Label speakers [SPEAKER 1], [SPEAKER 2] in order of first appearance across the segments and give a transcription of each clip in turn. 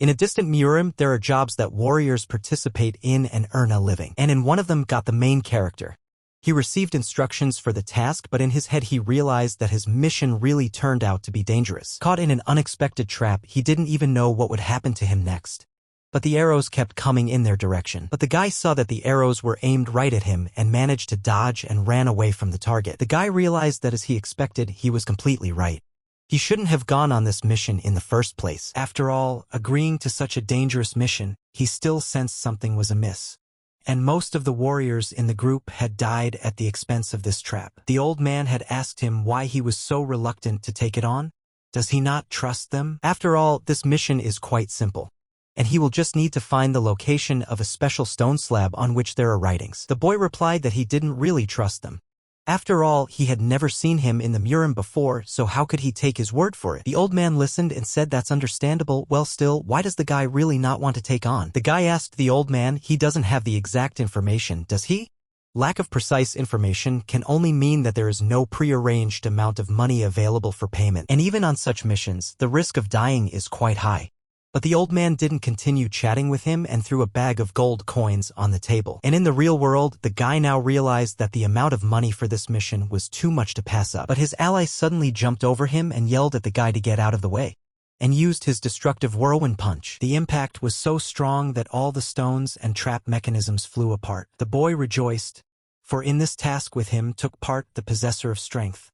[SPEAKER 1] In a distant Murim, there are jobs that warriors participate in and earn a living. And in one of them got the main character. He received instructions for the task, but in his head he realized that his mission really turned out to be dangerous. Caught in an unexpected trap, he didn't even know what would happen to him next. But the arrows kept coming in their direction. But the guy saw that the arrows were aimed right at him and managed to dodge and ran away from the target. The guy realized that as he expected, he was completely right. He shouldn't have gone on this mission in the first place. After all, agreeing to such a dangerous mission, he still sensed something was amiss. And most of the warriors in the group had died at the expense of this trap. The old man had asked him why he was so reluctant to take it on. Does he not trust them? After all, this mission is quite simple. And he will just need to find the location of a special stone slab on which there are writings. The boy replied that he didn't really trust them. After all, he had never seen him in the Murim before, so how could he take his word for it? The old man listened and said that's understandable. Well, still, why does the guy really not want to take on? The guy asked the old man, he doesn't have the exact information, does he? Lack of precise information can only mean that there is no prearranged amount of money available for payment. And even on such missions, the risk of dying is quite high. But the old man didn't continue chatting with him and threw a bag of gold coins on the table. And in the real world, the guy now realized that the amount of money for this mission was too much to pass up. But his ally suddenly jumped over him and yelled at the guy to get out of the way, and used his destructive whirlwind punch. The impact was so strong that all the stones and trap mechanisms flew apart. The boy rejoiced, for in this task with him took part the possessor of strength,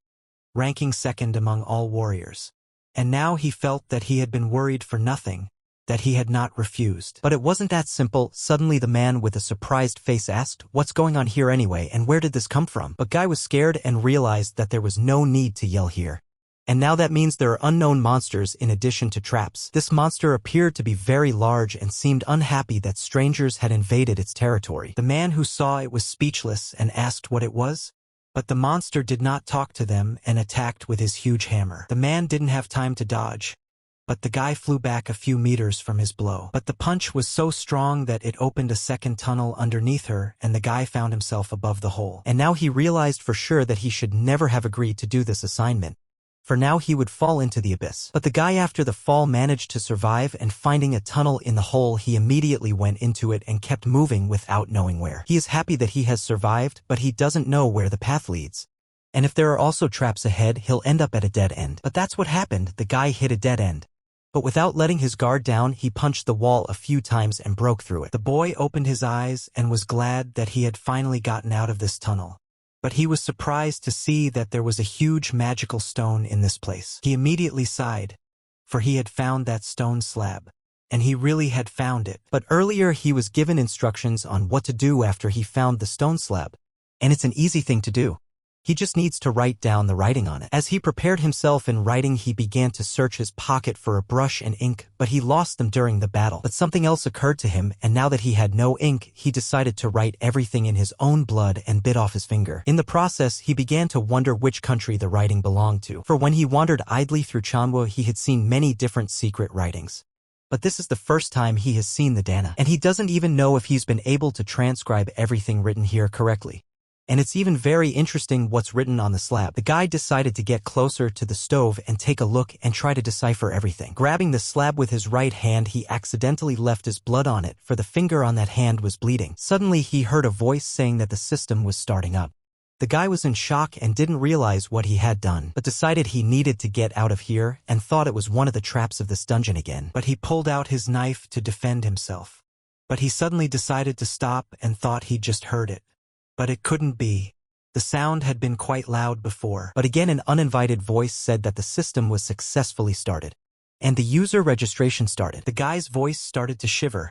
[SPEAKER 1] ranking second among all warriors. And now he felt that he had been worried for nothing, that he had not refused. But it wasn't that simple. Suddenly the man with a surprised face asked, "What's going on here anyway, and where did this come from?" But Guy was scared and realized that there was no need to yell here. And now that means there are unknown monsters in addition to traps. This monster appeared to be very large and seemed unhappy that strangers had invaded its territory. The man who saw it was speechless and asked what it was. But the monster did not talk to them and attacked with his huge hammer. The man didn't have time to dodge, but the guy flew back a few meters from his blow. But the punch was so strong that it opened a second tunnel underneath her, and the guy found himself above the hole. And now he realized for sure that he should never have agreed to do this assignment, for now he would fall into the abyss. But the guy after the fall managed to survive, and finding a tunnel in the hole, he immediately went into it and kept moving without knowing where. He is happy that he has survived, but he doesn't know where the path leads. And if there are also traps ahead, he'll end up at a dead end. But that's what happened. The guy hit a dead end. But without letting his guard down, he punched the wall a few times and broke through it. The boy opened his eyes and was glad that he had finally gotten out of this tunnel. But he was surprised to see that there was a huge magical stone in this place. He immediately sighed, for he had found that stone slab. And he really had found it. But earlier he was given instructions on what to do after he found the stone slab. And it's an easy thing to do. He just needs to write down the writing on it. As he prepared himself in writing, he began to search his pocket for a brush and ink, but he lost them during the battle. But something else occurred to him, and now that he had no ink, he decided to write everything in his own blood and bit off his finger. In the process, he began to wonder which country the writing belonged to. For when he wandered idly through Manhwa, he had seen many different secret writings. But this is the first time he has seen the Dana, and he doesn't even know if he's been able to transcribe everything written here correctly. And it's even very interesting what's written on the slab. The guy decided to get closer to the stove and take a look and try to decipher everything. Grabbing the slab with his right hand, he accidentally left his blood on it, for the finger on that hand was bleeding. Suddenly he heard a voice saying that the system was starting up. The guy was in shock and didn't realize what he had done, but decided he needed to get out of here and thought it was one of the traps of this dungeon again. But he pulled out his knife to defend himself. But he suddenly decided to stop and thought he'd just heard it. But it couldn't be. The sound had been quite loud before. But again an uninvited voice said that the system was successfully started. And the user registration started. The guy's voice started to shiver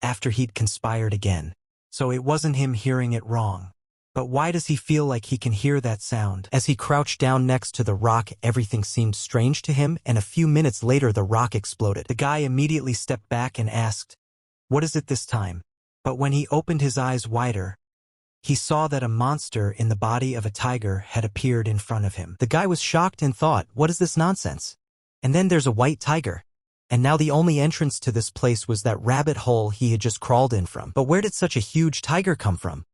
[SPEAKER 1] after he'd conspired again. So it wasn't him hearing it wrong. But why does he feel like he can hear that sound? As he crouched down next to the rock, everything seemed strange to him, and a few minutes later the rock exploded. The guy immediately stepped back and asked, "What is it this time?" But when he opened his eyes wider, he saw that a monster in the body of a tiger had appeared in front of him. The guy was shocked and thought, what is this nonsense? And then there's a white tiger. And now the only entrance to this place was that rabbit hole he had just crawled in from. But where did such a huge tiger come from?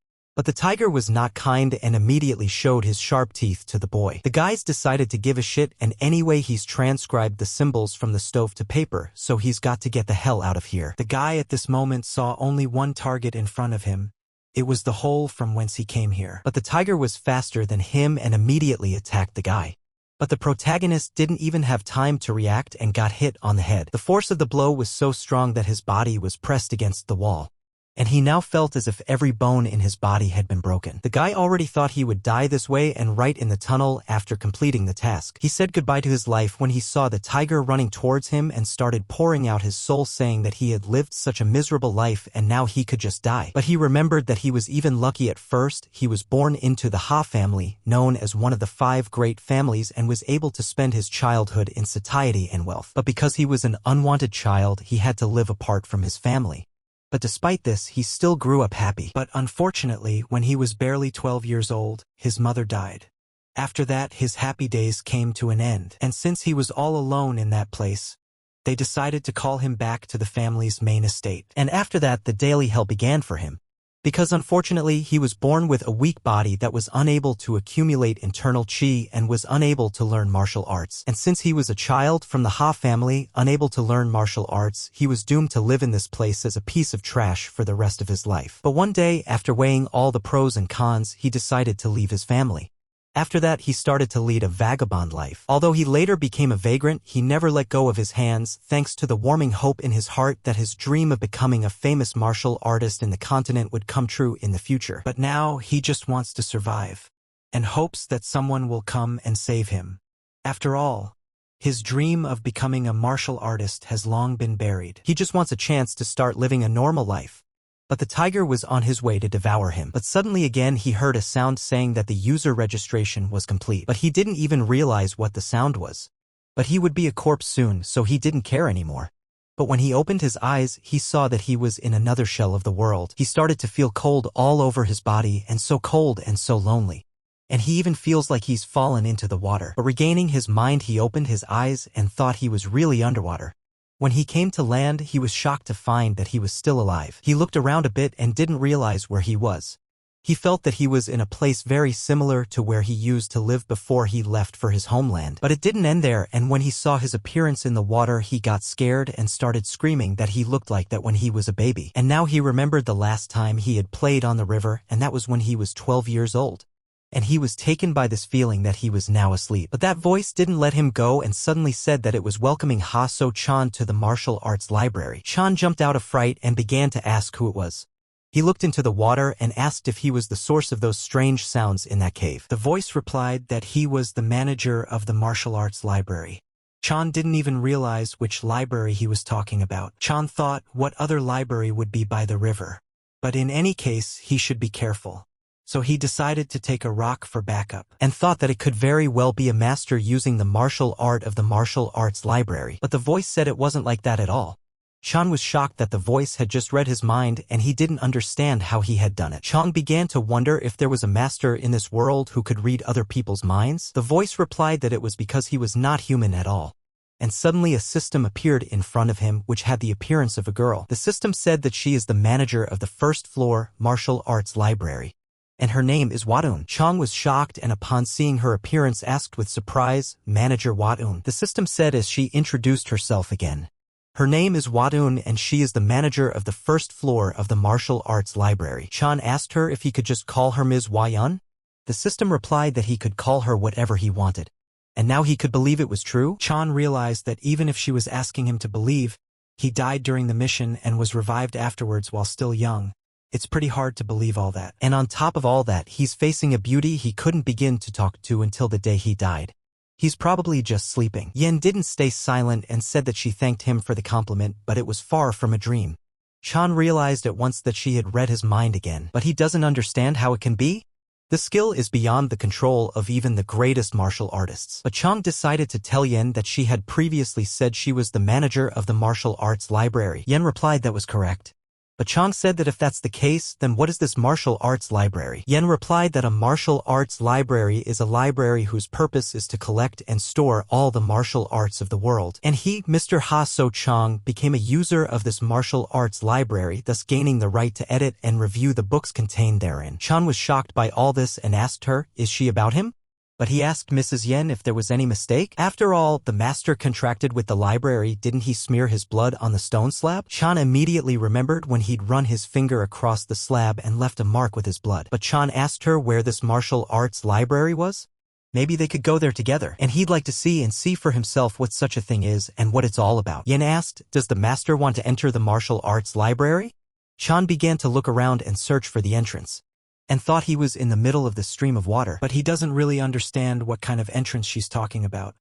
[SPEAKER 1] But the tiger was not kind and immediately showed his sharp teeth to the boy. The guys decided to give a shit, and anyway he's transcribed the symbols from the stove to paper, so he's got to get the hell out of here. The guy at this moment saw only one target in front of him. It was the hole from whence he came here. But the tiger was faster than him and immediately attacked the guy. But the protagonist didn't even have time to react and got hit on the head. The force of the blow was so strong that his body was pressed against the wall, and he now felt as if every bone in his body had been broken. The guy already thought he would die this way, and right in the tunnel after completing the task, he said goodbye to his life when he saw the tiger running towards him and started pouring out his soul, saying that he had lived such a miserable life and now he could just die. But he remembered that he was even lucky at first. He was born into the Ha family, known as one of the 5 great families, and was able to spend his childhood in satiety and wealth. But because he was an unwanted child, he had to live apart from his family. But despite this, he still grew up happy. But unfortunately, when he was barely 12 years old, his mother died. After that, his happy days came to an end, and since he was all alone in that place, they decided to call him back to the family's main estate. And after that, the daily hell began for him, because unfortunately he was born with a weak body that was unable to accumulate internal chi and was unable to learn martial arts. And since he was a child from the Ha family, unable to learn martial arts, he was doomed to live in this place as a piece of trash for the rest of his life. But one day, after weighing all the pros and cons, he decided to leave his family. After that, he started to lead a vagabond life. Although he later became a vagrant, he never let go of his hands, thanks to the warming hope in his heart that his dream of becoming a famous martial artist in the continent would come true in the future. But now, he just wants to survive, and hopes that someone will come and save him. After all, his dream of becoming a martial artist has long been buried. He just wants a chance to start living a normal life. But the tiger was on his way to devour him. But suddenly again he heard a sound saying that the user registration was complete. But he didn't even realize what the sound was. But he would be a corpse soon, so he didn't care anymore. But when he opened his eyes, he saw that he was in another shell of the world. He started to feel cold all over his body, and so cold and so lonely. And he even feels like he's fallen into the water. But regaining his mind, he opened his eyes and thought he was really underwater. When he came to land, he was shocked to find that he was still alive. He looked around a bit and didn't realize where he was. He felt that he was in a place very similar to where he used to live before he left for his homeland. But it didn't end there, and when he saw his appearance in the water, he got scared and started screaming that he looked like that when he was a baby. And now he remembered the last time he had played on the river, and that was when he was 12 years old. And he was taken by this feeling that he was now asleep. But that voice didn't let him go and suddenly said that it was welcoming Ha So-chan to the martial arts library. Chan jumped out of fright and began to ask who it was. He looked into the water and asked if he was the source of those strange sounds in that cave. The voice replied that he was the manager of the martial arts library. Chan didn't even realize which library he was talking about. Chan thought what other library would be by the river. But in any case, he should be careful. So he decided to take a rock for backup, and thought that it could very well be a master using the martial art of the martial arts library. But the voice said it wasn't like that at all. Chan was shocked that the voice had just read his mind and he didn't understand how he had done it. Chan began to wonder if there was a master in this world who could read other people's minds. The voice replied that it was because he was not human at all. And suddenly a system appeared in front of him which had the appearance of a girl. The system said that she is the manager of the first floor martial arts library, and her name is Watun. Chang was shocked and upon seeing her appearance asked with surprise, "Manager Watun?" The system said as she introduced herself again. Her name is Watun and she is the manager of the first floor of the martial arts library. Chan asked her if he could just call her Ms. Wayun. The system replied that he could call her whatever he wanted. And now he could believe it was true. Chan realized that even if she was asking him to believe, he died during the mission and was revived afterwards while still young. It's pretty hard to believe all that. And on top of all that, he's facing a beauty he couldn't begin to talk to until the day he died. He's probably just sleeping. Yen didn't stay silent and said that she thanked him for the compliment, but it was far from a dream. Chan realized at once that she had read his mind again. But he doesn't understand how it can be? The skill is beyond the control of even the greatest martial artists. But Chang decided to tell Yen that she had previously said she was the manager of the martial arts library. Yen replied that was correct. But Chang said that if that's the case, then what is this martial arts library? Yen replied that a martial arts library is a library whose purpose is to collect and store all the martial arts of the world. And he, Mr. Ha So Chang, became a user of this martial arts library, thus gaining the right to edit and review the books contained therein. Chan was shocked by all this and asked her, is she about him? But he asked Mrs. Yen if there was any mistake. After all, the master contracted with the library, didn't he smear his blood on the stone slab? Chan immediately remembered when he'd run his finger across the slab and left a mark with his blood. But Chan asked her where this martial arts library was. Maybe they could go there together, and he'd like to see for himself what such a thing is and what it's all about. Yen asked, does the master want to enter the martial arts library? Chan began to look around and search for the entrance, and thought he was in the middle of the stream of water, but he doesn't really understand what kind of entrance she's talking about.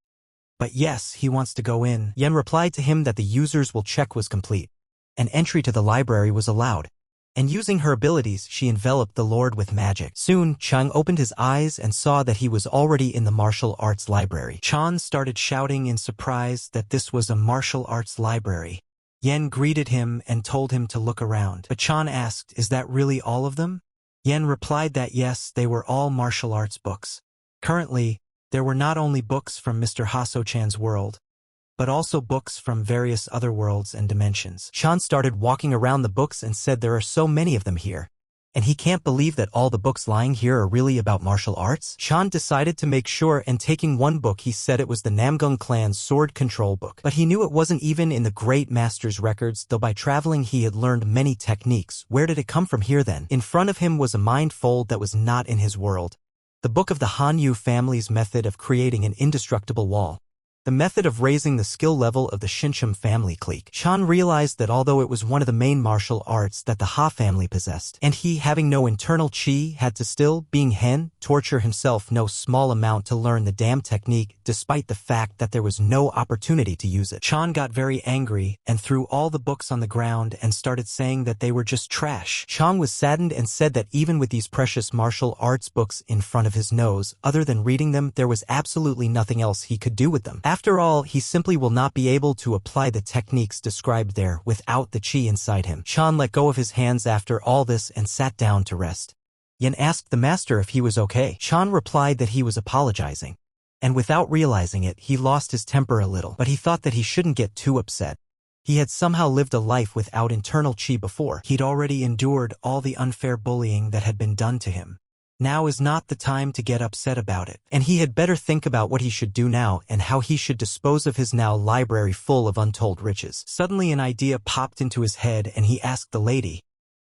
[SPEAKER 1] But yes, he wants to go in. Yen replied to him that the user's will check was complete, and entry to the library was allowed. And using her abilities, she enveloped the lord with magic. Soon, Chang opened his eyes and saw that he was already in the martial arts library. Chan started shouting in surprise that this was a martial arts library. Yen greeted him and told him to look around. But Chan asked, is that really all of them? Yen replied that yes, they were all martial arts books. Currently, there were not only books from Mr. Haso-chan's world, but also books from various other worlds and dimensions. Chan started walking around the books and said there are so many of them here, and he can't believe that all the books lying here are really about martial arts. Chan decided to make sure, and taking one book, he said it was the Namgung clan's sword control book. But he knew it wasn't even in the great master's records, though by traveling he had learned many techniques. Where did it come from here then? In front of him was a mind fold that was not in his world. The book of the Hanyu family's method of creating an indestructible wall. The method of raising the skill level of the Shinchum family clique. Chan realized that although it was one of the main martial arts that the Ha family possessed, and he, having no internal chi, had to still, being hen, torture himself no small amount to learn the damn technique, despite the fact that there was no opportunity to use it. Chan got very angry and threw all the books on the ground and started saying that they were just trash. Chan was saddened and said that even with these precious martial arts books in front of his nose, other than reading them, there was absolutely nothing else he could do with them. After all, he simply will not be able to apply the techniques described there without the chi inside him. Chan let go of his hands after all this and sat down to rest. Yen asked the master if he was okay. Chan replied that he was apologizing, and without realizing it, he lost his temper a little, but he thought that he shouldn't get too upset. He had somehow lived a life without internal chi before. He'd already endured all the unfair bullying that had been done to him. Now is not the time to get upset about it, and he had better think about what he should do now and how he should dispose of his now library full of untold riches. Suddenly an idea popped into his head and he asked the lady.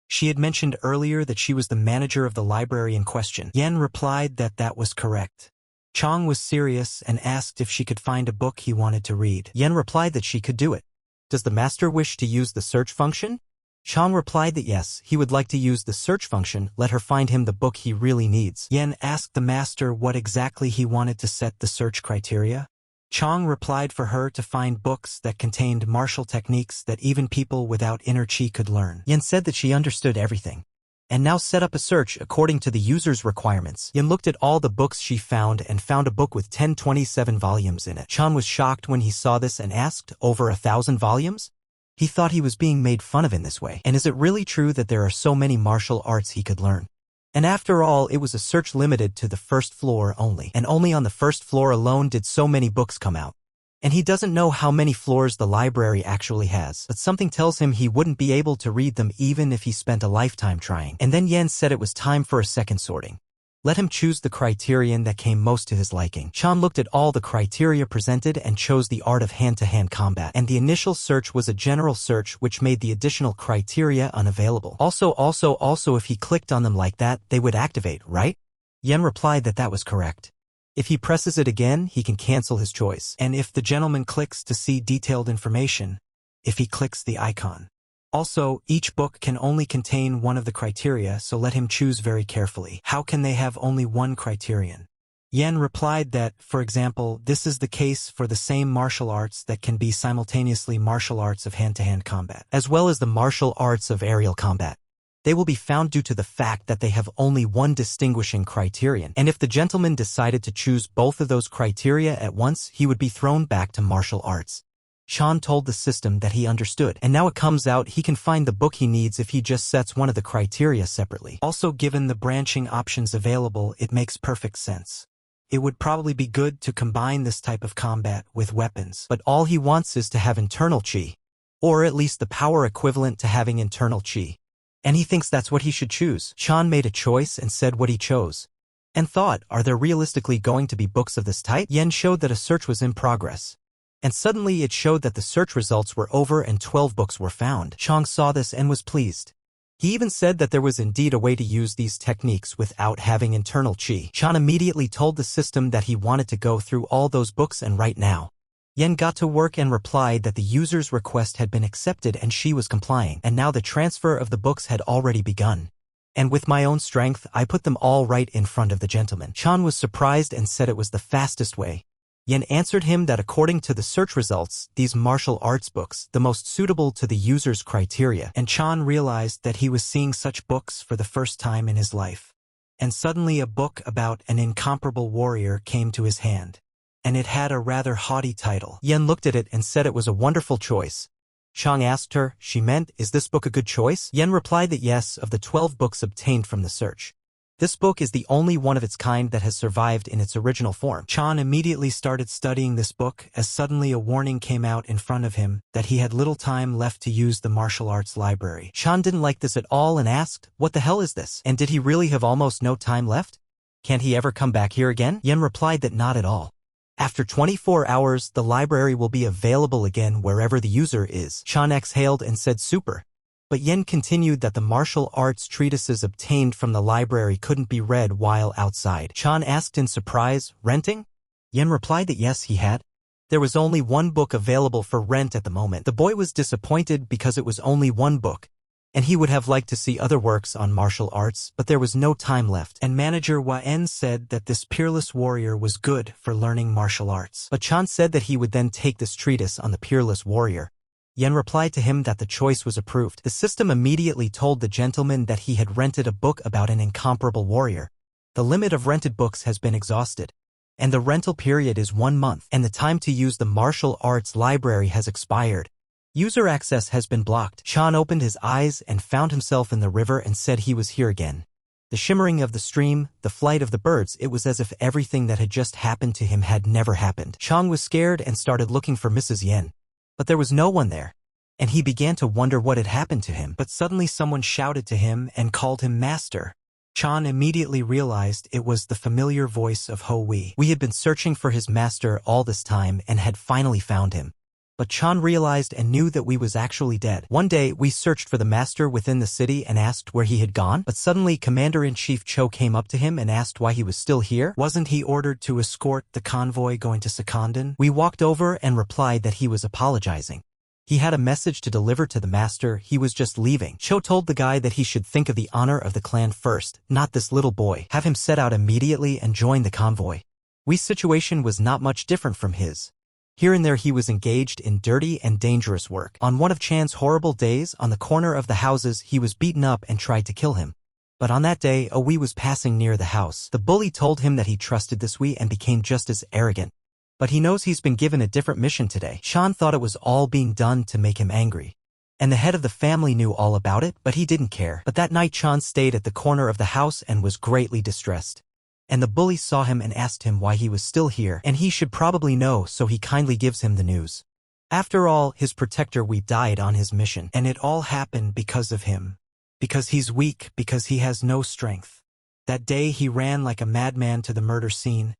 [SPEAKER 1] She had mentioned earlier that she was the manager of the library in question. Yen replied that that was correct. Chang was serious and asked if she could find a book he wanted to read. Yen replied that she could do it. Does the master wish to use the search function? Chang replied that yes, he would like to use the search function, let her find him the book he really needs. Yen asked the master what exactly he wanted to set the search criteria. Chang replied for her to find books that contained martial techniques that even people without inner chi could learn. Yen said that she understood everything, and now set up a search according to the user's requirements. Yen looked at all the books she found and found a book with 1027 volumes in it. Chan was shocked when he saw this and asked, over 1,000 volumes? He thought he was being made fun of in this way. And is it really true that there are so many martial arts he could learn? And after all, it was a search limited to the first floor only. And only on the first floor alone did so many books come out. And he doesn't know how many floors the library actually has. But something tells him he wouldn't be able to read them even if he spent a lifetime trying. And then Yen said it was time for a second sorting. Let him choose the criterion that came most to his liking. Chan looked at all the criteria presented and chose the art of hand-to-hand combat. And the initial search was a general search which made the additional criteria unavailable. Also, if he clicked on them like that, they would activate, right? Yen replied that that was correct. If he presses it again, he can cancel his choice. And if the gentleman clicks to see detailed information, if he clicks the icon. Also, each book can only contain one of the criteria, so let him choose very carefully. How can they have only one criterion? Yen replied that, for example, this is the case for the same martial arts that can be simultaneously martial arts of hand-to-hand combat, as well as the martial arts of aerial combat. They will be found due to the fact that they have only one distinguishing criterion, and if the gentleman decided to choose both of those criteria at once, he would be thrown back to martial arts. Chan told the system that he understood, and now it comes out he can find the book he needs if he just sets one of the criteria separately. Also, given the branching options available, it makes perfect sense. It would probably be good to combine this type of combat with weapons, but all he wants is to have internal chi, or at least the power equivalent to having internal chi. And he thinks that's what he should choose. Chan made a choice and said what he chose. And thought, are there realistically going to be books of this type? Yen showed that a search was in progress. And suddenly it showed that the search results were over and 12 books were found. Chang saw this and was pleased. He even said that there was indeed a way to use these techniques without having internal chi. Chan immediately told the system that he wanted to go through all those books and right now. Yen got to work and replied that the user's request had been accepted and she was complying, and now the transfer of the books had already begun. And with my own strength, I put them all right in front of the gentleman. Chan was surprised and said it was the fastest way. Yen answered him that according to the search results, these martial arts books, the most suitable to the user's criteria, and Chan realized that he was seeing such books for the first time in his life. And suddenly a book about an incomparable warrior came to his hand. And it had a rather haughty title. Yen looked at it and said it was a wonderful choice. Chang asked her, she meant, is this book a good choice? Yen replied that yes, of the 12 books obtained from the search. This book is the only one of its kind that has survived in its original form. Chan immediately started studying this book as suddenly a warning came out in front of him that he had little time left to use the martial arts library. Chan didn't like this at all and asked, what the hell is this? And did he really have almost no time left? Can't he ever come back here again? Yen replied that not at all. After 24 hours, the library will be available again wherever the user is. Chan exhaled and said super. But Yen continued that the martial arts treatises obtained from the library couldn't be read while outside. Chan asked in surprise, renting? Yen replied that yes, he had. There was only one book available for rent at the moment. The boy was disappointed because it was only one book, and he would have liked to see other works on martial arts, but there was no time left. And manager Yen said that this peerless warrior was good for learning martial arts. But Chan said that he would then take this treatise on the peerless warrior. Yen replied to him that the choice was approved. The system immediately told the gentleman that he had rented a book about an incomparable warrior. The limit of rented books has been exhausted, and the rental period is 1 month, and the time to use the martial arts library has expired. User access has been blocked. Chan opened his eyes and found himself in the river and said he was here again. The shimmering of the stream, the flight of the birds, it was as if everything that had just happened to him had never happened. Chan was scared and started looking for Mrs. Yen. But there was no one there, and he began to wonder what had happened to him. But suddenly someone shouted to him and called him master. Chan immediately realized it was the familiar voice of Ho Wei. We had been searching for his master all this time and had finally found him. But Chan realized and knew that we was actually dead. One day, we searched for the master within the city and asked where he had gone, but suddenly Commander-in-Chief Cho came up to him and asked why he was still here. Wasn't he ordered to escort the convoy going to Secondon? We walked over and replied that he was apologizing. He had a message to deliver to the master, he was just leaving. Cho told the guy that he should think of the honor of the clan first, not this little boy. Have him set out immediately and join the convoy. We's situation was not much different from his. Here and there he was engaged in dirty and dangerous work. On one of Chan's horrible days, on the corner of the houses, he was beaten up and tried to kill him. But on that day, a Wei was passing near the house. The bully told him that he trusted this Wei and became just as arrogant. But he knows he's been given a different mission today. Chan thought it was all being done to make him angry. And the head of the family knew all about it, but he didn't care. But that night Chan stayed at the corner of the house and was greatly distressed. And the bully saw him and asked him why he was still here, and he should probably know, so he kindly gives him the news. After all, his protector Wei died on his mission, and it all happened because of him. Because he's weak, because he has no strength. That day he ran like a madman to the murder scene,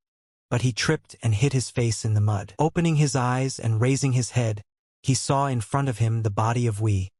[SPEAKER 1] but he tripped and hit his face in the mud. Opening his eyes and raising his head, he saw in front of him the body of Wei,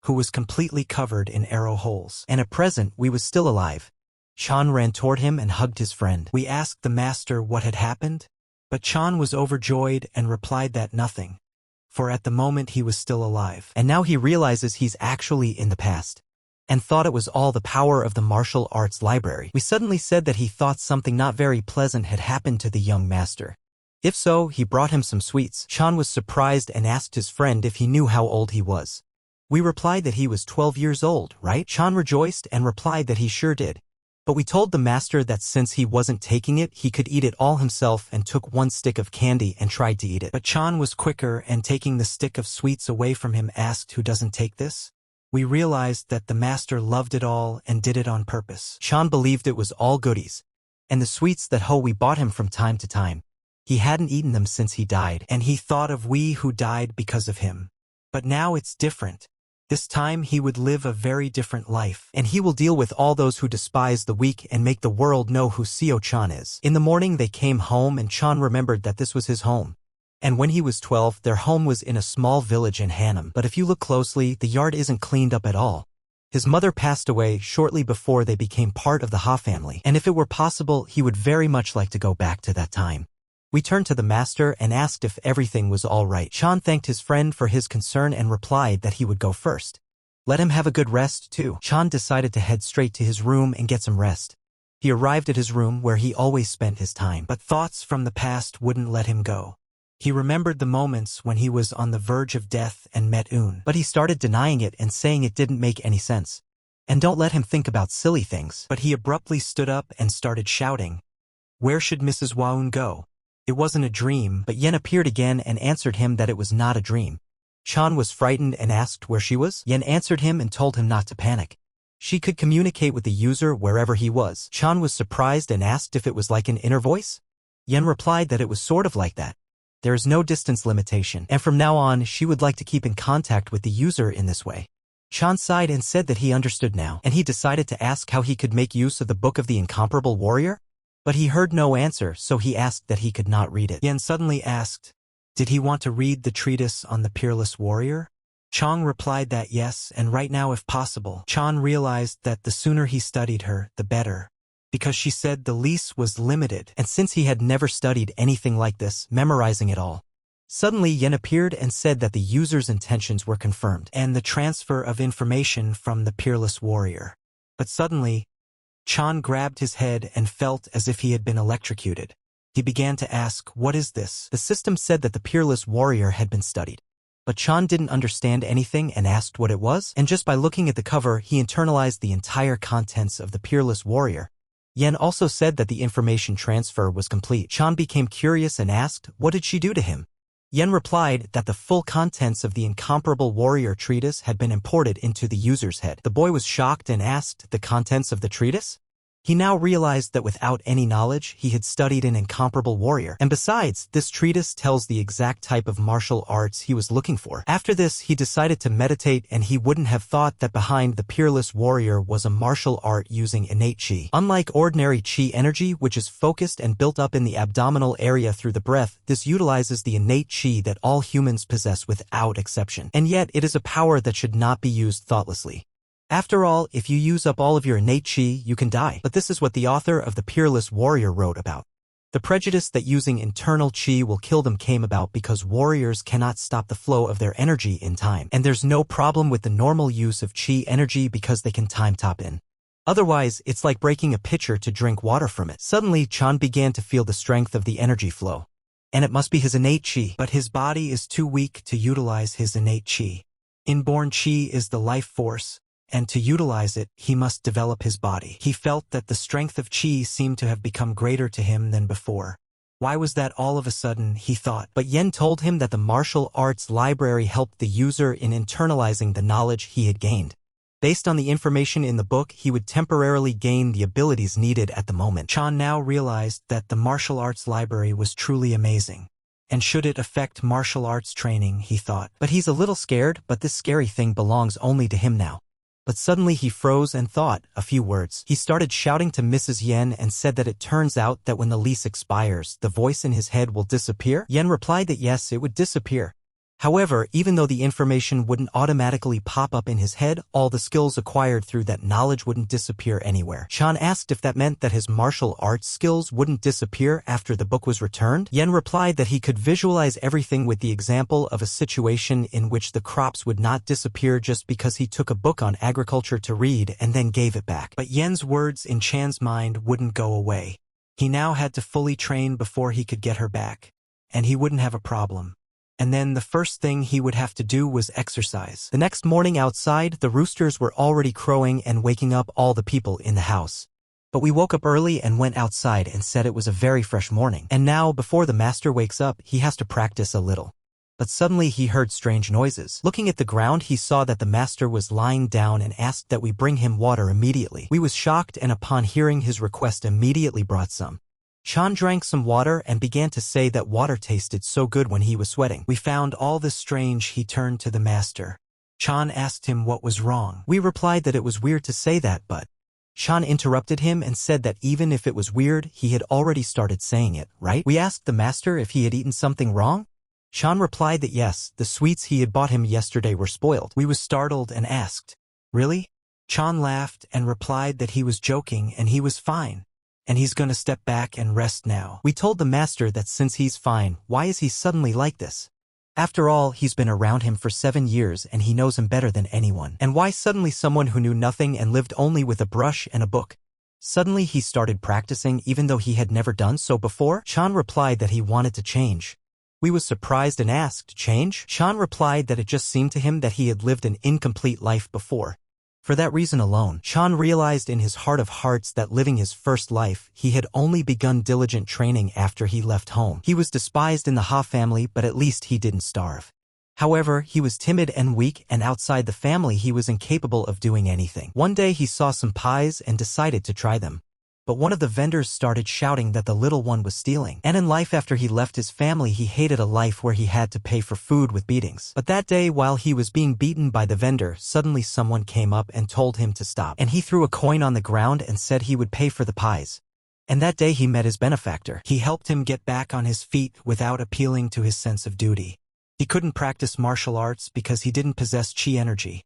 [SPEAKER 1] who was completely covered in arrow holes. And at present, Wei was still alive. Chan ran toward him and hugged his friend. We asked the master what had happened, but Chan was overjoyed and replied that nothing, for at the moment he was still alive. And now he realizes he's actually in the past, and thought it was all the power of the martial arts library. We suddenly said that he thought something not very pleasant had happened to the young master. If so, he brought him some sweets. Chan was surprised and asked his friend if he knew how old he was. We replied that he was 12 years old, right? Chan rejoiced and replied that he sure did. But we told the master that since he wasn't taking it, he could eat it all himself and took one stick of candy and tried to eat it. But Chan was quicker and taking the stick of sweets away from him asked who doesn't take this? We realized that the master loved it all and did it on purpose. Chan believed it was all goodies. And the sweets that we bought him from time to time. He hadn't eaten them since he died, and he thought of we who died because of him. But now it's different. This time he would live a very different life, and he will deal with all those who despise the weak and make the world know who Seo-chan is. In the morning they came home and Chan remembered that this was his home. And when he was 12, their home was in a small village in Hanam. But if you look closely, the yard isn't cleaned up at all. His mother passed away shortly before they became part of the Ha family, and if it were possible, he would very much like to go back to that time. We turned to the master and asked if everything was all right. Chan thanked his friend for his concern and replied that he would go first. Let him have a good rest, too. Chan decided to head straight to his room and get some rest. He arrived at his room where he always spent his time, but thoughts from the past wouldn't let him go. He remembered the moments when he was on the verge of death and met Un, but he started denying it and saying it didn't make any sense. And don't let him think about silly things. But he abruptly stood up and started shouting. Where should Mrs. Waun go? It wasn't a dream, but Yen appeared again and answered him that it was not a dream. Chan was frightened and asked where she was. Yen answered him and told him not to panic. She could communicate with the user wherever he was. Chan was surprised and asked if it was like an inner voice. Yen replied that it was sort of like that. There is no distance limitation, and from now on she would like to keep in contact with the user in this way. Chan sighed and said that he understood now, and he decided to ask how he could make use of the Book of the Incomparable Warrior. But he heard no answer, so he asked that he could not read it. Yen suddenly asked, did he want to read the treatise on the Peerless Warrior? Chang replied that yes, and right now if possible. Chan realized that the sooner he studied her, the better. Because she said the lease was limited, and since he had never studied anything like this, memorizing it all. Suddenly Yen appeared and said that the user's intentions were confirmed, and the transfer of information from the Peerless Warrior. But suddenly, Chan grabbed his head and felt as if he had been electrocuted. He began to ask, what is this? The system said that the Peerless Warrior had been studied. But Chan didn't understand anything and asked what it was, and just by looking at the cover, he internalized the entire contents of the Peerless Warrior. Yen also said that the information transfer was complete. Chan became curious and asked, what did she do to him? Yen replied that the full contents of the Incomparable Warrior treatise had been imported into the user's head. The boy was shocked and asked the contents of the treatise? He now realized that without any knowledge, he had studied an Incomparable Warrior. And besides, this treatise tells the exact type of martial arts he was looking for. After this, he decided to meditate, and he wouldn't have thought that behind the Peerless Warrior was a martial art using innate chi. Unlike ordinary chi energy, which is focused and built up in the abdominal area through the breath, this utilizes the innate chi that all humans possess without exception. And yet, it is a power that should not be used thoughtlessly. After all, if you use up all of your innate chi, you can die. But this is what the author of the Peerless Warrior wrote about. The prejudice that using internal chi will kill them came about because warriors cannot stop the flow of their energy in time. And there's no problem with the normal use of chi energy because they can time top in. Otherwise, it's like breaking a pitcher to drink water from it. Suddenly, Chan began to feel the strength of the energy flow. And it must be his innate chi. But his body is too weak to utilize his innate chi. Inborn chi is the life force. And to utilize it, he must develop his body. He felt that the strength of chi seemed to have become greater to him than before. Why was that all of a sudden, he thought. But Yen told him that the martial arts library helped the user in internalizing the knowledge he had gained. Based on the information in the book, he would temporarily gain the abilities needed at the moment. Chan now realized that the martial arts library was truly amazing. And should it affect martial arts training, he thought. But he's a little scared, but this scary thing belongs only to him now. But suddenly he froze and thought a few words. He started shouting to Mrs. Yen and said that it turns out that when the lease expires, the voice in his head will disappear. Yen replied that yes, it would disappear. However, even though the information wouldn't automatically pop up in his head, all the skills acquired through that knowledge wouldn't disappear anywhere. Chan asked if that meant that his martial arts skills wouldn't disappear after the book was returned. Yen replied that he could visualize everything with the example of a situation in which the crops would not disappear just because he took a book on agriculture to read and then gave it back. But Yen's words in Chan's mind wouldn't go away. He now had to fully train before he could get her back. And he wouldn't have a problem. And then the first thing he would have to do was exercise. The next morning outside, the roosters were already crowing and waking up all the people in the house. But we woke up early and went outside and said it was a very fresh morning. And now, before the master wakes up, he has to practice a little. But suddenly he heard strange noises. Looking at the ground, he saw that the master was lying down and asked that we bring him water immediately. We was shocked and upon hearing his request immediately brought some. Chan drank some water and began to say that water tasted so good when he was sweating. We found all this strange. He turned to the master. Chan asked him what was wrong. We replied that it was weird to say that, but Chan interrupted him and said that even if it was weird, he had already started saying it, right? We asked the master if he had eaten something wrong. Chan replied that yes, the sweets he had bought him yesterday were spoiled. We was startled and asked, "Really?" Chan laughed and replied that he was joking and he was fine, and he's gonna step back and rest now. We told the master that since he's fine, why is he suddenly like this? After all, he's been around him for 7 years and he knows him better than anyone. And why suddenly someone who knew nothing and lived only with a brush and a book? Suddenly he started practicing even though he had never done so before? Chan replied that he wanted to change. We was surprised and asked, "Change?" Chan replied that it just seemed to him that he had lived an incomplete life before. For that reason alone, Chan realized in his heart of hearts that living his first life, he had only begun diligent training after he left home. He was despised in the Ha family, but at least he didn't starve. However, he was timid and weak, and outside the family he was incapable of doing anything. One day he saw some pies and decided to try them. But one of the vendors started shouting that the little one was stealing. And in life after he left his family, he hated a life where he had to pay for food with beatings. But that day, while he was being beaten by the vendor, suddenly someone came up and told him to stop. And he threw a coin on the ground and said he would pay for the pies. And that day he met his benefactor. He helped him get back on his feet without appealing to his sense of duty. He couldn't practice martial arts because he didn't possess chi energy.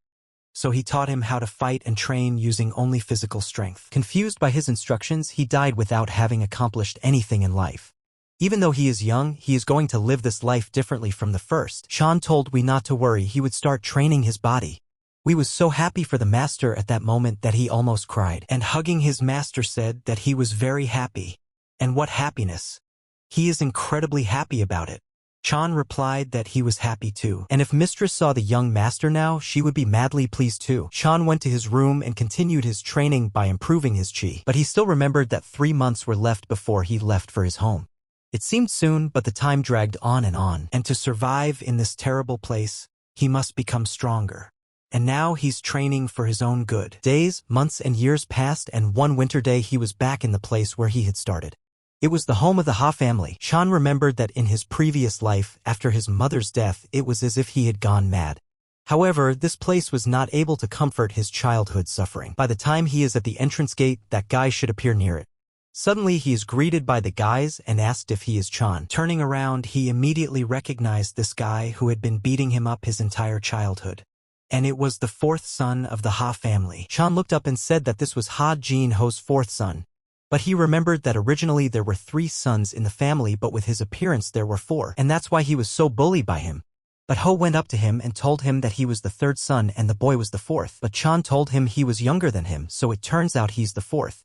[SPEAKER 1] So he taught him how to fight and train using only physical strength. Confused by his instructions, he died without having accomplished anything in life. Even though he is young, he is going to live this life differently from the first. Chan told we not to worry, he would start training his body. We was so happy for the master at that moment that he almost cried. And hugging his master said that he was very happy. And what happiness! He is incredibly happy about it. Chan replied that he was happy too, and if mistress saw the young master now, she would be madly pleased too. Chan went to his room and continued his training by improving his chi, but he still remembered that 3 months were left before he left for his home. It seemed soon, but the time dragged on, and to survive in this terrible place, he must become stronger. And now he's training for his own good. Days, months, and years passed, and one winter day he was back in the place where he had started. It was the home of the Ha family. Chan remembered that in his previous life, after his mother's death, it was as if he had gone mad. However, this place was not able to comfort his childhood suffering. By the time he is at the entrance gate, that guy should appear near it. Suddenly he is greeted by the guys and asked if he is Chan. Turning around, he immediately recognized this guy who had been beating him up his entire childhood. And it was the 4th son of the Ha family. Chan looked up and said that this was Ha Jin Ho's 4th son. But he remembered that originally there were 3 sons in the family, but with his appearance there were 4, and that's why he was so bullied by him. But Ho went up to him and told him that he was the 3rd son and the boy was the 4th. But Chan told him he was younger than him, so it turns out he's the 4th.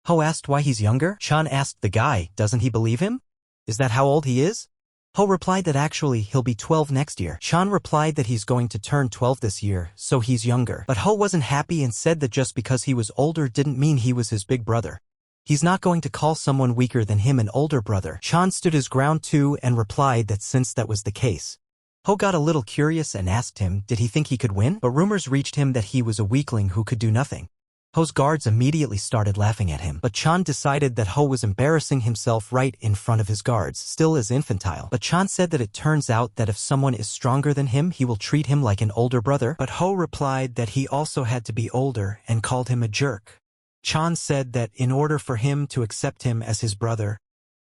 [SPEAKER 1] Ho asked why he's younger. Chan asked the guy, doesn't he believe him? Is that how old he is? Ho replied that actually he'll be 12 next year. Chan replied that he's going to turn 12 this year, so he's younger. But Ho wasn't happy and said that just because he was older didn't mean he was his big brother. He's not going to call someone weaker than him an older brother. Chan stood his ground too and replied that since that was the case. Ho got a little curious and asked him did he think he could win, but rumors reached him that he was a weakling who could do nothing. Ho's guards immediately started laughing at him, but Chan decided that Ho was embarrassing himself right in front of his guards, still as infantile. But Chan said that it turns out that if someone is stronger than him, he will treat him like an older brother. But Ho replied that he also had to be older and called him a jerk. Chan said that in order for him to accept him as his brother,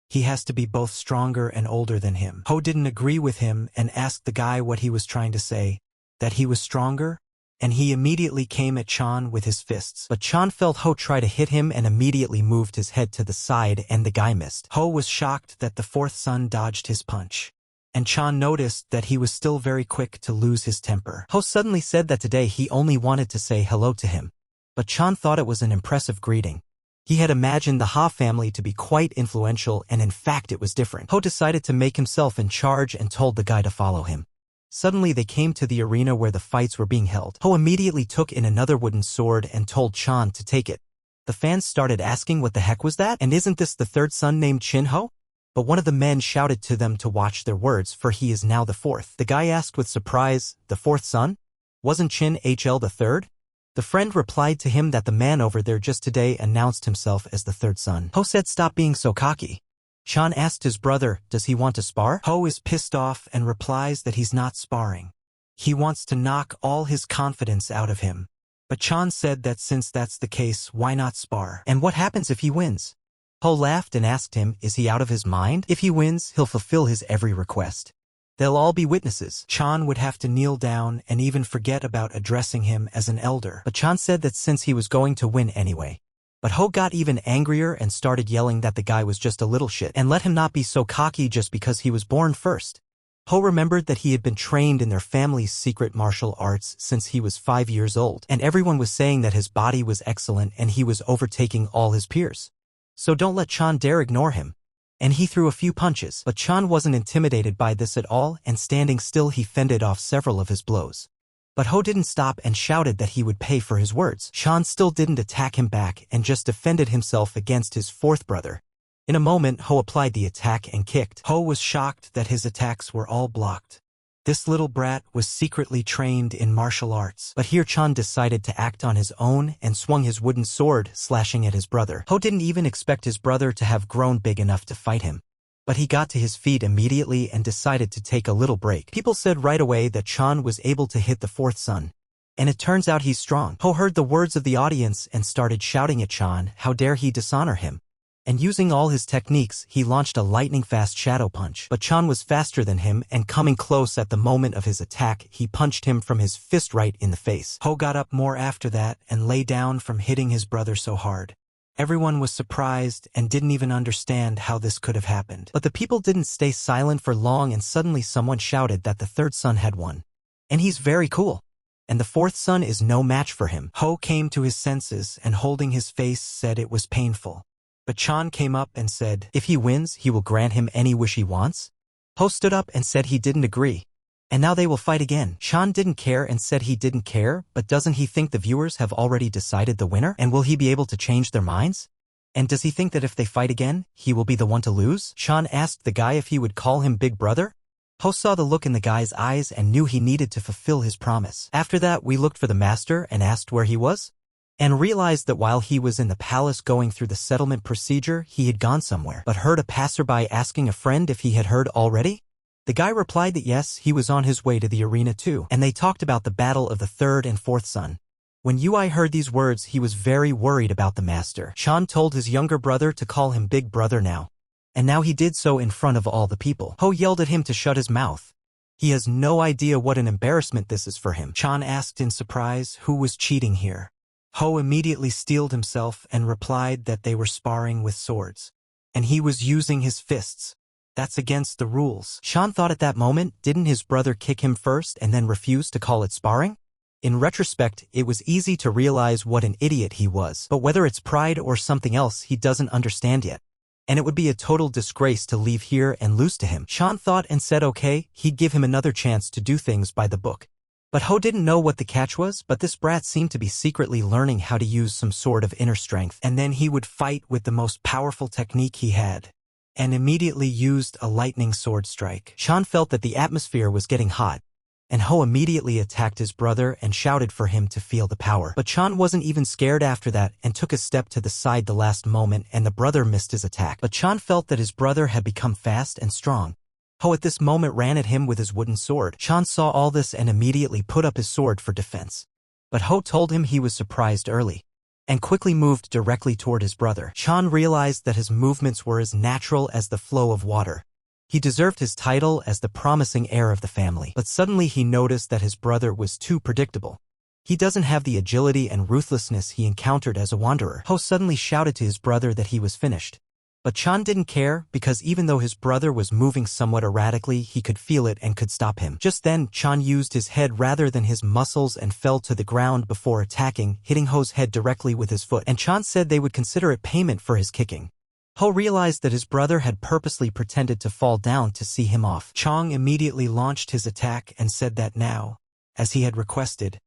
[SPEAKER 1] he has to be both stronger and older than him. Ho didn't agree with him and asked the guy what he was trying to say, that he was stronger, and he immediately came at Chan with his fists. But Chan felt Ho try to hit him and immediately moved his head to the side and the guy missed. Ho was shocked that the 4th son dodged his punch. And Chan noticed that he was still very quick to lose his temper. Ho suddenly said that today he only wanted to say hello to him. But Chan thought it was an impressive greeting. He had imagined the Ha family to be quite influential, and in fact it was different. Ho decided to make himself in charge and told the guy to follow him. Suddenly they came to the arena where the fights were being held. Ho immediately took in another wooden sword and told Chan to take it. The fans started asking what the heck was that, and isn't this the third son named Chin-ho? But one of the men shouted to them to watch their words, for he is now the fourth. The guy asked with surprise, the fourth son? Wasn't Chin-hl the third? The friend replied to him that the man over there just today announced himself as the third son. Ho said stop being so cocky. Chan asked his brother, does he want to spar? Ho is pissed off and replies that he's not sparring. He wants to knock all his confidence out of him. But Chan said that since that's the case, why not spar? And what happens if he wins? Ho laughed and asked him, is he out of his mind? If he wins, he'll fulfill his every request. They'll all be witnesses. Chan would have to kneel down and even forget about addressing him as an elder. But Chan said that since he was going to win anyway. But Ho got even angrier and started yelling that the guy was just a little shit and let him not be so cocky just because he was born first. Ho remembered that he had been trained in their family's secret martial arts since he was 5 years old, and everyone was saying that his body was excellent and he was overtaking all his peers. So don't let Chan dare ignore him. And he threw a few punches, but Chan wasn't intimidated by this at all, and standing still he fended off several of his blows. But Ho didn't stop and shouted that he would pay for his words. Chan still didn't attack him back and just defended himself against his fourth brother. In a moment, Ho applied the attack and kicked. Ho was shocked that his attacks were all blocked. This little brat was secretly trained in martial arts. But here Chan decided to act on his own and swung his wooden sword, slashing at his brother. Ho didn't even expect his brother to have grown big enough to fight him. But he got to his feet immediately and decided to take a little break. People said right away that Chan was able to hit the fourth son. And it turns out he's strong. Ho heard the words of the audience and started shouting at Chan, how dare he dishonor him. And using all his techniques, he launched a lightning-fast shadow punch. But Chan was faster than him, and coming close at the moment of his attack, he punched him from his fist right in the face. Ho got up more after that and lay down from hitting his brother so hard. Everyone was surprised and didn't even understand how this could have happened. But the people didn't stay silent for long, and suddenly someone shouted that the third son had won. And he's very cool. And the fourth son is no match for him. Ho came to his senses and holding his face said it was painful. But Chan came up and said, if he wins, he will grant him any wish he wants. Ho stood up and said he didn't agree. And now they will fight again. Chan didn't care and said he didn't care, but doesn't he think the viewers have already decided the winner? And will he be able to change their minds? And does he think that if they fight again, he will be the one to lose? Chan asked the guy if he would call him Big Brother. Ho saw the look in the guy's eyes and knew he needed to fulfill his promise. After that, we looked for the master and asked where he was, and realized that while he was in the palace going through the settlement procedure, he had gone somewhere, but heard a passerby asking a friend if he had heard already. The guy replied that yes, he was on his way to the arena too, and they talked about the battle of the third and fourth son. When Ui heard these words, he was very worried about the master. Chan told his younger brother to call him Big Brother now. And now he did so in front of all the people. Ho yelled at him to shut his mouth. He has no idea what an embarrassment this is for him. Chan asked in surprise who was cheating here. Ho immediately steeled himself and replied that they were sparring with swords. And he was using his fists. That's against the rules. Chan thought at that moment, didn't his brother kick him first and then refuse to call it sparring? In retrospect, it was easy to realize what an idiot he was, but whether it's pride or something else he doesn't understand yet. And it would be a total disgrace to leave here and lose to him. Chan thought and said okay, he'd give him another chance to do things by the book. But Ho didn't know what the catch was, but this brat seemed to be secretly learning how to use some sort of inner strength, and then he would fight with the most powerful technique he had, and immediately used a lightning sword strike. Chan felt that the atmosphere was getting hot, and Ho immediately attacked his brother and shouted for him to feel the power. But Chan wasn't even scared after that and took a step to the side the last moment, and the brother missed his attack. But Chan felt that his brother had become fast and strong. Ho at this moment ran at him with his wooden sword. Chan saw all this and immediately put up his sword for defense. But Ho told him he was surprised early, and quickly moved directly toward his brother. Chan realized that his movements were as natural as the flow of water. He deserved his title as the promising heir of the family. But suddenly he noticed that his brother was too predictable. He doesn't have the agility and ruthlessness he encountered as a wanderer. Ho suddenly shouted to his brother that he was finished. But Chan didn't care, because even though his brother was moving somewhat erratically, he could feel it and could stop him. Just then, Chan used his head rather than his muscles and fell to the ground before attacking, hitting Ho's head directly with his foot. And Chan said they would consider it payment for his kicking. Ho realized that his brother had purposely pretended to fall down to see him off. Chong immediately launched his attack and said that now, as he had requested,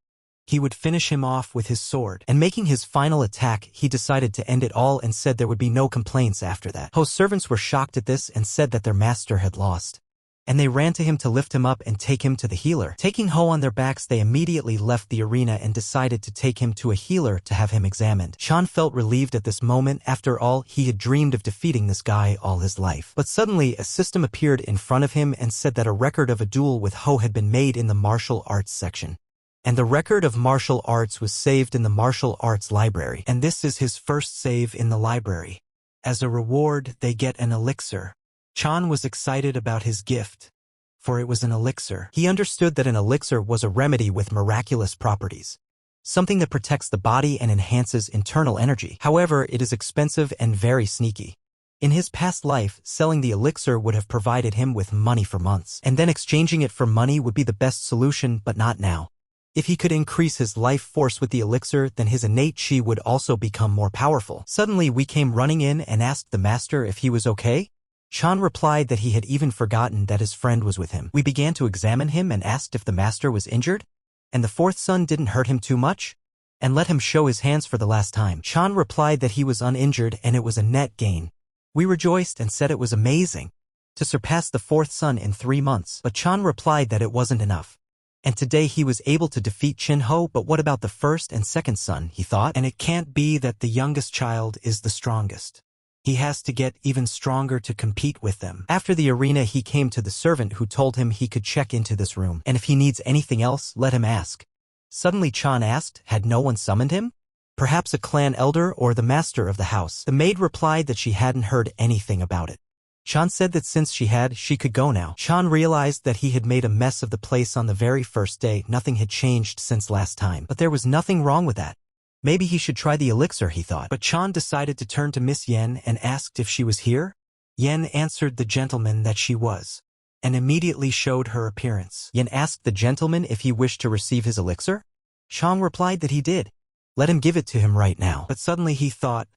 [SPEAKER 1] he would finish him off with his sword. And making his final attack, he decided to end it all and said there would be no complaints after that. Ho's servants were shocked at this and said that their master had lost. And they ran to him to lift him up and take him to the healer. Taking Ho on their backs, they immediately left the arena and decided to take him to a healer to have him examined. Chan felt relieved at this moment. After all, he had dreamed of defeating this guy all his life. But suddenly, a system appeared in front of him and said that a record of a duel with Ho had been made in the martial arts section. And the record of martial arts was saved in the martial arts library. And this is his first save in the library. As a reward, they get an elixir. Chan was excited about his gift, for it was an elixir. He understood that an elixir was a remedy with miraculous properties, something that protects the body and enhances internal energy. However, it is expensive and very sneaky. In his past life, selling the elixir would have provided him with money for months, and then exchanging it for money would be the best solution, but not now. If he could increase his life force with the elixir, then his innate chi would also become more powerful. Suddenly, we came running in and asked the master if he was okay. Chan replied that he had even forgotten that his friend was with him. We began to examine him and asked if the master was injured, and the fourth son didn't hurt him too much, and let him show his hands for the last time. Chan replied that he was uninjured and it was a net gain. We rejoiced and said it was amazing to surpass the fourth son in 3 months, but Chan replied that it wasn't enough. And today he was able to defeat Chin Ho, but what about the first and second son, he thought? And it can't be that the youngest child is the strongest. He has to get even stronger to compete with them. After the arena, he came to the servant who told him he could check into this room, and if he needs anything else, let him ask. Suddenly Chan asked, had no one summoned him? Perhaps a clan elder or the master of the house. The maid replied that she hadn't heard anything about it. Chan said that since she had, she could go now. Chan realized that he had made a mess of the place on the very first day. Nothing had changed since last time, but there was nothing wrong with that. Maybe he should try the elixir, he thought. But Chan decided to turn to Miss Yen and asked if she was here. Yen answered the gentleman that she was, and immediately showed her appearance. Yen asked the gentleman if he wished to receive his elixir. Chan replied that he did. Let him give it to him right now. But suddenly he thought,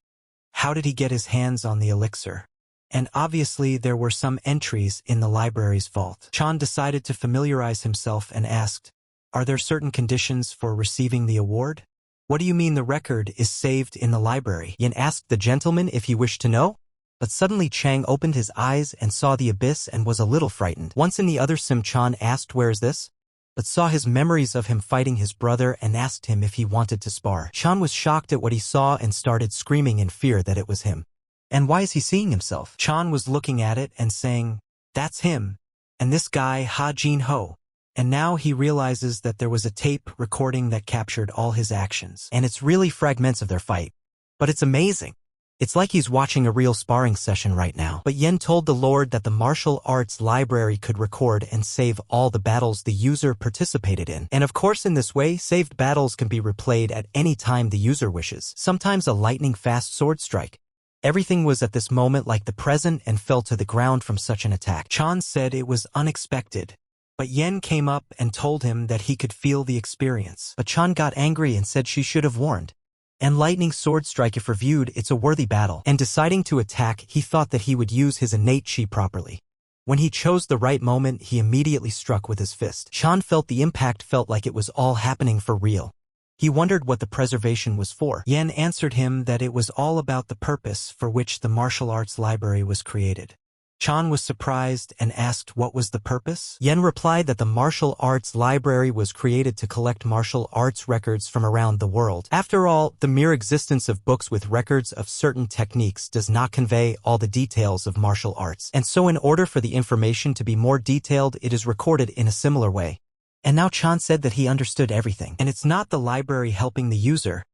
[SPEAKER 1] how did he get his hands on the elixir? And obviously there were some entries in the library's vault. Chan decided to familiarize himself and asked, are there certain conditions for receiving the award? What do you mean the record is saved in the library? Yen asked the gentleman if he wished to know. But suddenly Chang opened his eyes and saw the abyss and was a little frightened. Once in the other sim, Chan asked where is this? But saw his memories of him fighting his brother and asked him if he wanted to spar. Chan was shocked at what he saw and started screaming in fear that it was him. And why is he seeing himself? Chan was looking at it and saying, that's him. And this guy, Ha Jin Ho. And now he realizes that there was a tape recording that captured all his actions. And it's really fragments of their fight. But it's amazing. It's like he's watching a real sparring session right now. But Yen told the Lord that the martial arts library could record and save all the battles the user participated in. And of course in this way, saved battles can be replayed at any time the user wishes. Sometimes a lightning-fast sword strike. Everything was at this moment like the present and fell to the ground from such an attack. Chan said it was unexpected. But Yen came up and told him that he could feel the experience. But Chan got angry and said she should have warned. And lightning sword strike, if reviewed, it's a worthy battle. And deciding to attack, he thought that he would use his innate chi properly. When he chose the right moment, he immediately struck with his fist. Chan felt the impact, felt like it was all happening for real. He wondered what the preservation was for. Yen answered him that it was all about the purpose for which the martial arts library was created. Chan was surprised and asked what was the purpose. Yen replied that the martial arts library was created to collect martial arts records from around the world. After all, the mere existence of books with records of certain techniques does not convey all the details of martial arts. And so in order for the information to be more detailed, it is recorded in a similar way. And now Chan said that he understood everything. And it's not the library helping the user.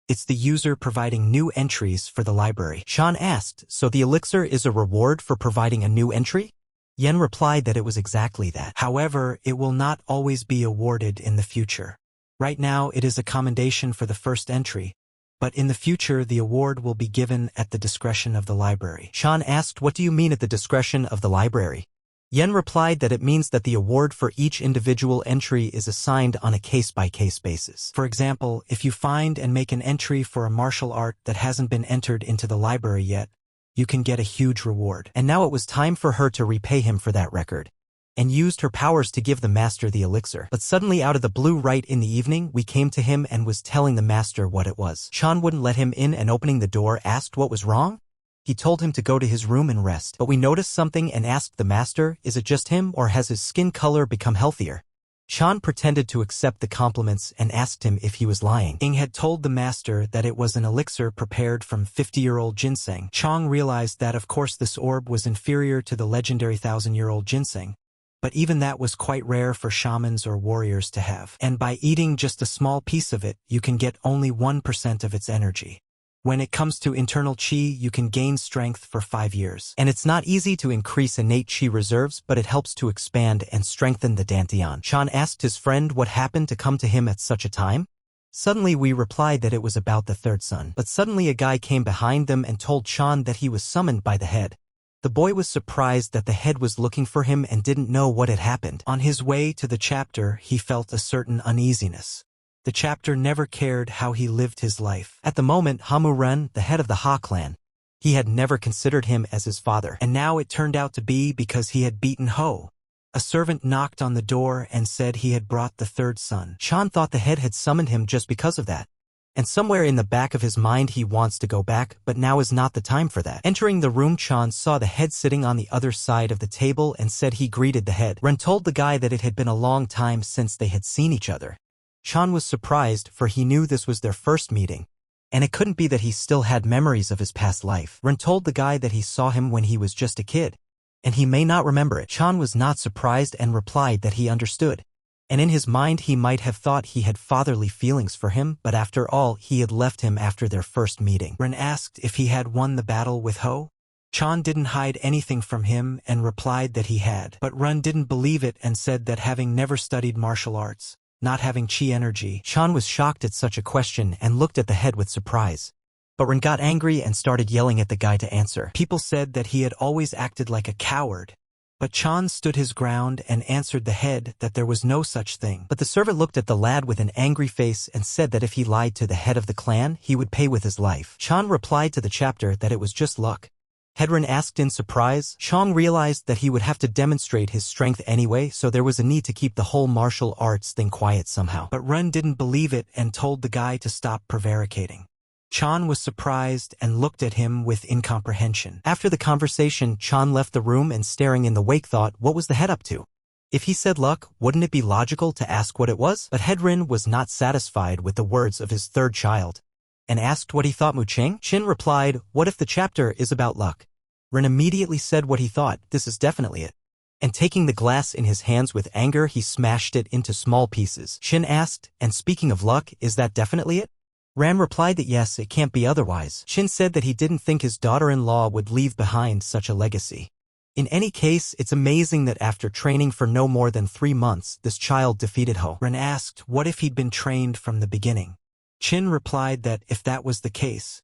[SPEAKER 1] It's the user providing new entries for the library. Chan asked, so the elixir is a reward for providing a new entry? Yen replied that it was exactly that. However, it will not always be awarded in the future. Right now, it is a commendation for the first entry. But in the future, the award will be given at the discretion of the library. Chan asked, what do you mean at the discretion of the library? Yen replied that it means that the award for each individual entry is assigned on a case-by-case basis. For example, if you find and make an entry for a martial art that hasn't been entered into the library yet, you can get a huge reward. And now it was time for her to repay him for that record. and used her powers to give the master the elixir. But suddenly out of the blue right in the evening, we came to him and was telling the master what it was. Chan wouldn't let him in and opening the door asked what was wrong. He told him to go to his room and rest. But we noticed something and asked the master, is it just him or has his skin color become healthier? Chan pretended to accept the compliments and asked him if he was lying. Ing had told the master that it was an elixir prepared from 50-year-old ginseng. Chang realized that of course this orb was inferior to the legendary 1,000-year-old ginseng, but even that was quite rare for shamans or warriors to have. And by eating just a small piece of it, you can get only 1% of its energy. When it comes to internal qi, you can gain strength for 5 years. And it's not easy to increase innate qi reserves, but it helps to expand and strengthen the dantian. Chan asked his friend what happened to come to him at such a time. Suddenly we replied that it was about the third son. But suddenly a guy came behind them and told Chan that he was summoned by the head. The boy was surprised that the head was looking for him and didn't know what had happened. On his way to the chapter, he felt a certain uneasiness. The chapter never cared how he lived his life. At the moment, Hamu-ren, the head of the Ha clan, he had never considered him as his father, and now it turned out to be because he had beaten Ho. A servant knocked on the door and said he had brought the third son. Chan thought the head had summoned him just because of that. And somewhere in the back of his mind he wants to go back, but now is not the time for that. Entering the room, Chan saw the head sitting on the other side of the table and said he greeted the head. Ren told the guy that it had been a long time since they had seen each other. Chan was surprised, for he knew this was their first meeting, and it couldn't be that he still had memories of his past life. Ren told the guy that he saw him when he was just a kid, and he may not remember it. Chan was not surprised and replied that he understood, and in his mind he might have thought he had fatherly feelings for him, but after all he had left him after their first meeting. Ren asked if he had won the battle with Ho. Chan didn't hide anything from him and replied that he had, but Ren didn't believe it and said that having never studied martial arts, not having chi energy, Chan was shocked at such a question and looked at the head with surprise. But Ren got angry and started yelling at the guy to answer. People said that he had always acted like a coward, but Chan stood his ground and answered the head that there was no such thing. But the servant looked at the lad with an angry face and said that if he lied to the head of the clan, he would pay with his life. Chan replied to the chapter that it was just luck. Hedren asked in surprise. Chang realized that he would have to demonstrate his strength anyway, so there was a need to keep the whole martial arts thing quiet somehow. But Ren didn't believe it and told the guy to stop prevaricating. Chan was surprised and looked at him with incomprehension. After the conversation, Chan left the room and staring in the wake thought, what was the head up to? If he said luck, wouldn't it be logical to ask what it was? But Hedren was not satisfied with the words of his third child, and asked what he thought. Mu Ching. Chin replied, what if the chapter is about luck? Ren immediately said what he thought, this is definitely it. And taking the glass in his hands with anger, he smashed it into small pieces. Chin asked, and speaking of luck, is that definitely it? Ram replied that yes, it can't be otherwise. Chin said that he didn't think his daughter-in-law would leave behind such a legacy. In any case, it's amazing that after training for no more than 3 months, this child defeated Ho. Ren asked what if he'd been trained from the beginning. Chin replied that if that was the case,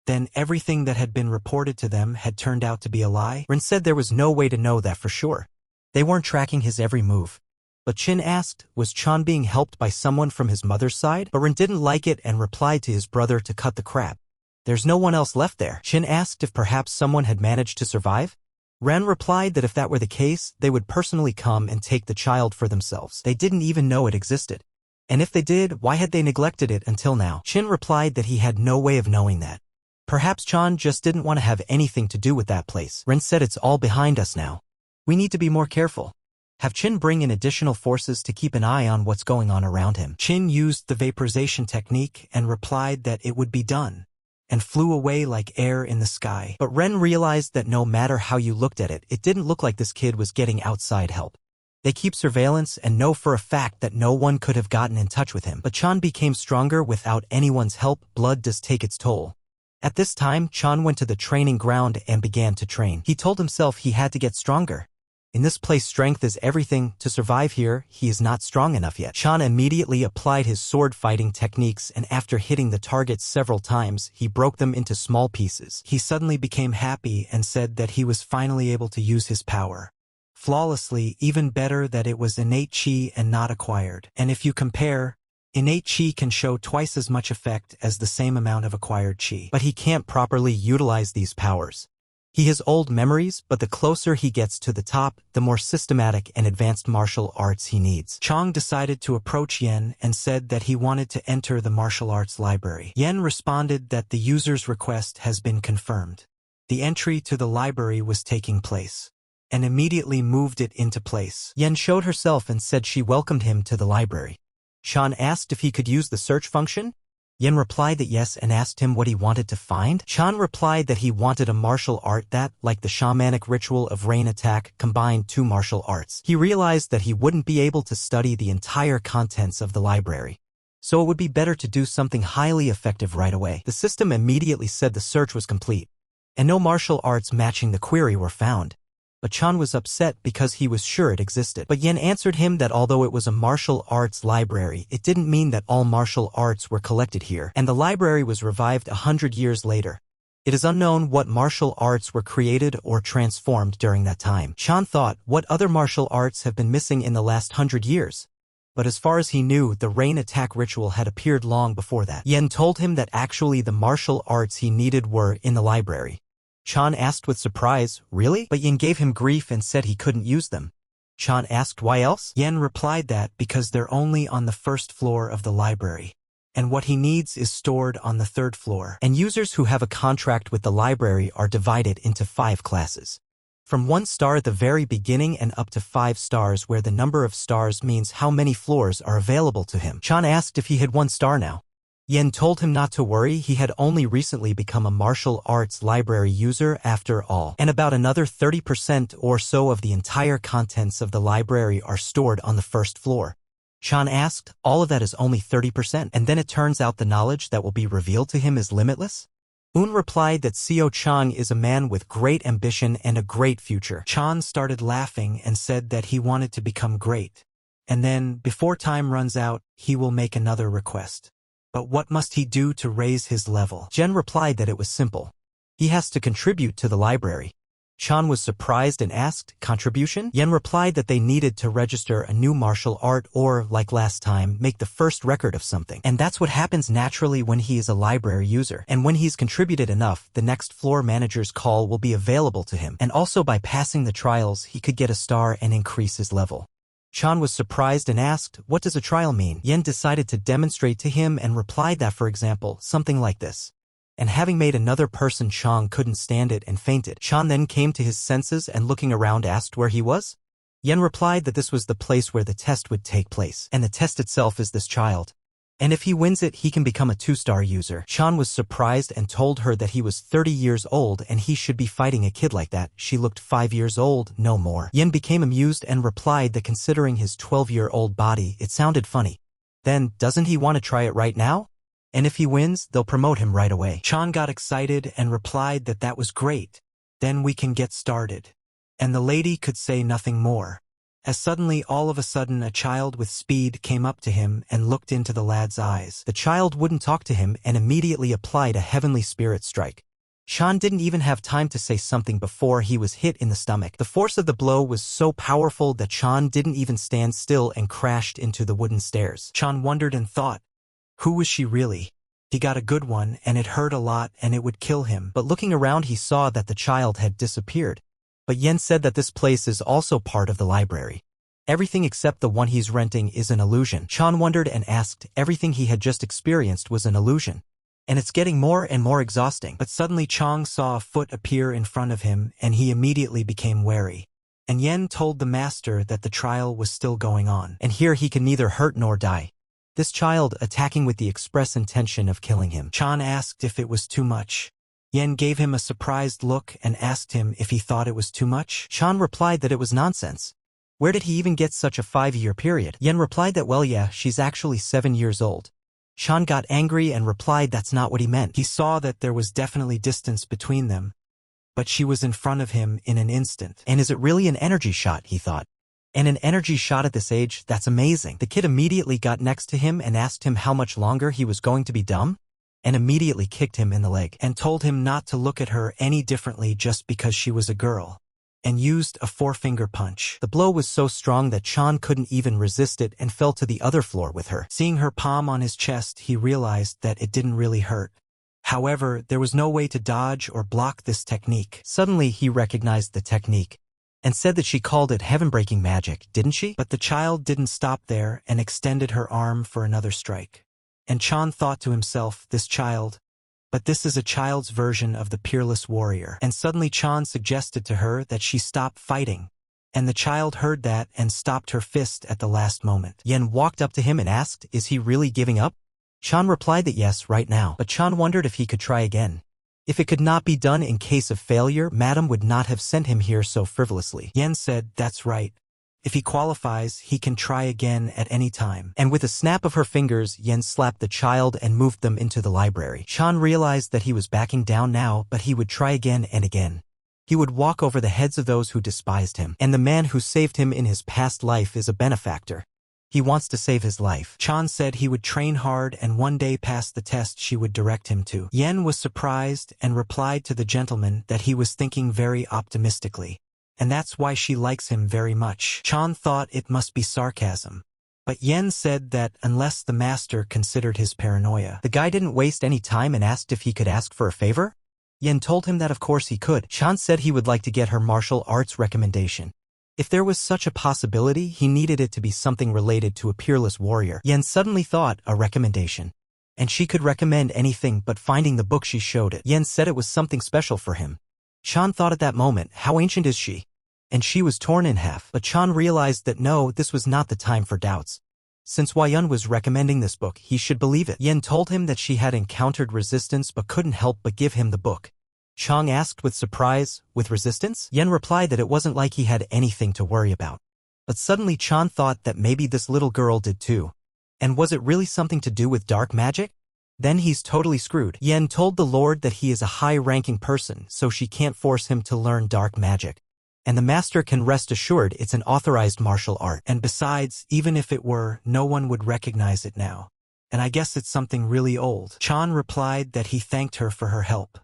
[SPEAKER 1] then everything that had been reported to them had turned out to be a lie. Ren said there was no way to know that for sure. They weren't tracking his every move. But Chin asked, was Chan being helped by someone from his mother's side? But Ren didn't like it and replied to his brother to cut the crap. There's no one else left there. Chin asked if perhaps someone had managed to survive. Ren replied that if that were the case, they would personally come and take the child for themselves. They didn't even know it existed. And if they did, why had they neglected it until now? Chin replied that he had no way of knowing that. Perhaps Chan just didn't want to have anything to do with that place. Ren said it's all behind us now. We need to be more careful. Have Chin bring in additional forces to keep an eye on what's going on around him. Chin used the vaporization technique and replied that it would be done, and flew away like air in the sky. But Ren realized that no matter how you looked at it, it didn't look like this kid was getting outside help. They keep surveillance and know for a fact that no one could have gotten in touch with him. But Chan became stronger without anyone's help. Blood does take its toll. At this time, Chan went to the training ground and began to train. He told himself he had to get stronger. In this place, strength is everything. To survive here, he is not strong enough yet. Chan immediately applied his sword fighting techniques, and after hitting the targets several times, he broke them into small pieces. He suddenly became happy and said that he was finally able to use his power flawlessly, even better that it was innate chi and not acquired. And if you compare, innate chi can show twice as much effect as the same amount of acquired chi. But he can't properly utilize these powers. He has old memories, but the closer he gets to the top, the more systematic and advanced martial arts he needs. Chang decided to approach Yen and said that he wanted to enter the martial arts library. Yen responded that the user's request has been confirmed. The entry to the library was taking place, and immediately moved it into place. Yen showed herself and said she welcomed him to the library. Chan asked if he could use the search function. Yen replied that yes and asked him what he wanted to find. Chan replied that he wanted a martial art that, like the shamanic ritual of rain attack, combined two martial arts. He realized that he wouldn't be able to study the entire contents of the library, so it would be better to do something highly effective right away. The system immediately said the search was complete, and no martial arts matching the query were found. But Chan was upset because he was sure it existed. But Yen answered him that although it was a martial arts library, it didn't mean that all martial arts were collected here, and the library was revived 100 years later. It is unknown what martial arts were created or transformed during that time. Chan thought, what other martial arts have been missing in the last 100 years? But as far as he knew, the rain attack ritual had appeared long before that. Yen told him that actually the martial arts he needed were in the library. Chan asked with surprise, really? But Yen gave him grief and said he couldn't use them. Chan asked why else? Yen replied that because they're only on the first floor of the library, and what he needs is stored on the third floor. And users who have a contract with the library are divided into 5 classes. From 1 star at the very beginning and up to 5 stars, where the number of stars means how many floors are available to him. Chan asked if he had 1 star now. Yen told him not to worry, he had only recently become a martial arts library user after all, and about another 30% or so of the entire contents of the library are stored on the first floor. Chan asked, all of that is only 30%, and then it turns out the knowledge that will be revealed to him is limitless? Un replied that Seo Chang is a man with great ambition and a great future. Chan started laughing and said that he wanted to become great, and then, before time runs out, he will make another request. But what must he do to raise his level? Jen replied that it was simple. He has to contribute to the library. Chan was surprised and asked, contribution? Yen replied that they needed to register a new martial art or, like last time, make the first record of something. And that's what happens naturally when he is a library user. And when he's contributed enough, the next floor manager's call will be available to him. And also by passing the trials, he could get a star and increase his level. Chan was surprised and asked, what does a trial mean? Yen decided to demonstrate to him and replied that, for example, something like this. And having made another person, Chang couldn't stand it and fainted. Chan then came to his senses and looking around asked where he was. Yen replied that this was the place where the test would take place, and the test itself is this child. And if he wins it, he can become a 2-star user. Chan was surprised and told her that he was 30 years old and he should be fighting a kid like that. She looked 5 years old, no more. Yen became amused and replied that considering his 12-year-old body, it sounded funny. Then, doesn't he want to try it right now? And if he wins, they'll promote him right away. Chan got excited and replied that that was great. Then we can get started. And the lady could say nothing more, as suddenly all of a sudden a child with speed came up to him and looked into the lad's eyes. The child wouldn't talk to him and immediately applied a heavenly spirit strike. Chan didn't even have time to say something before he was hit in the stomach. The force of the blow was so powerful that Chan didn't even stand still and crashed into the wooden stairs. Chan wondered and thought, who was she really? He got a good one and it hurt a lot and it would kill him. But looking around he saw that the child had disappeared. But Yen said that this place is also part of the library. Everything except the one he's renting is an illusion. Chan wondered and asked, everything he had just experienced was an illusion. And it's getting more and more exhausting. But suddenly Chang saw a foot appear in front of him and he immediately became wary. And Yen told the master that the trial was still going on. And here he can neither hurt nor die. This child attacking with the express intention of killing him. Chan asked if it was too much. Yen gave him a surprised look and asked him if he thought it was too much. Chan replied that it was nonsense. Where did he even get such a 5-year period? Yen replied that well yeah, she's actually 7 years old. Chan got angry and replied that's not what he meant. He saw that there was definitely distance between them, but she was in front of him in an instant. And is it really an energy shot, he thought. And an energy shot at this age, that's amazing. The kid immediately got next to him and asked him how much longer he was going to be dumb, and immediately kicked him in the leg and told him not to look at her any differently just because she was a girl, and used a 4-finger punch. The blow was so strong that Chan couldn't even resist it and fell to the other floor with her. Seeing her palm on his chest, he realized that it didn't really hurt. However, there was no way to dodge or block this technique. Suddenly, he recognized the technique and said that she called it heaven-breaking magic, didn't she? But the child didn't stop there and extended her arm for another strike. And Chan thought to himself, this child, but this is a child's version of the peerless warrior. And suddenly Chan suggested to her that she stop fighting. And the child heard that and stopped her fist at the last moment. Yen walked up to him and asked, is he really giving up? Chan replied that yes, right now. But Chan wondered if he could try again. If it could not be done in case of failure, Madam would not have sent him here so frivolously. Yen said, that's right. If he qualifies, he can try again at any time. And with a snap of her fingers, Yen slapped the child and moved them into the library. Chan realized that he was backing down now, but he would try again and again. He would walk over the heads of those who despised him. And the man who saved him in his past life is a benefactor. He wants to save his life. Chan said he would train hard and one day pass the test she would direct him to. Yen was surprised and replied to the gentleman that he was thinking very optimistically. And that's why she likes him very much. Chan thought it must be sarcasm. But Yen said that unless the master considered his paranoia. The guy didn't waste any time and asked if he could ask for a favor? Yen told him that of course he could. Chan said he would like to get her martial arts recommendation. If there was such a possibility, he needed it to be something related to a peerless warrior. Yen suddenly thought, a recommendation. And she could recommend anything but finding the book she showed it. Yen said it was something special for him. Chan thought at that moment, how ancient is she? And she was torn in half. But Chan realized that no, this was not the time for doubts. Since Yun was recommending this book, he should believe it. Yen told him that she had encountered resistance but couldn't help but give him the book. Chang asked with surprise, with resistance? Yen replied that it wasn't like he had anything to worry about. But suddenly Chan thought that maybe this little girl did too. And was it really something to do with dark magic? Then he's totally screwed. Yen told the Lord that he is a high-ranking person, so she can't force him to learn dark magic. And the master can rest assured it's an authorized martial art. And besides, even if it were, no one would recognize it now. And I guess it's something really old. Chan replied that he thanked her for her help.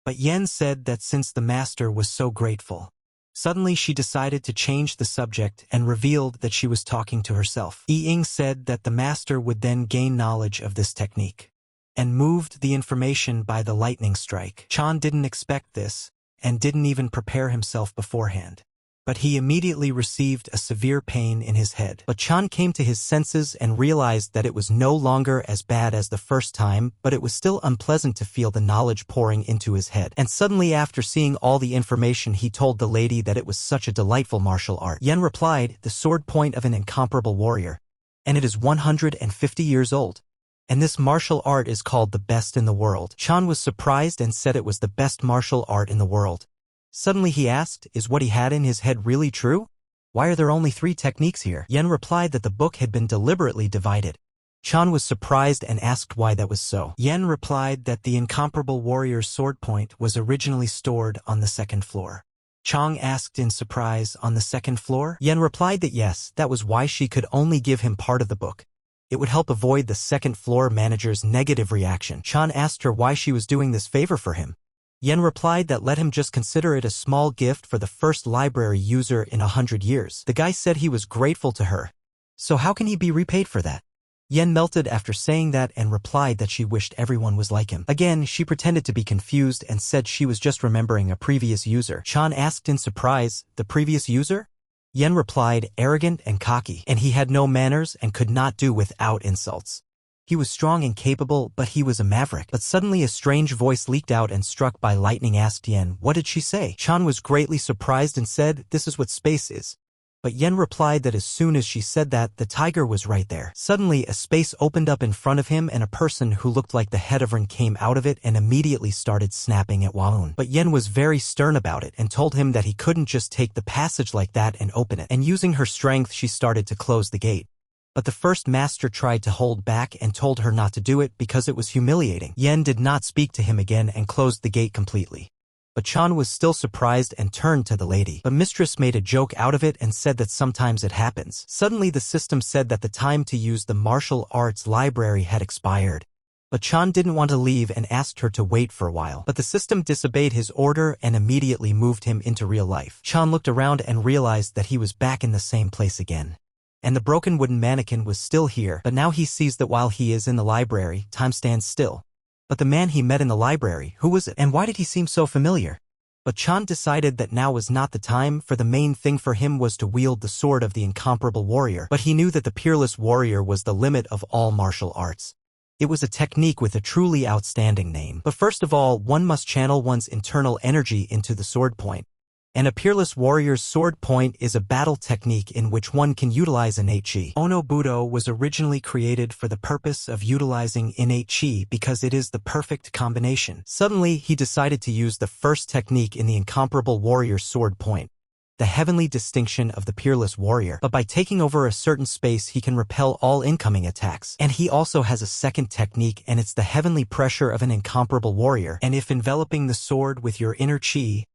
[SPEAKER 1] But Yen said that since the master was so grateful. Suddenly she decided to change the subject and revealed that she was talking to herself. Yi-Ing said that the master would then gain knowledge of this technique. And moved the information by the lightning strike. Chan didn't expect this, and didn't even prepare himself beforehand. But he immediately received a severe pain in his head. But Chan came to his senses and realized that it was no longer as bad as the first time, but it was still unpleasant to feel the knowledge pouring into his head. And suddenly after seeing all the information he told the lady that it was such a delightful martial art. Yen replied, the sword point of an incomparable warrior. And it is 150 years old. And this martial art is called the best in the world. Chan was surprised and said it was the best martial art in the world. Suddenly he asked, is what he had in his head really true? Why are there only 3 techniques here? Yen replied that the book had been deliberately divided. Chan was surprised and asked why that was so. Yen replied that the incomparable warrior's sword point was originally stored on the 2nd floor. Chang asked in surprise, on the 2nd floor? Yen replied that yes, that was why she could only give him part of the book. It would help avoid the 2nd floor manager's negative reaction. Chan asked her why she was doing this favor for him. Yen replied that let him just consider it a small gift for the first library user in 100 years. The guy said he was grateful to her. So how can he be repaid for that? Yen melted after saying that and replied that she wished everyone was like him. Again, she pretended to be confused and said she was just remembering a previous user. Chan asked in surprise, the previous user? Yen replied, arrogant and cocky, and he had no manners and could not do without insults. He was strong and capable, but he was a maverick. But suddenly a strange voice leaked out and struck by lightning asked Yen, what did she say? Chan was greatly surprised and said, this is what space is. But Yen replied that as soon as she said that, the tiger was right there. Suddenly a space opened up in front of him and a person who looked like the head of Ren came out of it and immediately started snapping at Waun. But Yen was very stern about it and told him that he couldn't just take the passage like that and open it. And using her strength she started to close the gate. But the first master tried to hold back and told her not to do it because it was humiliating. Yen did not speak to him again and closed the gate completely. But Chan was still surprised and turned to the lady. But mistress made a joke out of it and said that sometimes it happens. Suddenly the system said that the time to use the martial arts library had expired. But Chan didn't want to leave and asked her to wait for a while. But the system disobeyed his order and immediately moved him into real life. Chan looked around and realized that he was back in the same place again. And the broken wooden mannequin was still here, but now he sees that while he is in the library, time stands still. But the man he met in the library, who was it? And why did he seem so familiar? But Chan decided that now was not the time, for the main thing for him was to wield the sword of the incomparable warrior. But he knew that the peerless warrior was the limit of all martial arts. It was a technique with a truly outstanding name. But first of all, one must channel one's internal energy into the sword point. And a peerless warrior's sword point is a battle technique in which one can utilize innate chi. Ono Budo was originally created for the purpose of utilizing innate chi because it is the perfect combination. Suddenly, he decided to use the first technique in the incomparable warrior's sword point, the heavenly distinction of the peerless warrior. But by taking over a certain space, he can repel all incoming attacks. And he also has a second technique, and it's the heavenly pressure of an incomparable warrior. And if enveloping the sword with your inner chi,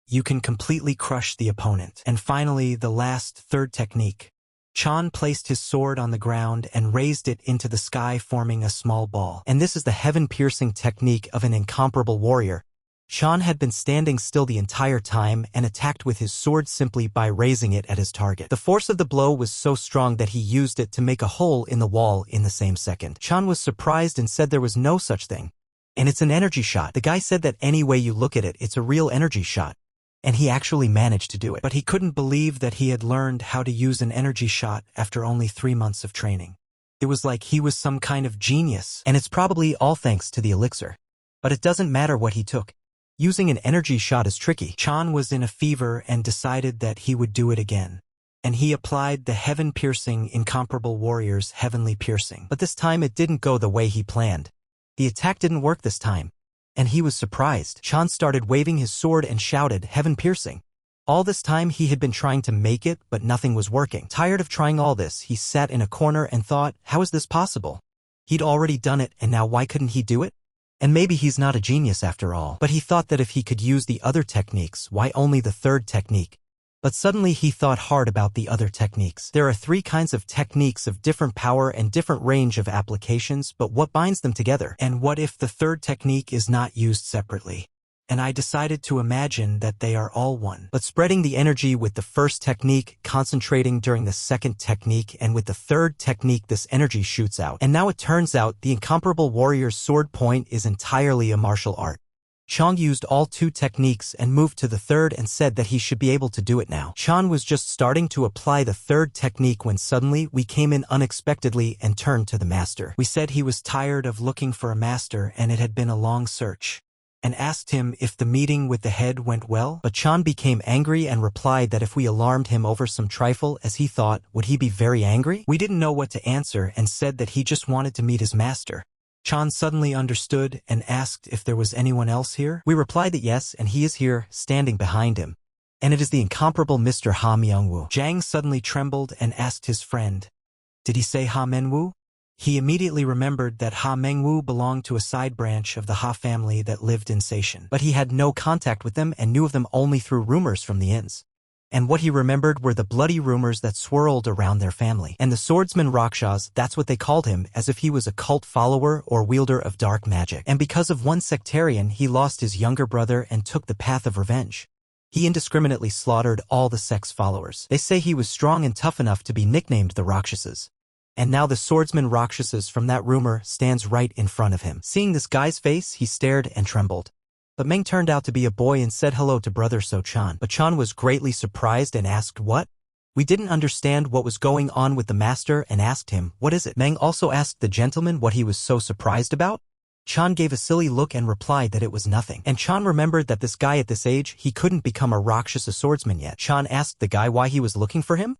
[SPEAKER 1] you can completely crush the opponent. And finally, the last, third technique. Chan placed his sword on the ground and raised it into the sky, forming a small ball. And this is the heaven-piercing technique of an incomparable warrior. Chan had been standing still the entire time and attacked with his sword simply by raising it at his target. The force of the blow was so strong that he used it to make a hole in the wall in the same second. Chan was surprised and said there was no such thing. And it's an energy shot. The guy said that any way you look at it, it's a real energy shot. And he actually managed to do it. But he couldn't believe that he had learned how to use an energy shot after only 3 months of training. It was like he was some kind of genius, and it's probably all thanks to the elixir. But it doesn't matter what he took. Using an energy shot is tricky. Chan was in a fever and decided that he would do it again. And he applied the heaven-piercing incomparable warrior's heavenly piercing. But this time it didn't go the way he planned. The attack didn't work this time. And he was surprised. Chan started waving his sword and shouted, "Heaven-piercing." All this time he had been trying to make it, but nothing was working. Tired of trying all this, he sat in a corner and thought, how is this possible? He'd already done it, and now why couldn't he do it? And maybe he's not a genius after all. But he thought that if he could use the other techniques, why only the third technique? But suddenly he thought hard about the other techniques. There are 3 kinds of techniques of different power and different range of applications, but what binds them together? And what if the third technique is not used separately? And I decided to imagine that they are all one. But spreading the energy with the first technique, concentrating during the second technique, and with the third technique this energy shoots out. And now it turns out the incomparable warrior's sword point is entirely a martial art. Chan used all 2 techniques and moved to the third and said that he should be able to do it now. Chan was just starting to apply the third technique when suddenly we came in unexpectedly and turned to the master. We said he was tired of looking for a master and it had been a long search, and asked him if the meeting with the head went well. But Chan became angry and replied that if we alarmed him over some trifle, as he thought, would he be very angry? We didn't know what to answer and said that he just wanted to meet his master. Chan suddenly understood and asked if there was anyone else here. We replied that yes, and he is here, standing behind him. And it is the incomparable Mr. Ha Myungwoo. Jang suddenly trembled and asked his friend, "Did he say Ha Menwoo?" He immediately remembered that Ha Mengwoo belonged to a side branch of the Ha family that lived in Seishan. But he had no contact with them and knew of them only through rumors from the inns. And what he remembered were the bloody rumors that swirled around their family. And the swordsman Rakshas, that's what they called him, as if he was a cult follower or wielder of dark magic. And because of one sectarian, he lost his younger brother and took the path of revenge. He indiscriminately slaughtered all the sect's followers. They say he was strong and tough enough to be nicknamed the Rakshasas. And now the swordsman Rakshasas from that rumor stands right in front of him. Seeing this guy's face, he stared and trembled. But Meng turned out to be a boy and said hello to brother So Chan. But Chan was greatly surprised and asked what? We didn't understand what was going on with the master and asked him, what is it? Meng also asked the gentleman what he was so surprised about. Chan gave a silly look and replied that it was nothing. And Chan remembered that this guy at this age, he couldn't become a Rakshasa swordsman yet. Chan asked the guy why he was looking for him.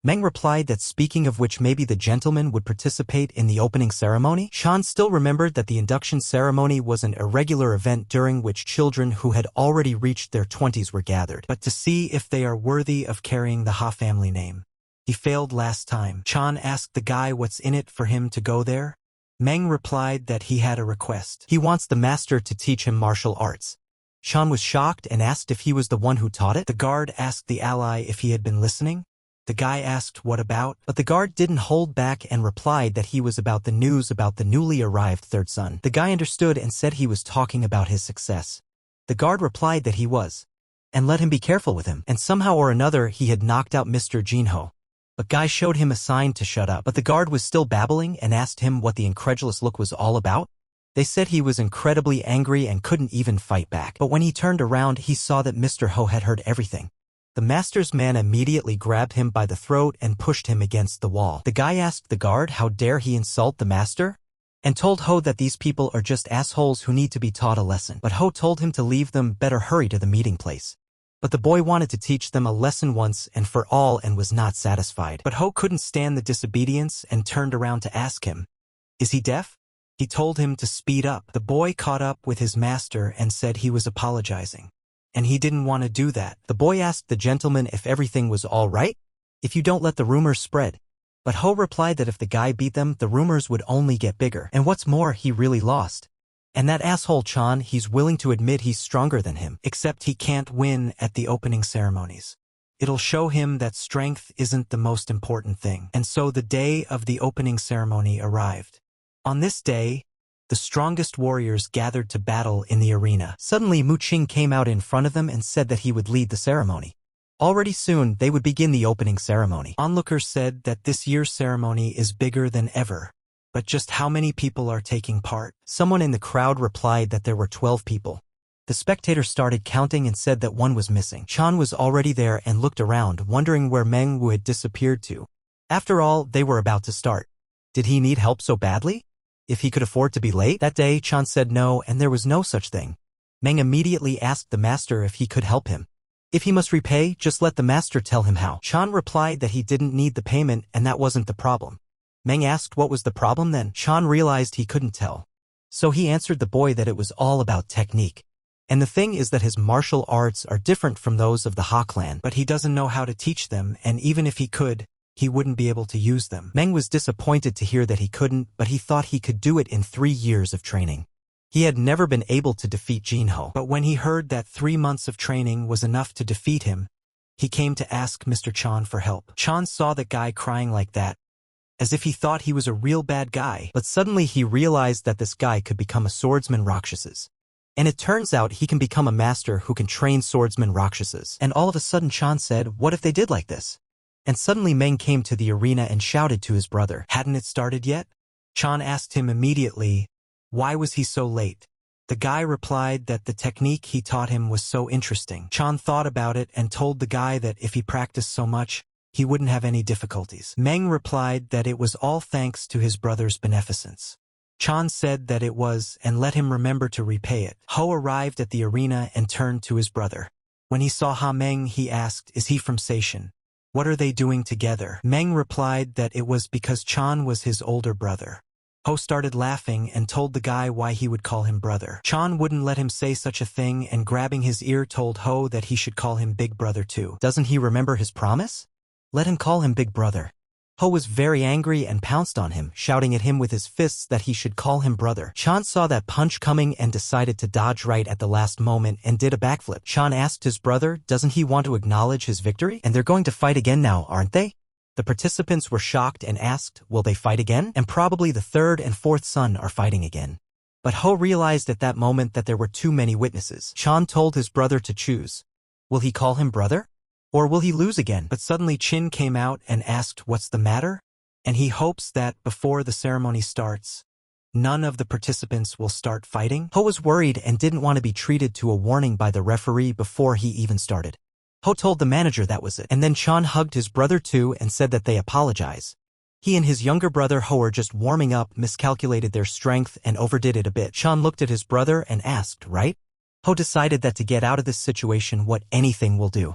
[SPEAKER 1] Meng replied that speaking of which maybe the gentleman would participate in the opening ceremony. Chan still remembered that the induction ceremony was an irregular event during which children who had already reached their 20s were gathered, but to see if they are worthy of carrying the Ha family name. He failed last time. Chan asked the guy what's in it for him to go there. Meng replied that he had a request. He wants the master to teach him martial arts. Chan was shocked and asked if he was the one who taught it. The guard asked the ally if he had been listening. The guy asked what about, but the guard didn't hold back and replied that he was about the news about the newly arrived third son. The guy understood and said he was talking about his success. The guard replied that he was, and let him be careful with him. And somehow or another he had knocked out Mr. Jinho. But guy showed him a sign to shut up, but the guard was still babbling and asked him what the incredulous look was all about. They said he was incredibly angry and couldn't even fight back. But when he turned around, he saw that Mr. Ho had heard everything. The master's man immediately grabbed him by the throat and pushed him against the wall. The guy asked the guard how dare he insult the master, and told Ho that these people are just assholes who need to be taught a lesson. But Ho told him to leave them, better hurry to the meeting place. But the boy wanted to teach them a lesson once and for all and was not satisfied. But Ho couldn't stand the disobedience and turned around to ask him, "Is he deaf?" He told him to speed up. The boy caught up with his master and said he was apologizing. And he didn't want to do that. The boy asked the gentleman if everything was all right, if you don't let the rumors spread. But Ho replied that if the guy beat them, the rumors would only get bigger. And what's more, he really lost. And that asshole Chan, he's willing to admit he's stronger than him, except he can't win at the opening ceremonies. It'll show him that strength isn't the most important thing. And so the day of the opening ceremony arrived. On this day, the strongest warriors gathered to battle in the arena. Suddenly, Mu Qing came out in front of them and said that he would lead the ceremony. Already soon, they would begin the opening ceremony. Onlookers said that this year's ceremony is bigger than ever. But just how many people are taking part? Someone in the crowd replied that there were 12 people. The spectators started counting and said that one was missing. Chan was already there and looked around, wondering where Manhwa had disappeared to. After all, they were about to start. Did he need help so badly? If he could afford to be late? That day, Chan said no, and there was no such thing. Meng immediately asked the master if he could help him. If he must repay, just let the master tell him how. Chan replied that he didn't need the payment and that wasn't the problem. Meng asked what was the problem then. Chan realized he couldn't tell. So he answered the boy that it was all about technique. And the thing is that his martial arts are different from those of the Ha clan, but he doesn't know how to teach them, and even if he could, he wouldn't be able to use them. Meng was disappointed to hear that he couldn't, but he thought he could do it in 3 years of training. He had never been able to defeat Jinho, but when he heard that 3 months of training was enough to defeat him, he came to ask Mr. Chan for help. Chan saw the guy crying like that, as if he thought he was a real bad guy, but suddenly he realized that this guy could become a swordsman Rakshasas. And it turns out he can become a master who can train swordsman Rakshasas. And all of a sudden Chan said, what if they did like this? And suddenly Meng came to the arena and shouted to his brother, hadn't it started yet? Chan asked him immediately, why was he so late? The guy replied that the technique he taught him was so interesting. Chan thought about it and told the guy that if he practiced so much, he wouldn't have any difficulties. Meng replied that it was all thanks to his brother's beneficence. Chan said that it was and let him remember to repay it. Ho arrived at the arena and turned to his brother. When he saw Ha Meng, he asked, is he from Seishan? What are they doing together? Meng replied that it was because Chan was his older brother. Ho started laughing and told the guy why he would call him brother. Chan wouldn't let him say such a thing and grabbing his ear told Ho that he should call him big brother too. Doesn't he remember his promise? Let him call him big brother. Ho was very angry and pounced on him, shouting at him with his fists that he should call him brother. Chan saw that punch coming and decided to dodge right at the last moment and did a backflip. Chan asked his brother, doesn't he want to acknowledge his victory? And they're going to fight again now, aren't they? The participants were shocked and asked, will they fight again? And probably the third and fourth son are fighting again. But Ho realized at that moment that there were too many witnesses. Chan told his brother to choose. Will he call him brother? Or will he lose again? But suddenly Chin came out and asked what's the matter? And he hopes that before the ceremony starts, none of the participants will start fighting. Ho was worried and didn't want to be treated to a warning by the referee before he even started. Ho told the manager that was it. And then Chan hugged his brother too and said that they apologize. He and his younger brother Ho were just warming up, miscalculated their strength and overdid it a bit. Chan looked at his brother and asked, right? Ho decided that to get out of this situation what anything will do.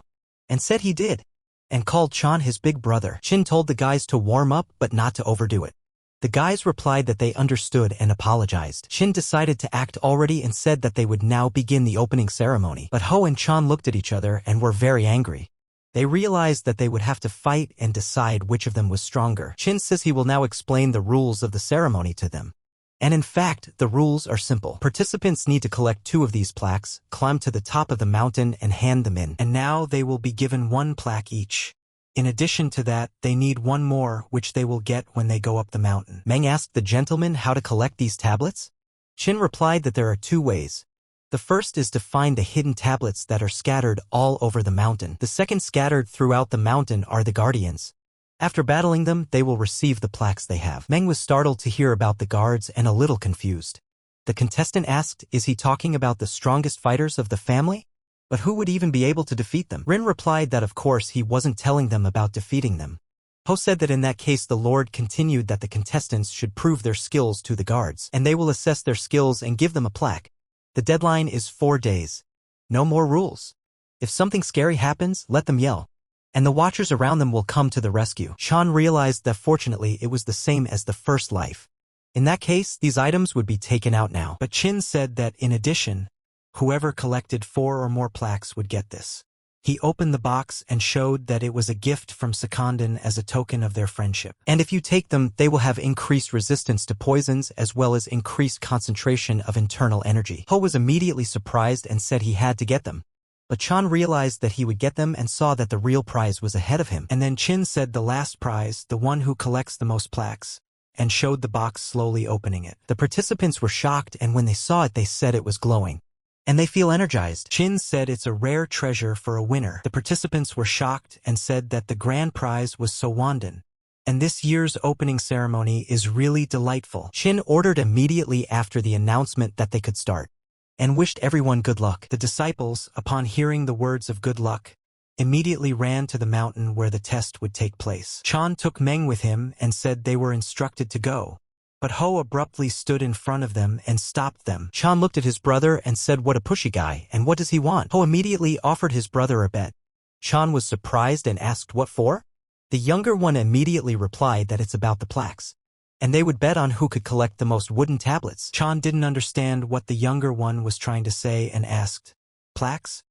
[SPEAKER 1] And said he did, and called Chan his big brother. Chin told the guys to warm up but not to overdo it. The guys replied that they understood and apologized. Chin decided to act already and said that they would now begin the opening ceremony. But Ho and Chan looked at each other and were very angry. They realized that they would have to fight and decide which of them was stronger. Chin says he will now explain the rules of the ceremony to them. And in fact, the rules are simple. Participants need to collect 2 of these plaques, climb to the top of the mountain and hand them in. And now they will be given 1 plaque each. In addition to that, they need 1 more, which they will get when they go up the mountain. Meng asked the gentleman how to collect these tablets. Chin replied that there are 2 ways. The first is to find the hidden tablets that are scattered all over the mountain. The second scattered throughout the mountain are the guardians. After battling them, they will receive the plaques they have. Meng was startled to hear about the guards and a little confused. The contestant asked, is he talking about the strongest fighters of the family? But who would even be able to defeat them? Rin replied that of course he wasn't telling them about defeating them. Ho said that in that case the Lord continued that the contestants should prove their skills to the guards, and they will assess their skills and give them a plaque. The deadline is 4 days. No more rules. If something scary happens, let them yell, and the watchers around them will come to the rescue. Chan realized that fortunately it was the same as the first life. In that case, these items would be taken out now. But Chin said that in addition, whoever collected 4 or more plaques would get this. He opened the box and showed that it was a gift from Secondin as a token of their friendship. And if you take them, they will have increased resistance to poisons as well as increased concentration of internal energy. Ho was immediately surprised and said he had to get them. But Chan realized that he would get them and saw that the real prize was ahead of him. And then Chin said the last prize, the one who collects the most plaques, and showed the box slowly opening it. The participants were shocked, and when they saw it they said it was glowing. And they feel energized. Chin said it's a rare treasure for a winner. The participants were shocked and said that the grand prize was Sowandon. And this year's opening ceremony is really delightful. Chin ordered immediately after the announcement that they could start, and wished everyone good luck. The disciples, upon hearing the words of good luck, immediately ran to the mountain where the test would take place. Chan took Meng with him and said they were instructed to go. But Ho abruptly stood in front of them and stopped them. Chan looked at his brother and said, what a pushy guy, and what does he want? Ho immediately offered his brother a bet. Chan was surprised and asked what for? The younger one immediately replied that it's about the plaques, and they would bet on who could collect the most wooden tablets. Chan didn't understand what the younger one was trying to say and asked, plaques?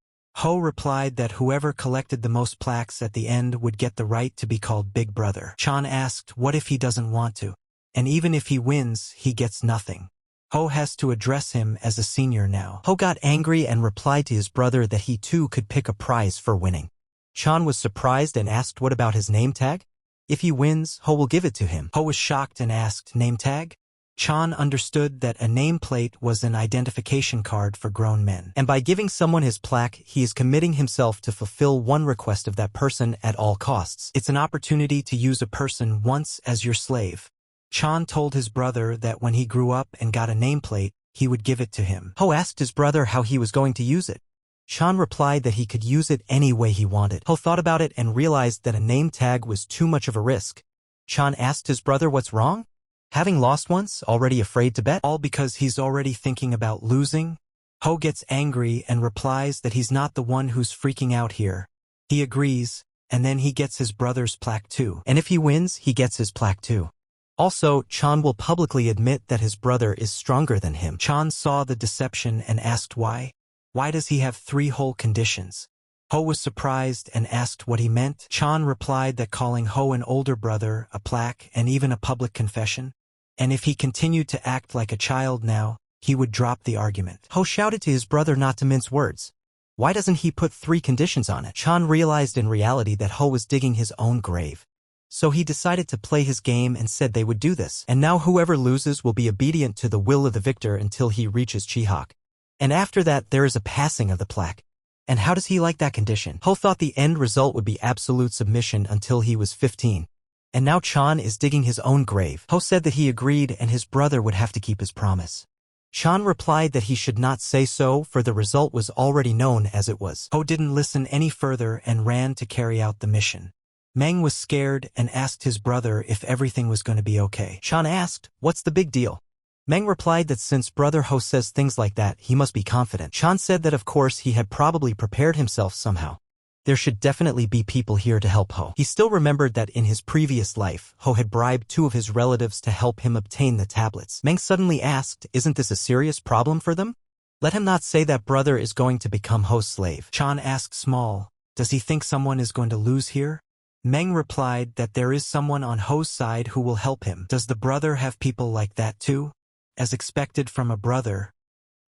[SPEAKER 1] Ho replied that whoever collected the most plaques at the end would get the right to be called Big Brother. Chan asked, what if he doesn't want to? And even if he wins, he gets nothing. Ho has to address him as a senior now. Ho got angry and replied to his brother that he too could pick a prize for winning. Chan was surprised and asked what about his name tag? If he wins, Ho will give it to him. Ho was shocked and asked, name tag? Chan understood that a nameplate was an identification card for grown men. And by giving someone his plaque, he is committing himself to fulfill one request of that person at all costs. It's an opportunity to use a person once as your slave. Chan told his brother that when he grew up and got a nameplate, he would give it to him. Ho asked his brother how he was going to use it. Chan replied that he could use it any way he wanted. Ho thought about it and realized that a name tag was too much of a risk. Chan asked his brother what's wrong? Having lost once, already afraid to bet? All because he's already thinking about losing? Ho gets angry and replies that he's not the one who's freaking out here. He agrees, and then he gets his brother's plaque too. And if he wins, he gets his plaque too. Also, Chan will publicly admit that his brother is stronger than him. Chan saw the deception and asked why. Why does he have 3 whole conditions? Ho was surprised and asked what he meant. Chan replied that calling Ho an older brother, a plaque, and even a public confession, and if he continued to act like a child now, he would drop the argument. Ho shouted to his brother not to mince words. Why doesn't he put 3 conditions on it? Chan realized in reality that Ho was digging his own grave. So he decided to play his game and said they would do this. And now whoever loses will be obedient to the will of the victor until he reaches Chihak. And after that there is a passing of the plaque. And how does he like that condition? Ho thought the end result would be absolute submission until he was 15. And now Chan is digging his own grave. Ho said that he agreed and his brother would have to keep his promise. Chan replied that he should not say so, for the result was already known as it was. Ho didn't listen any further and ran to carry out the mission. Meng was scared and asked his brother if everything was going to be okay. Chan asked, what's the big deal? Meng replied that since brother Ho says things like that, he must be confident. Chan said that of course he had probably prepared himself somehow. There should definitely be people here to help Ho. He still remembered that in his previous life, Ho had bribed 2 of his relatives to help him obtain the tablets. Meng suddenly asked, isn't this a serious problem for them? Let him not say that brother is going to become Ho's slave. Chan asked small, does he think someone is going to lose here? Meng replied that there is someone on Ho's side who will help him. Does the brother have people like that too? As expected from a brother.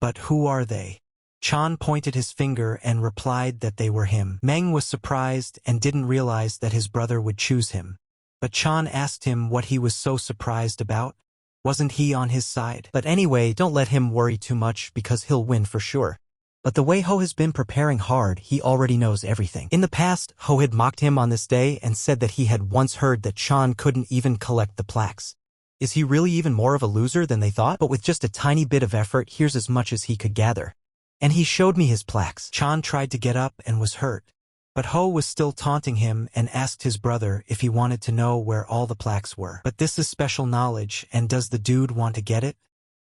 [SPEAKER 1] But who are they? Chan pointed his finger and replied that they were him. Meng was surprised and didn't realize that his brother would choose him. But Chan asked him what he was so surprised about. Wasn't he on his side? But anyway, don't let him worry too much because he'll win for sure. But the way Ho has been preparing hard, he already knows everything. In the past, Ho had mocked him on this day and said that he had once heard that Chan couldn't even collect the plaques. Is he really even more of a loser than they thought? But with just a tiny bit of effort, here's as much as he could gather. And he showed me his plaques. Chan tried to get up and was hurt. But Ho was still taunting him and asked his brother if he wanted to know where all the plaques were. But this is special knowledge, and does the dude want to get it?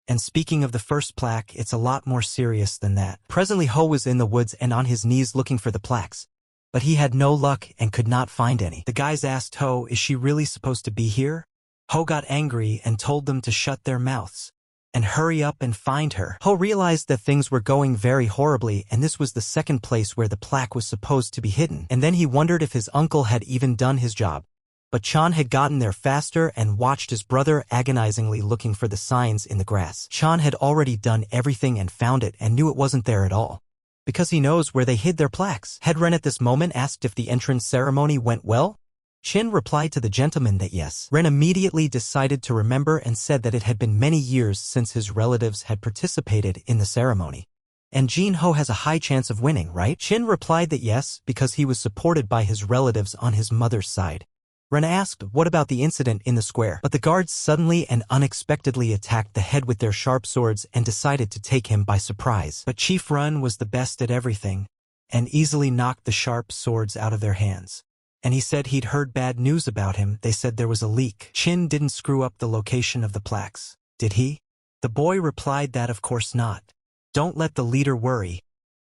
[SPEAKER 1] And speaking of the first plaque, it's a lot more serious than that. Presently Ho was in the woods and on his knees looking for the plaques. But he had no luck and could not find any. The guys asked Ho, is she really supposed to be here? Ho got angry and told them to shut their mouths and hurry up and find her. Ho realized that things were going very horribly, and this was the second place where the plaque was supposed to be hidden. And then he wondered if his uncle had even done his job. But Chan had gotten there faster and watched his brother agonizingly looking for the signs in the grass. Chan had already done everything and found it and knew it wasn't there at all, because he knows where they hid their plaques. Head Ren at this moment asked if the entrance ceremony went well. Chin replied to the gentleman that yes. Ren immediately decided to remember and said that it had been many years since his relatives had participated in the ceremony. And Jin Ho has a high chance of winning, right? Chin replied that yes, because he was supported by his relatives on his mother's side. Ren asked what about the incident in the square, but the guards suddenly and unexpectedly attacked the head with their sharp swords and decided to take him by surprise. But Chief Ren was the best at everything and easily knocked the sharp swords out of their hands. And he said he'd heard bad news about him. They said there was a leak. Chin didn't screw up the location of the plaques, did he? The boy replied that of course not. Don't let the leader worry.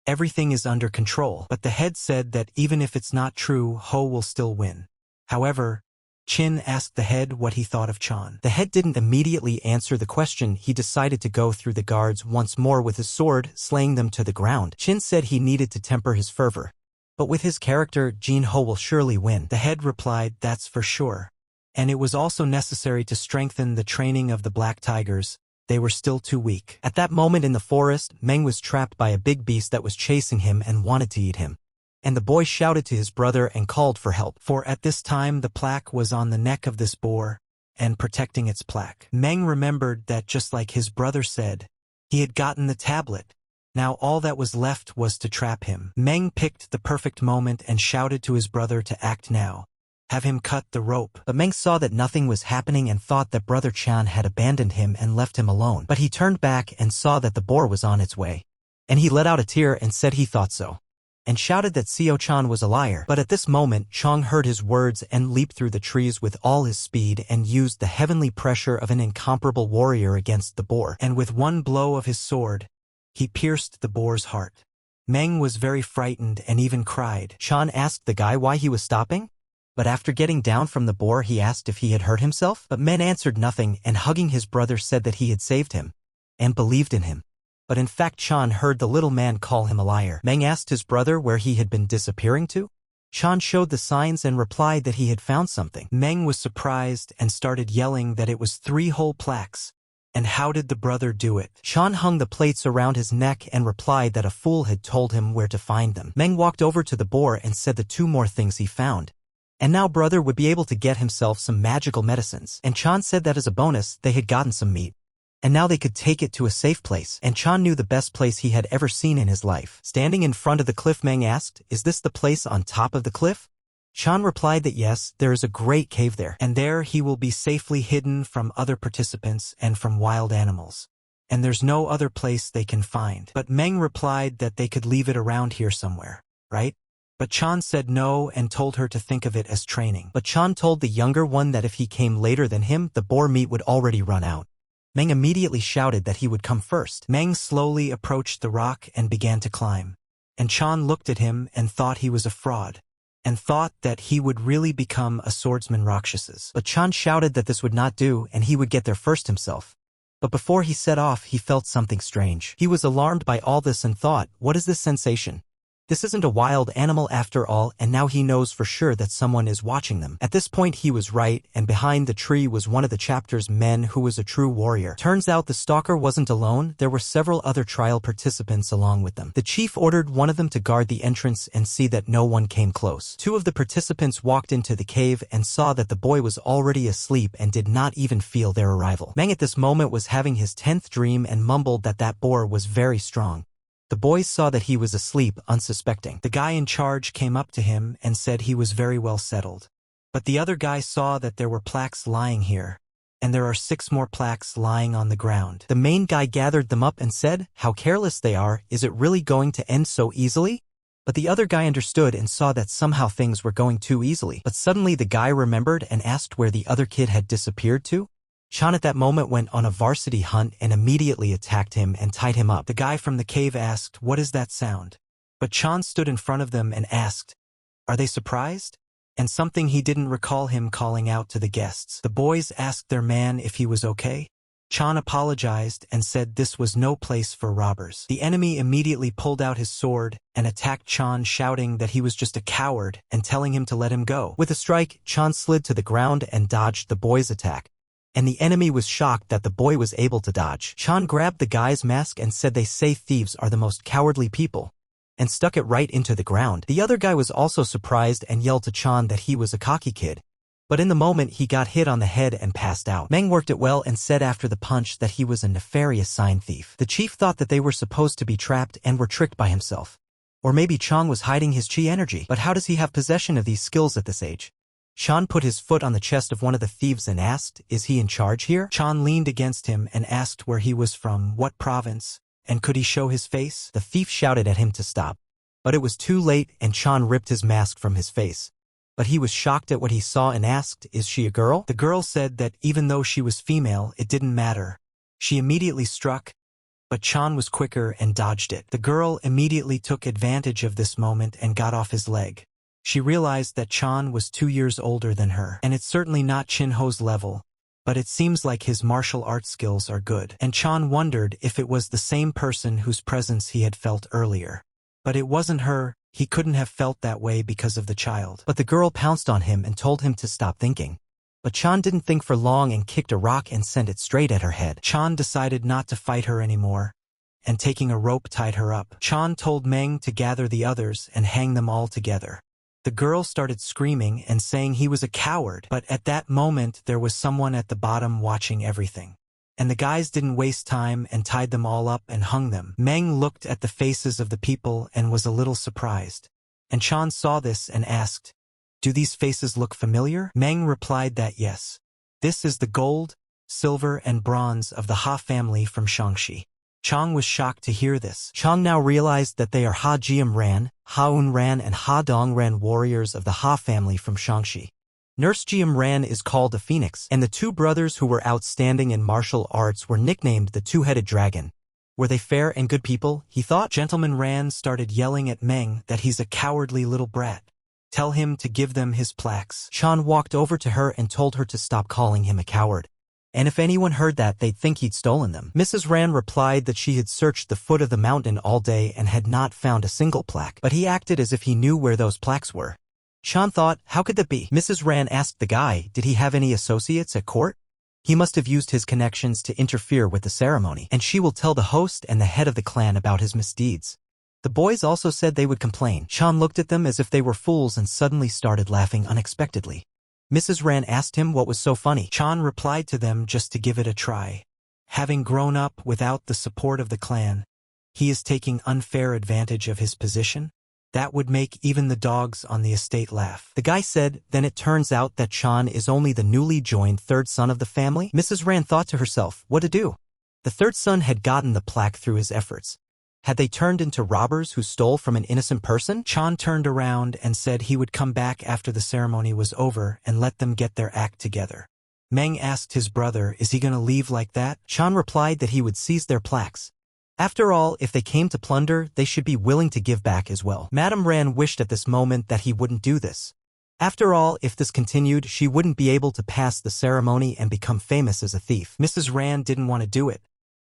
[SPEAKER 1] Everything is under control. But the head said that even if it's not true, Ho will still win. However, Chin asked the head what he thought of Chan. The head didn't immediately answer the question. He decided to go through the guards once more with his sword, slaying them to the ground. Chin said he needed to temper his fervor. But with his character, Jin Ho will surely win. The head replied, that's for sure. And it was also necessary to strengthen the training of the black tigers. They were still too weak. At that moment in the forest, Meng was trapped by a big beast that was chasing him and wanted to eat him. And the boy shouted to his brother and called for help. For at this time the plaque was on the neck of this boar and protecting its plaque. Meng remembered that just like his brother said, he had gotten the tablet. Now all that was left was to trap him. Meng picked the perfect moment and shouted to his brother to act now. Have him cut the rope. But Meng saw that nothing was happening and thought that brother Chan had abandoned him and left him alone. But he turned back and saw that the boar was on its way. And he let out a tear and said he thought so, and shouted that Seo Chan was a liar. But at this moment, Chong heard his words and leaped through the trees with all his speed and used the heavenly pressure of an incomparable warrior against the boar. And with one blow of his sword, he pierced the boar's heart. Meng was very frightened and even cried. Chan asked the guy why he was stopping. But after getting down from the boar, he asked if he had hurt himself. But Meng answered nothing and hugging his brother said that he had saved him and believed in him. But in fact Chan heard the little man call him a liar. Meng asked his brother where he had been disappearing to. Chan showed the signs and replied that he had found something. Meng was surprised and started yelling that it was 3 whole plaques. And how did the brother do it? Chan hung the plates around his neck and replied that a fool had told him where to find them. Meng walked over to the boar and said the 2 more things he found. And now brother would be able to get himself some magical medicines. And Chan said that as a bonus, they had gotten some meat. And now they could take it to a safe place. And Chan knew the best place he had ever seen in his life. Standing in front of the cliff, Meng asked, is this the place on top of the cliff? Chan replied that yes, there is a great cave there. And there he will be safely hidden from other participants and from wild animals. And there's no other place they can find. But Meng replied that they could leave it around here somewhere, right? But Chan said no and told her to think of it as training. But Chan told the younger one that if he came later than him, the boar meat would already run out. Meng immediately shouted that he would come first. Meng slowly approached the rock and began to climb. And Chan looked at him and thought he was a fraud, and thought that he would really become a swordsman Rakshasas. But Chan shouted that this would not do and he would get there first himself. But before he set off, he felt something strange. He was alarmed by all this and thought, what is this sensation? This isn't a wild animal after all, and now he knows for sure that someone is watching them. At this point he was right, and behind the tree was one of the chapter's men who was a true warrior. Turns out the stalker wasn't alone, there were several other trial participants along with them. The chief ordered one of them to guard the entrance and see that no one came close. 2 of the participants walked into the cave and saw that the boy was already asleep and did not even feel their arrival. Meng at this moment was having his 10th dream and mumbled that that boar was very strong. The boys saw that he was asleep, unsuspecting. The guy in charge came up to him and said he was very well settled. But the other guy saw that there were plaques lying here, and there are 6 more plaques lying on the ground. The main guy gathered them up and said, "How careless they are, is it really going to end so easily?" But the other guy understood and saw that somehow things were going too easily. But suddenly the guy remembered and asked where the other kid had disappeared to. Chan at that moment went on a varsity hunt and immediately attacked him and tied him up. The guy from the cave asked, "What is that sound?" But Chan stood in front of them and asked, "Are they surprised?" And something he didn't recall him calling out to the guests. The boys asked their man if he was okay. Chan apologized and said this was no place for robbers. The enemy immediately pulled out his sword and attacked Chan, shouting that he was just a coward and telling him to let him go. With a strike, Chan slid to the ground and dodged the boy's attack. And the enemy was shocked that the boy was able to dodge. Chan grabbed the guy's mask and said, "They say thieves are the most cowardly people," and stuck it right into the ground. The other guy was also surprised and yelled to Chan that he was a cocky kid. But in the moment he got hit on the head and passed out. Meng worked it well and said after the punch that he was a nefarious sign thief. The chief thought that they were supposed to be trapped and were tricked by himself. Or maybe Chan was hiding his chi energy. But how does he have possession of these skills at this age? Chan put his foot on the chest of one of the thieves and asked, "Is he in charge here?" Chan leaned against him and asked where he was from, what province, and could he show his face? The thief shouted at him to stop. But it was too late and Chan ripped his mask from his face. But he was shocked at what he saw and asked, "Is she a girl?" The girl said that even though she was female, it didn't matter. She immediately struck, but Chan was quicker and dodged it. The girl immediately took advantage of this moment and got off his leg. She realized that Chan was 2 years older than her, and it's certainly not Chin Ho's level, but it seems like his martial arts skills are good. And Chan wondered if it was the same person whose presence he had felt earlier. But it wasn't her. He couldn't have felt that way because of the child. But the girl pounced on him and told him to stop thinking. But Chan didn't think for long and kicked a rock and sent it straight at her head. Chan decided not to fight her anymore, and taking a rope tied her up. Chan told Meng to gather the others and hang them all together. The girl started screaming and saying he was a coward, but at that moment there was someone at the bottom watching everything. And the guys didn't waste time and tied them all up and hung them. Meng looked at the faces of the people and was a little surprised. And Chan saw this and asked, "Do these faces look familiar?" Meng replied that yes. "This is the gold, silver, and bronze of the Ha family from Shaanxi." Chang was shocked to hear this. Chang now realized that they are Ha Jiam Ran, Ha Un Ran, and Ha Dong Ran warriors of the Ha family from Shaanxi. Nurse Jiam Ran is called a phoenix, and the 2 brothers who were outstanding in martial arts were nicknamed the Two-Headed Dragon. Were they fair and good people, he thought? Gentleman Ran started yelling at Meng that he's a cowardly little brat. Tell him to give them his plaques. Chan walked over to her and told her to stop calling him a coward. And if anyone heard that, they'd think he'd stolen them. Mrs. Ran replied that she had searched the foot of the mountain all day and had not found a single plaque. But he acted as if he knew where those plaques were. Chan thought, how could that be? Mrs. Ran asked the guy, did he have any associates at court? He must have used his connections to interfere with the ceremony, and she will tell the host and the head of the clan about his misdeeds. The boys also said they would complain. Chan looked at them as if they were fools and suddenly started laughing unexpectedly. Mrs. Ran asked him what was so funny. Chan replied to them just to give it a try. Having grown up without the support of the clan, he is taking unfair advantage of his position. That would make even the dogs on the estate laugh. The guy said, then it turns out that Chan is only the newly joined 3rd son of the family? Mrs. Ran thought to herself, what to do? The 3rd son had gotten the plaque through his efforts. Had they turned into robbers who stole from an innocent person? Chan turned around and said he would come back after the ceremony was over and let them get their act together. Meng asked his brother, is he going to leave like that? Chan replied that he would seize their plaques. After all, if they came to plunder, they should be willing to give back as well. Madame Ran wished at this moment that he wouldn't do this. After all, if this continued, she wouldn't be able to pass the ceremony and become famous as a thief. Mrs. Ran didn't want to do it,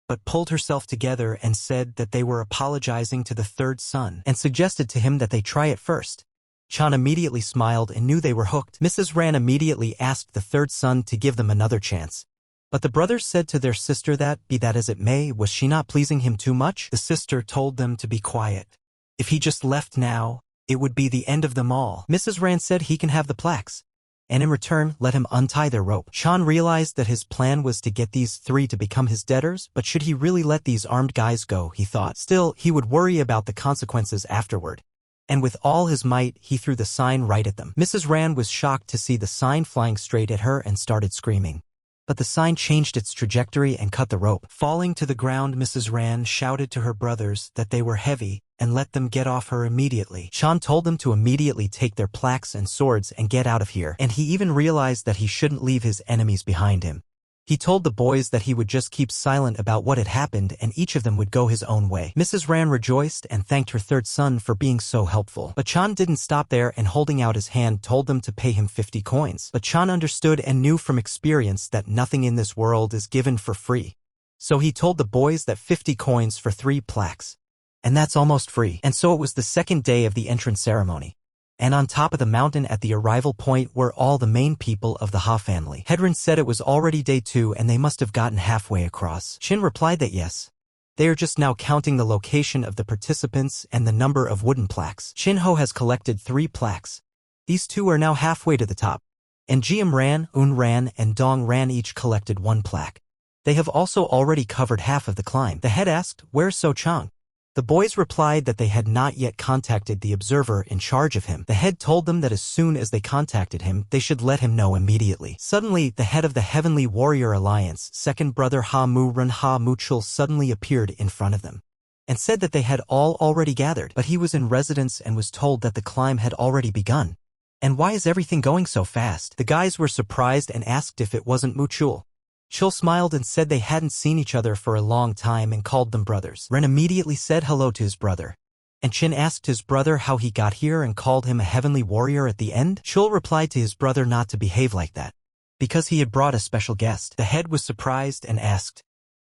[SPEAKER 1] but pulled herself together and said that they were apologizing to the 3rd son and suggested to him that they try it first. Chan immediately smiled and knew they were hooked. Mrs. Ran immediately asked the 3rd son to give them another chance. But the brothers said to their sister that, be that as it may, was she not pleasing him too much? The sister told them to be quiet. If he just left now, it would be the end of them all. Mrs. Ran said he can have the plaques, and in return let him untie their rope. Chan realized that his plan was to get these 3 to become his debtors, but should he really let these armed guys go, he thought. Still, he would worry about the consequences afterward. And with all his might, he threw the sign right at them. Mrs. Ran was shocked to see the sign flying straight at her and started screaming. But the sign changed its trajectory and cut the rope. Falling to the ground, Mrs. Ran shouted to her brothers that they were heavy and let them get off her immediately. Chan told them to immediately take their plaques and swords and get out of here, and he even realized that he shouldn't leave his enemies behind him. He told the boys that he would just keep silent about what had happened and each of them would go his own way. Mrs. Ran rejoiced and thanked her third son for being so helpful. But Chan didn't stop there and holding out his hand told them to pay him 50 coins. But Chan understood and knew from experience that nothing in this world is given for free. So he told the boys that 50 coins for 3 plaques. And that's almost free. And so it was the second day of the entrance ceremony. And on top of the mountain at the arrival point were all the main people of the Ha family. Hedron said it was already day 2 and they must have gotten halfway across. Chin replied that yes. They are just now counting the location of the participants and the number of wooden plaques. Chin Ho has collected 3 plaques. These 2 are now halfway to the top. And Jiam Ran, Un Ran, and Dong Ran each collected 1 plaque. They have also already covered half of the climb. The head asked, "Where's So Chang?" The boys replied that they had not yet contacted the observer in charge of him. The head told them that as soon as they contacted him, they should let him know immediately. Suddenly, the head of the Heavenly Warrior Alliance, second brother Ha Mu Run Ha Muchul, suddenly appeared in front of them and said that they had all already gathered, but he was in residence and was told that the climb had already begun. And why is everything going so fast? The guys were surprised and asked if it wasn't Muchul. Chul smiled and said they hadn't seen each other for a long time and called them brothers. Ren immediately said hello to his brother. And Chin asked his brother how he got here and called him a heavenly warrior at the end. Chul replied to his brother not to behave like that, because he had brought a special guest. The head was surprised and asked,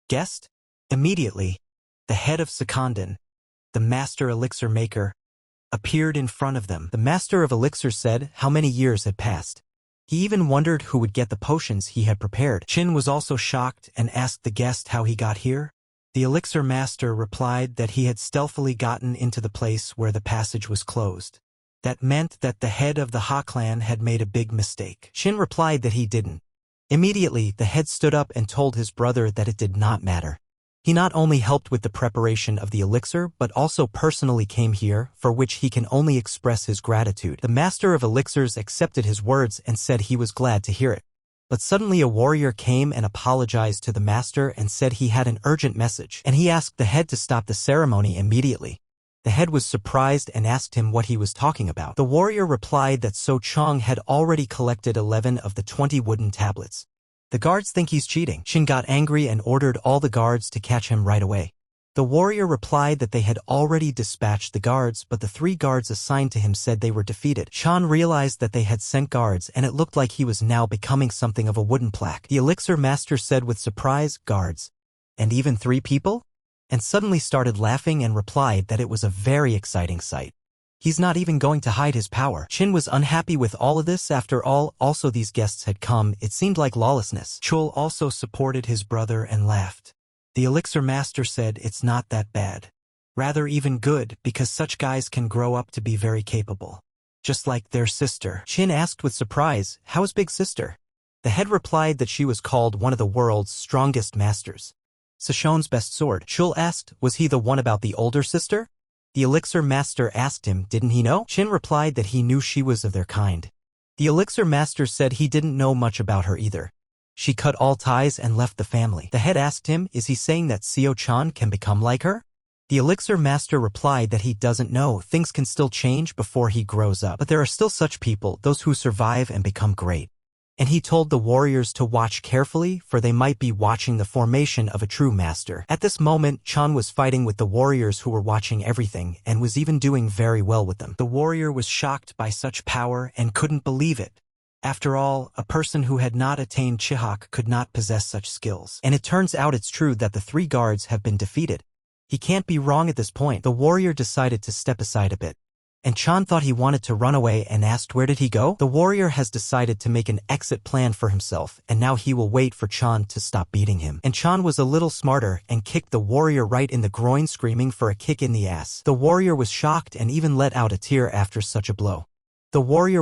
[SPEAKER 1] "Guest?" Immediately, the head of Sekondan, the master elixir maker, appeared in front of them. The master of elixir said how many years had passed. He even wondered who would get the potions he had prepared. Chin was also shocked and asked the guest how he got here. The elixir master replied that he had stealthily gotten into the place where the passage was closed. That meant that the head of the Ha clan had made a big mistake. Chin replied that he didn't. Immediately, the head stood up and told his brother that it did not matter. He not only helped with the preparation of the elixir, but also personally came here, for which he can only express his gratitude. The master of elixirs accepted his words and said he was glad to hear it. But suddenly a warrior came and apologized to the master and said he had an urgent message, and he asked the head to stop the ceremony immediately. The head was surprised and asked him what he was talking about. The warrior replied that So Chang had already collected 11 of the 20 wooden tablets. The guards think he's cheating. Shin got angry and ordered all the guards to catch him right away. The warrior replied that they had already dispatched the guards, but the 3 guards assigned to him said they were defeated. Chan realized that they had sent guards and it looked like he was now becoming something of a wooden plaque. The elixir master said with surprise, "Guards? And even 3 people?" And suddenly started laughing and replied that it was a very exciting sight. He's not even going to hide his power. Chin was unhappy with all of this. After all, also these guests had come. It seemed like lawlessness. Chul also supported his brother and laughed. The elixir master said it's not that bad. Rather even good, because such guys can grow up to be very capable. Just like their sister. Chin asked with surprise, "How is Big Sister?" The head replied that she was called one of the world's strongest masters. Sashon's best sword. Chul asked, was he the one about the older sister? The elixir master asked him, didn't he know? Chin replied that he knew she was of their kind. The elixir master said he didn't know much about her either. She cut all ties and left the family. The head asked him, is he saying that Seo-chan can become like her? The elixir master replied that he doesn't know. Things can still change before he grows up. But there are still such people, those who survive and become great. And he told the warriors to watch carefully, for they might be watching the formation of a true master. At this moment, Chan was fighting with the warriors who were watching everything, and was even doing very well with them. The warrior was shocked by such power and couldn't believe it. After all, a person who had not attained Chihak could not possess such skills. And it turns out it's true that the 3 guards have been defeated. He can't be wrong at this point. The warrior decided to step aside a bit. And Chan thought he wanted to run away and asked where did he go? The warrior has decided to make an exit plan for himself, and now he will wait for Chan to stop beating him. And Chan was a little smarter and kicked the warrior right in the groin, screaming for a kick in the ass. The warrior was shocked and even let out a tear after such a blow. The warrior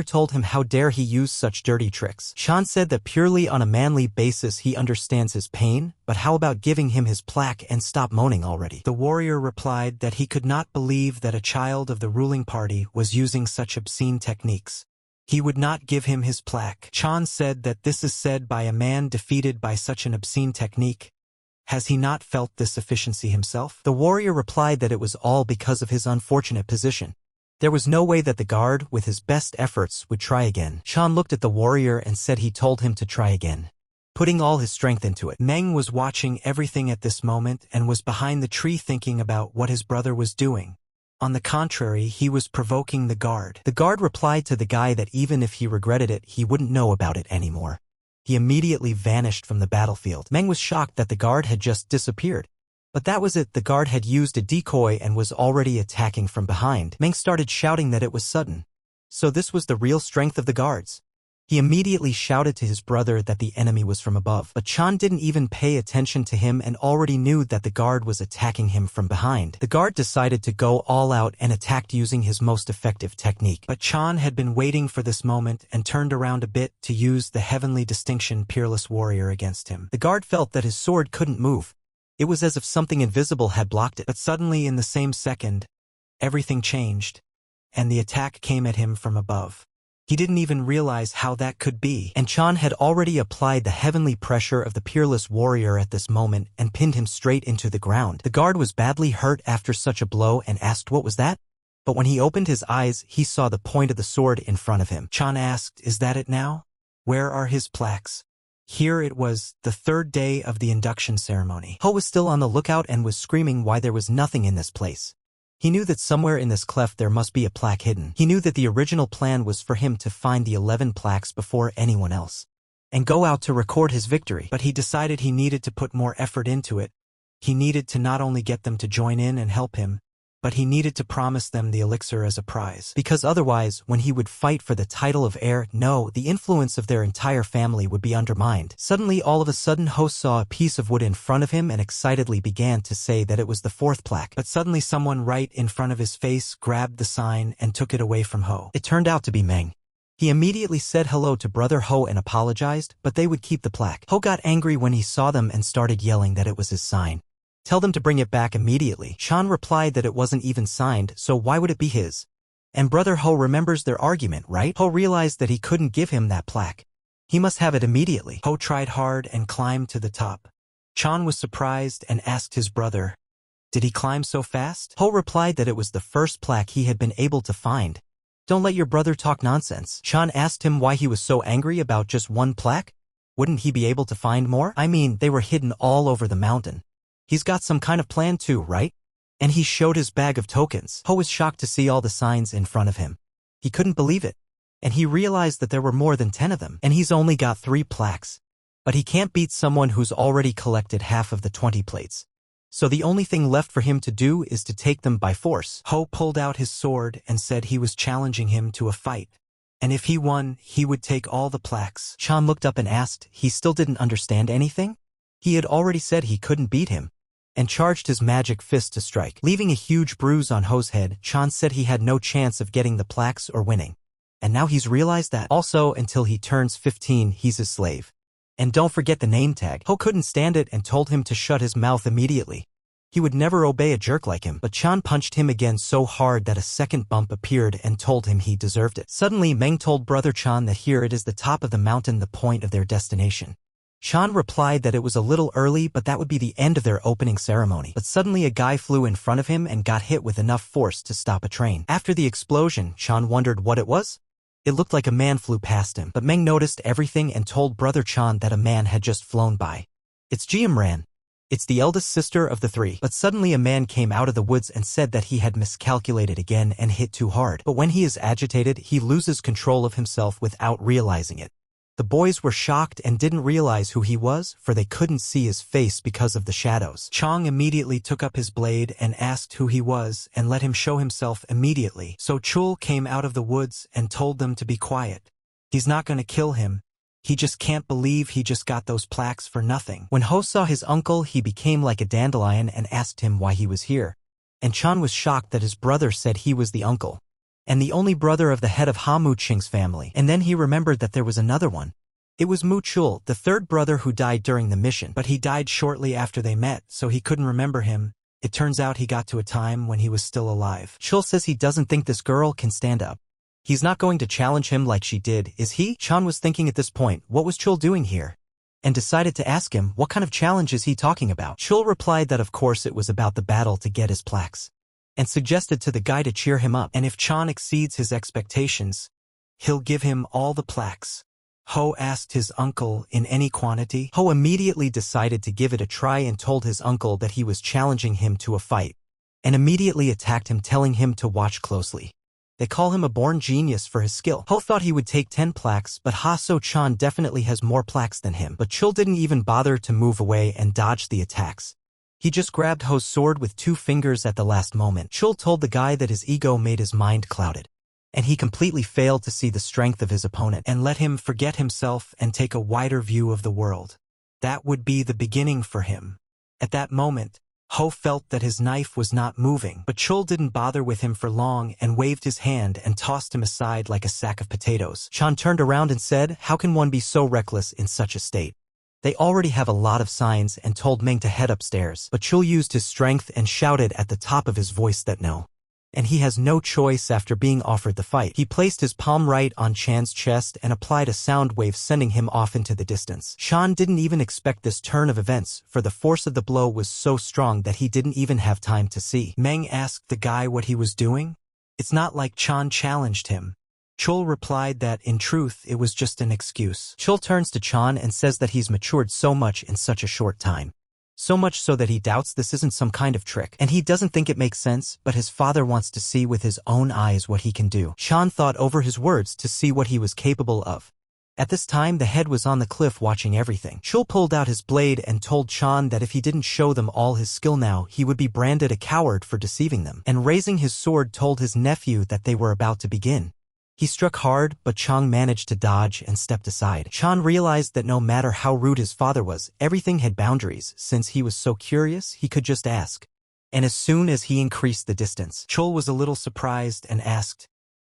[SPEAKER 1] told him how dare he use such dirty tricks. Chan said that purely on a manly basis he understands his pain, but how about giving him his plaque and stop moaning already? The warrior replied that he could not believe that a child of the ruling party was using such obscene techniques. He would not give him his plaque. Chan said that this is said by a man defeated by such an obscene technique. Has he not felt this efficiency himself? The warrior replied that it was all because of his unfortunate position. There was no way that the guard, with his best efforts, would try again. Chan looked at the warrior and said he told him to try again, putting all his strength into it. Meng was watching everything at this moment and was behind the tree thinking about what his brother was doing. On the contrary, he was provoking the guard. The guard replied to the guy that even if he regretted it, he wouldn't know about it anymore. He immediately vanished from the battlefield. Meng was shocked that the guard had just disappeared. But that was it. The guard had used a decoy and was already attacking from behind. Meng started shouting that it was sudden. So this was the real strength of the guards. He immediately shouted to his brother that the enemy was from above. But Chan didn't even pay attention to him and already knew that the guard was attacking him from behind. The guard decided to go all out and attacked using his most effective technique. But Chan had been waiting for this moment and turned around a bit to use the heavenly distinction peerless warrior against him. The guard felt that his sword couldn't move. It was as if something invisible had blocked it. But suddenly in the same second, everything changed, and the attack came at him from above. He didn't even realize how that could be, and Chan had already applied the heavenly pressure of the peerless warrior at this moment and pinned him straight into the ground. The guard was badly hurt after such a blow and asked what was that? But when he opened his eyes, he saw the point of the sword in front of him. Chan asked, "Is that it now? Where are his plaques?" Here it was, the third day of the induction ceremony. Ho was still on the lookout and was screaming why there was nothing in this place. He knew that somewhere in this cleft there must be a plaque hidden. He knew that the original plan was for him to find the 11 plaques before anyone else, and go out to record his victory. But he decided he needed to put more effort into it. He needed to not only get them to join in and help him, but he needed to promise them the elixir as a prize. Because otherwise, when he would fight for the title of heir, the influence of their entire family would be undermined. Suddenly, all of a sudden, Ho saw a piece of wood in front of him and excitedly began to say that it was the 4th plaque. But suddenly someone right in front of his face grabbed the sign and took it away from Ho. It turned out to be Meng. He immediately said hello to brother Ho and apologized, but they would keep the plaque. Ho got angry when he saw them and started yelling that it was his sign. Tell them to bring it back immediately. Chan replied that it wasn't even signed, so why would it be his? And brother Ho remembers their argument, right? Ho realized that he couldn't give him that plaque. He must have it immediately. Ho tried hard and climbed to the top. Chan was surprised and asked his brother, "Did he climb so fast?" Ho replied that it was the first plaque he had been able to find. "Don't let your brother talk nonsense." Chan asked him why he was so angry about just one plaque. Wouldn't he be able to find more? I mean, they were hidden all over the mountain. He's got some kind of plan too, right? And he showed his bag of tokens. Ho was shocked to see all the signs in front of him. He couldn't believe it. And he realized that there were more than 10 of them. And he's only got 3 plaques. But he can't beat someone who's already collected half of the 20 plates. So the only thing left for him to do is to take them by force. Ho pulled out his sword and said he was challenging him to a fight. And if he won, he would take all the plaques. Chan looked up and asked, he still didn't understand anything? He had already said he couldn't beat him, and charged his magic fist to strike. Leaving a huge bruise on Ho's head, Chan said he had no chance of getting the plaques or winning. And now he's realized that. Also, until he turns 15, he's his slave. And don't forget the name tag. Ho couldn't stand it and told him to shut his mouth immediately. He would never obey a jerk like him. But Chan punched him again so hard that a second bump appeared and told him he deserved it. Suddenly, Meng told brother Chan that here it is, the top of the mountain, the point of their destination. Chan replied that it was a little early, but that would be the end of their opening ceremony. But suddenly a guy flew in front of him and got hit with enough force to stop a train. After the explosion, Chan wondered what it was. It looked like a man flew past him, but Meng noticed everything and told brother Chan that a man had just flown by. It's Jiamran. It's the eldest sister of the 3. But suddenly a man came out of the woods and said that he had miscalculated again and hit too hard. But when he is agitated, he loses control of himself without realizing it. The boys were shocked and didn't realize who he was, for they couldn't see his face because of the shadows. Chang immediately took up his blade and asked who he was and let him show himself immediately. So Chul came out of the woods and told them to be quiet. He's not going to kill him. He just can't believe he just got those plaques for nothing. When Ho saw his uncle, he became like a dandelion and asked him why he was here. And Chan was shocked that his brother said he was the uncle, and the only brother of the head of Ha Mu Qing's family. And then he remembered that there was another one. It was Mu Chul, the third brother who died during the mission, but he died shortly after they met, so he couldn't remember him. It turns out he got to a time when he was still alive. Chul says he doesn't think this girl can stand up. He's not going to challenge him like she did, is he? Chan was thinking at this point, what was Chul doing here? And decided to ask him, what kind of challenge is he talking about? Chul replied that of course it was about the battle to get his plaques, and suggested to the guy to cheer him up, and if Chan exceeds his expectations, he'll give him all the plaques. Ho asked his uncle in any quantity. Ho immediately decided to give it a try and told his uncle that he was challenging him to a fight, and immediately attacked him, telling him to watch closely. They call him a born genius for his skill. Ho thought he would take 10 plaques, but Ha-So-Chan definitely has more plaques than him. But Chul didn't even bother to move away and dodge the attacks. He just grabbed Ho's sword with 2 fingers at the last moment. Chul told the guy that his ego made his mind clouded, and he completely failed to see the strength of his opponent and let him forget himself and take a wider view of the world. That would be the beginning for him. At that moment, Ho felt that his knife was not moving, but Chul didn't bother with him for long and waved his hand and tossed him aside like a sack of potatoes. Chan turned around and said, how can one be so reckless in such a state? They already have a lot of signs, and told Meng to head upstairs, but Chul used his strength and shouted at the top of his voice that no. And he has no choice after being offered the fight. He placed his palm right on Chan's chest and applied a sound wave, sending him off into the distance. Chan didn't even expect this turn of events, for the force of the blow was so strong that he didn't even have time to see. Meng asked the guy what he was doing. It's not like Chan challenged him. Chul replied that, in truth, it was just an excuse. Chul turns to Chan and says that he's matured so much in such a short time. So much so that he doubts this isn't some kind of trick, and he doesn't think it makes sense, but his father wants to see with his own eyes what he can do. Chan thought over his words to see what he was capable of. At this time, the head was on the cliff watching everything. Chul pulled out his blade and told Chan that if he didn't show them all his skill now, he would be branded a coward for deceiving them, and raising his sword told his nephew that they were about to begin. He struck hard, but Chang managed to dodge and stepped aside. Chan realized that no matter how rude his father was, everything had boundaries. Since he was so curious, he could just ask. And as soon as he increased the distance, Chul was a little surprised and asked,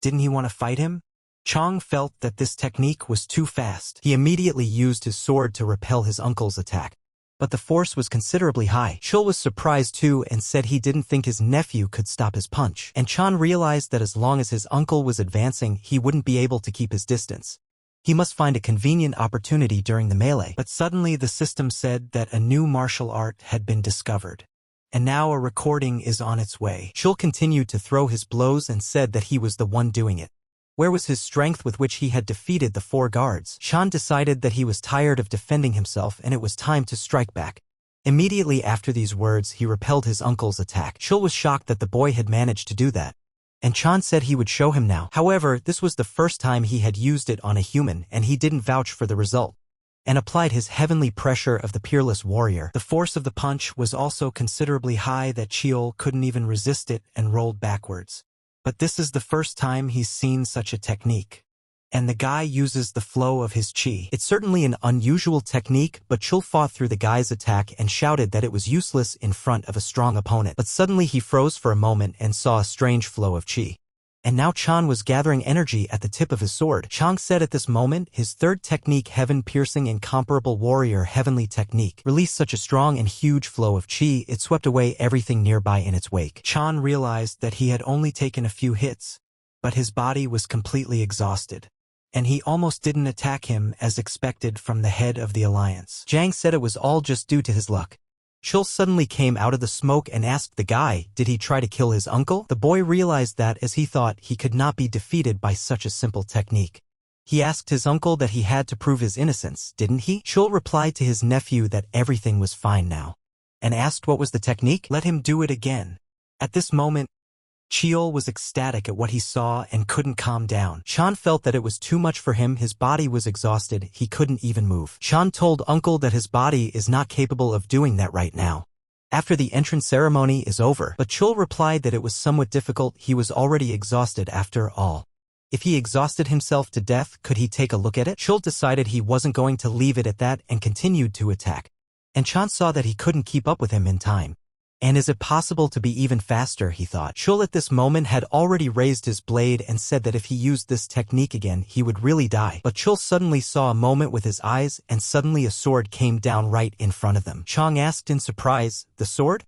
[SPEAKER 1] didn't he want to fight him? Chang felt that this technique was too fast. He immediately used his sword to repel his uncle's attack, but the force was considerably high. Chul was surprised too and said he didn't think his nephew could stop his punch. And Chan realized that as long as his uncle was advancing, he wouldn't be able to keep his distance. He must find a convenient opportunity during the melee. But suddenly the system said that a new martial art had been discovered, and now a recording is on its way. Chul continued to throw his blows and said that he was the one doing it. Where was his strength with which he had defeated the 4 guards? Chan decided that he was tired of defending himself and it was time to strike back. Immediately after these words, he repelled his uncle's attack. Chul was shocked that the boy had managed to do that, and Chan said he would show him now. However, this was the first time he had used it on a human, and he didn't vouch for the result, and applied his heavenly pressure of the peerless warrior. The force of the punch was also considerably high that Chul couldn't even resist it and rolled backwards. But this is the first time he's seen such a technique. And the guy uses the flow of his chi. It's certainly an unusual technique, but Chul fought through the guy's attack and shouted that it was useless in front of a strong opponent. But suddenly he froze for a moment and saw a strange flow of chi. And now Chan was gathering energy at the tip of his sword. Chang said at this moment, his third technique, heaven-piercing incomparable warrior heavenly technique, released such a strong and huge flow of chi, it swept away everything nearby in its wake. Chan realized that he had only taken a few hits, but his body was completely exhausted, and he almost didn't attack him as expected from the head of the alliance. Jang said it was all just due to his luck. Chul suddenly came out of the smoke and asked the guy, did he try to kill his uncle? The boy realized that as he thought he could not be defeated by such a simple technique. He asked his uncle that he had to prove his innocence, didn't he? Chul replied to his nephew that everything was fine now, and asked what was the technique. Let him do it again. At this moment, Chul was ecstatic at what he saw and couldn't calm down. Chan felt that it was too much for him. His body was exhausted. He couldn't even move. Chan told uncle that his body is not capable of doing that right now, after the entrance ceremony is over. But Chul replied that it was somewhat difficult. He was already exhausted after all. If he exhausted himself to death, could he take a look at it? Chul decided he wasn't going to leave it at that and continued to attack. And Chan saw that he couldn't keep up with him in time. And is it possible to be even faster, he thought. Chul at this moment had already raised his blade and said that if he used this technique again, he would really die. But Chul suddenly saw a moment with his eyes, and suddenly a sword came down right in front of them. Chang asked in surprise, the sword?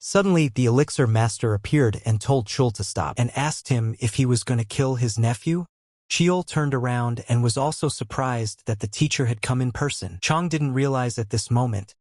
[SPEAKER 1] Suddenly, the elixir master appeared and told Chul to stop and asked him if he was going to kill his nephew. Chul turned around and was also surprised that the teacher had come in person. Chang didn't realize at this moment.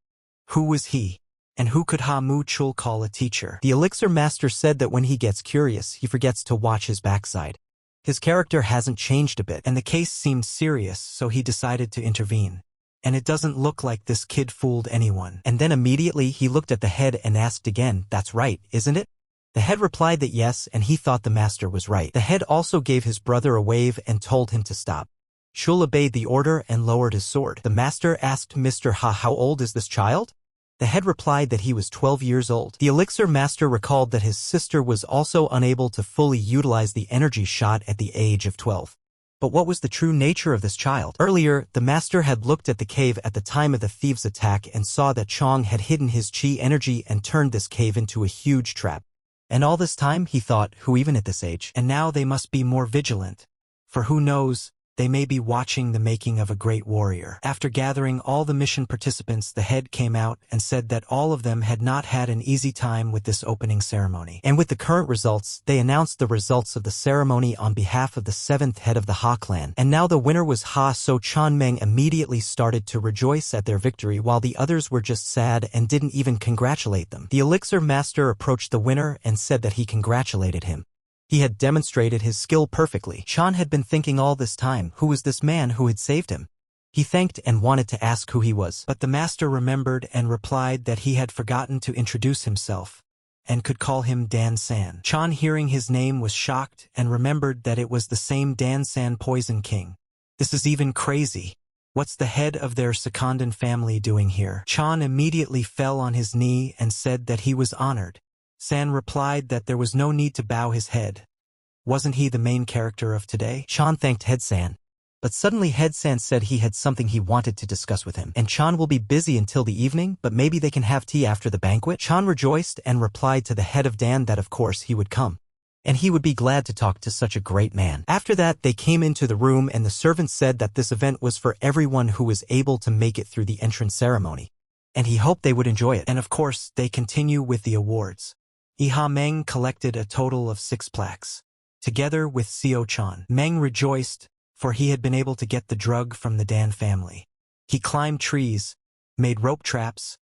[SPEAKER 1] Who was he? And who could Mu Chul call a teacher? The elixir master said that when he gets curious, he forgets to watch his backside. His character hasn't changed a bit, and the case seemed serious, so he decided to intervene. And it doesn't look like this kid fooled anyone. And then immediately he looked at the head and asked again, "That's right, isn't it?" The head replied that yes, and he thought the master was right. The head also gave his brother a wave and told him to stop. Chul obeyed the order and lowered his sword. The master asked Mr. Ha, "How old is this child?" The head replied that he was 12 years old. The elixir master recalled that his sister was also unable to fully utilize the energy shot at the age of 12. But what was the true nature of this child? Earlier, the master had looked at the cave at the time of the thieves' attack and saw that Chang had hidden his chi energy and turned this cave into a huge trap. And all this time, he thought, who even at this age? And now they must be more vigilant. For who knows, they may be watching the making of a great warrior. After gathering all the mission participants, the head came out and said that all of them had not had an easy time with this opening ceremony. And with the current results, they announced the results of the ceremony on behalf of the 7th head of the Ha clan. And now the winner was Ha, so Chan Meng immediately started to rejoice at their victory while the others were just sad and didn't even congratulate them. The elixir master approached the winner and said that he congratulated him. He had demonstrated his skill perfectly. Chan had been thinking all this time, who was this man who had saved him? He thanked and wanted to ask who he was. But the master remembered and replied that he had forgotten to introduce himself and could call him Dan San. Chan, hearing his name, was shocked and remembered that it was the same Dan San, Poison King. This is even crazy. What's the head of their Sekondan family doing here? Chan immediately fell on his knee and said that he was honored. San replied that there was no need to bow his head. Wasn't he the main character of today? Chan thanked Head San. But suddenly Head San said he had something he wanted to discuss with him. And Chan will be busy until the evening, but maybe they can have tea after the banquet? Chan rejoiced and replied to the head of Dan that of course he would come. And he would be glad to talk to such a great man. After that, they came into the room and the servant said that this event was for everyone who was able to make it through the entrance ceremony. And he hoped they would enjoy it. And of course, they continue with the awards. Iha Meng collected a total of 6 plaques. Together with Seo Chan, Meng rejoiced, for he had been able to get the drug from the Dan family. He climbed trees, made rope traps.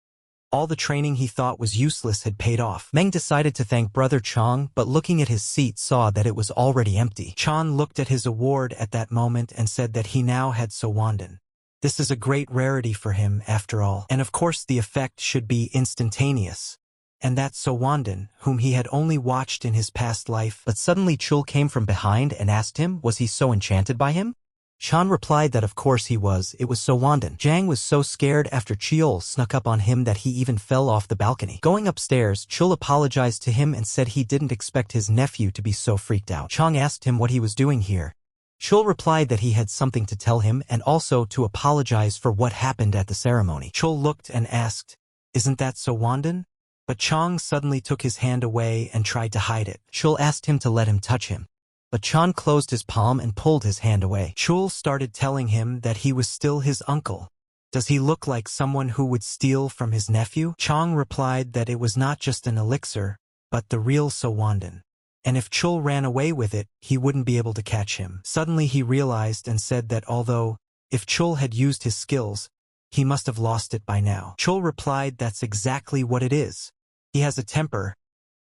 [SPEAKER 1] All the training he thought was useless had paid off. Meng decided to thank Brother Chang, but looking at his seat saw that it was already empty. Chan looked at his award at that moment and said that he now had Sowandan. This is a great rarity for him, after all. And of course the effect should be instantaneous. And that Sowandan, whom he had only watched in his past life. But suddenly Chul came from behind and asked him, was he so enchanted by him? Chan replied that of course he was, it was Sowandan. Jang was so scared after Chul snuck up on him that he even fell off the balcony. Going upstairs, Chul apologized to him and said he didn't expect his nephew to be so freaked out. Chang asked him what he was doing here. Chul replied that he had something to tell him and also to apologize for what happened at the ceremony. Chul looked and asked, isn't that Sowandan? But Chang suddenly took his hand away and tried to hide it. Chul asked him to let him touch him. But Chan closed his palm and pulled his hand away. Chul started telling him that he was still his uncle. Does he look like someone who would steal from his nephew? Chang replied that it was not just an elixir, but the real Sowandan. And if Chul ran away with it, he wouldn't be able to catch him. Suddenly he realized and said that although, if Chul had used his skills, he must have lost it by now. Chul replied that's exactly what it is. He has a temper,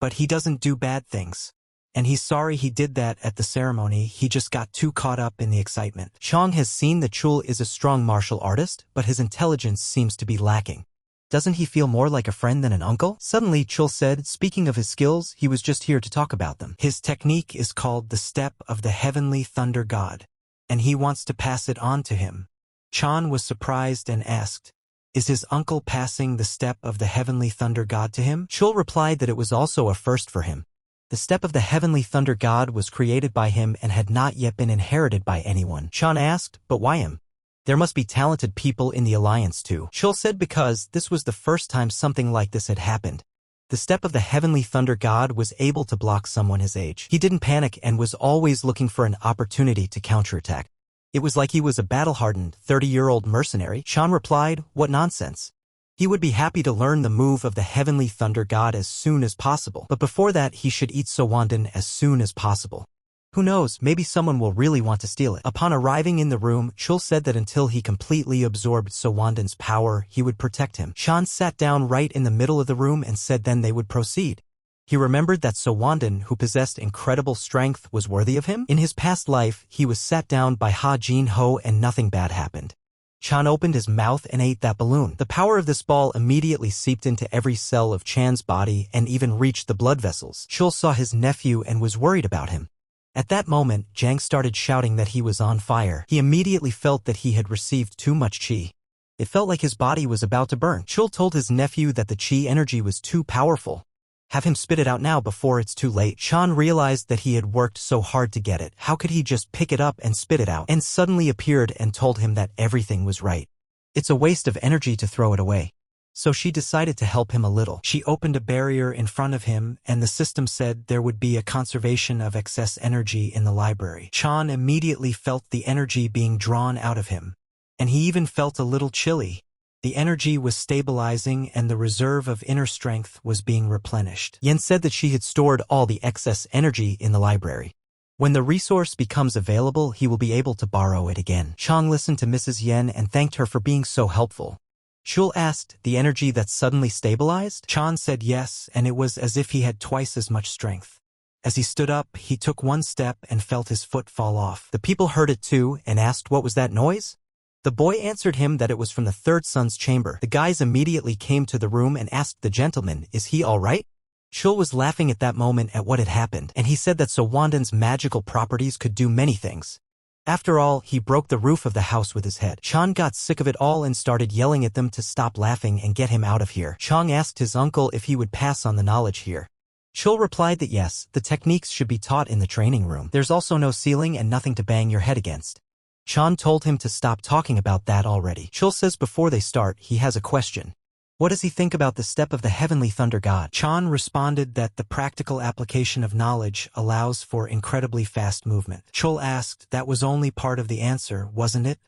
[SPEAKER 1] but he doesn't do bad things. And he's sorry he did that at the ceremony, he just got too caught up in the excitement. Chang has seen that Chul is a strong martial artist, but his intelligence seems to be lacking. Doesn't he feel more like a friend than an uncle? Suddenly Chul said, speaking of his skills, he was just here to talk about them. His technique is called the Step of the Heavenly Thunder God, and he wants to pass it on to him. Chan was surprised and asked, is his uncle passing the Step of the Heavenly Thunder God to him? Chul replied that it was also a first for him. The Step of the Heavenly Thunder God was created by him and had not yet been inherited by anyone. Chan asked, but why him? There must be talented people in the alliance too. Chul said because this was the first time something like this had happened. The Step of the Heavenly Thunder God was able to block someone his age. He didn't panic and was always looking for an opportunity to counterattack. It was like he was a battle-hardened, 30-year-old mercenary. Chan replied, what nonsense. He would be happy to learn the move of the heavenly thunder god as soon as possible, but before that he should eat Sowanden as soon as possible. Who knows, maybe someone will really want to steal it. Upon arriving in the room, Chul said that until he completely absorbed Sowanden's power, he would protect him. Chan sat down right in the middle of the room and said then they would proceed. He remembered that Sowanden, who possessed incredible strength, was worthy of him. In his past life, he was sat down by Ha Jin Ho and nothing bad happened. Chan opened his mouth and ate that balloon. The power of this ball immediately seeped into every cell of Chan's body and even reached the blood vessels. Chul saw his nephew and was worried about him. At that moment, Jang started shouting that he was on fire. He immediately felt that he had received too much qi. It felt like his body was about to burn. Chul told his nephew that the qi energy was too powerful. Have him spit it out now before it's too late. Chan realized that he had worked so hard to get it. How could he just pick it up and spit it out? And suddenly appeared and told him that everything was right. It's a waste of energy to throw it away. So she decided to help him a little. She opened a barrier in front of him, and the system said there would be a conservation of excess energy in the library. Chan immediately felt the energy being drawn out of him. And he even felt a little chilly. The energy was stabilizing and the reserve of inner strength was being replenished. Yen said that she had stored all the excess energy in the library. When the resource becomes available, he will be able to borrow it again. Chang listened to Mrs. Yen and thanked her for being so helpful. Shul asked, the energy that suddenly stabilized? Chan said yes, and it was as if he had twice as much strength. As he stood up, he took one step and felt his foot fall off. The people heard it too and asked what was that noise? The boy answered him that it was from the third son's chamber. The guys immediately came to the room and asked the gentleman, is he all right? Chul was laughing at that moment at what had happened, and he said that Sowanden's magical properties could do many things. After all, he broke the roof of the house with his head. Chan got sick of it all and started yelling at them to stop laughing and get him out of here. Chang asked his uncle if he would pass on the knowledge here. Chul replied that yes, the techniques should be taught in the training room. There's also no ceiling and nothing to bang your head against. Chan told him to stop talking about that already. Chul says before they start, he has a question. What does he think about the step of the heavenly thunder god? Chan responded that the practical application of knowledge allows for incredibly fast movement. Chul asked, that was only part of the answer, wasn't it?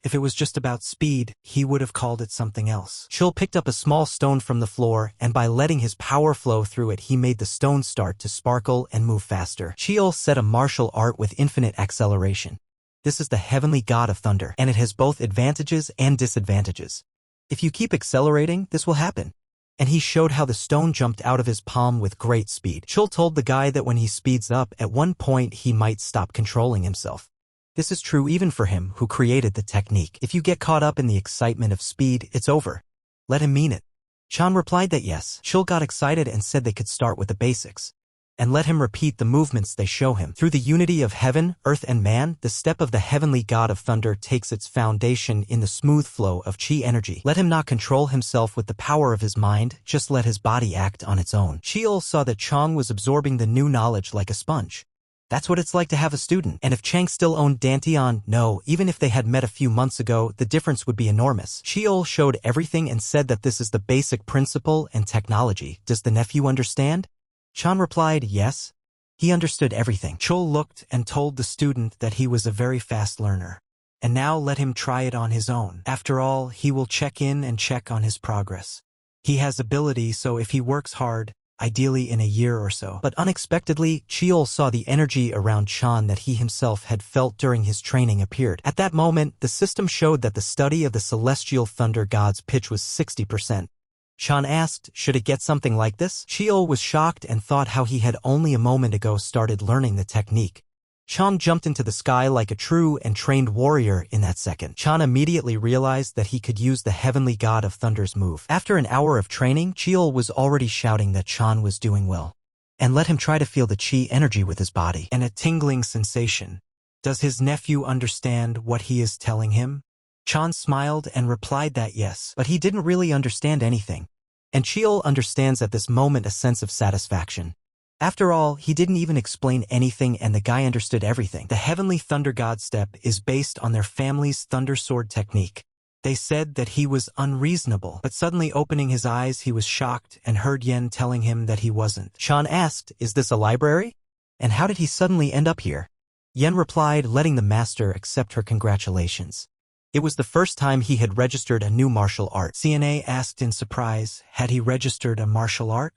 [SPEAKER 1] If it was just about speed, he would have called it something else. Chul picked up a small stone from the floor, and by letting his power flow through it, he made the stone start to sparkle and move faster. Chul said a martial art with infinite acceleration. This is the heavenly god of thunder, and it has both advantages and disadvantages. If you keep accelerating, this will happen. And he showed how the stone jumped out of his palm with great speed. Chul told the guy that when he speeds up, at one point he might stop controlling himself. This is true even for him who created the technique. If you get caught up in the excitement of speed, it's over. Let him mean it. Chan replied that yes. Chul got excited and said they could start with the basics. And let him repeat the movements they show him. Through the unity of heaven, earth and man, the step of the heavenly god of thunder takes its foundation in the smooth flow of qi energy. Let him not control himself with the power of his mind, just let his body act on its own. Chiol saw that Chang was absorbing the new knowledge like a sponge. That's what it's like to have a student. And if Chang still owned Dantian, no, even if they had met a few months ago, the difference would be enormous. Chiol showed everything and said that this is the basic principle and technology. Does the nephew understand? Chan replied, yes. He understood everything. Chul looked and told the student that he was a very fast learner. And now let him try it on his own. After all, he will check in and check on his progress. He has ability, so if he works hard, ideally in a year or so. But unexpectedly, Chiol saw the energy around Chan that he himself had felt during his training appeared. At that moment, the system showed that the study of the celestial thunder god's pitch was 60%. Chan asked, should it get something like this? Chiol was shocked and thought how he had only a moment ago started learning the technique. Chan jumped into the sky like a true and trained warrior in that second. Chan immediately realized that he could use the heavenly god of thunder's move. After an hour of training, Chiol was already shouting that Chan was doing well. And let him try to feel the qi energy with his body. And a tingling sensation. Does his nephew understand what he is telling him? Chan smiled and replied that yes, but he didn't really understand anything. And Chiol understands at this moment a sense of satisfaction. After all, he didn't even explain anything and the guy understood everything. The heavenly thunder god step is based on their family's thunder sword technique. They said that he was unreasonable, but suddenly opening his eyes he was shocked and heard Yen telling him that he wasn't. Chan asked, is this a library? And how did he suddenly end up here? Yen replied, letting the master accept her congratulations. It was the first time he had registered a new martial art. CNA asked in surprise, had he registered a martial art?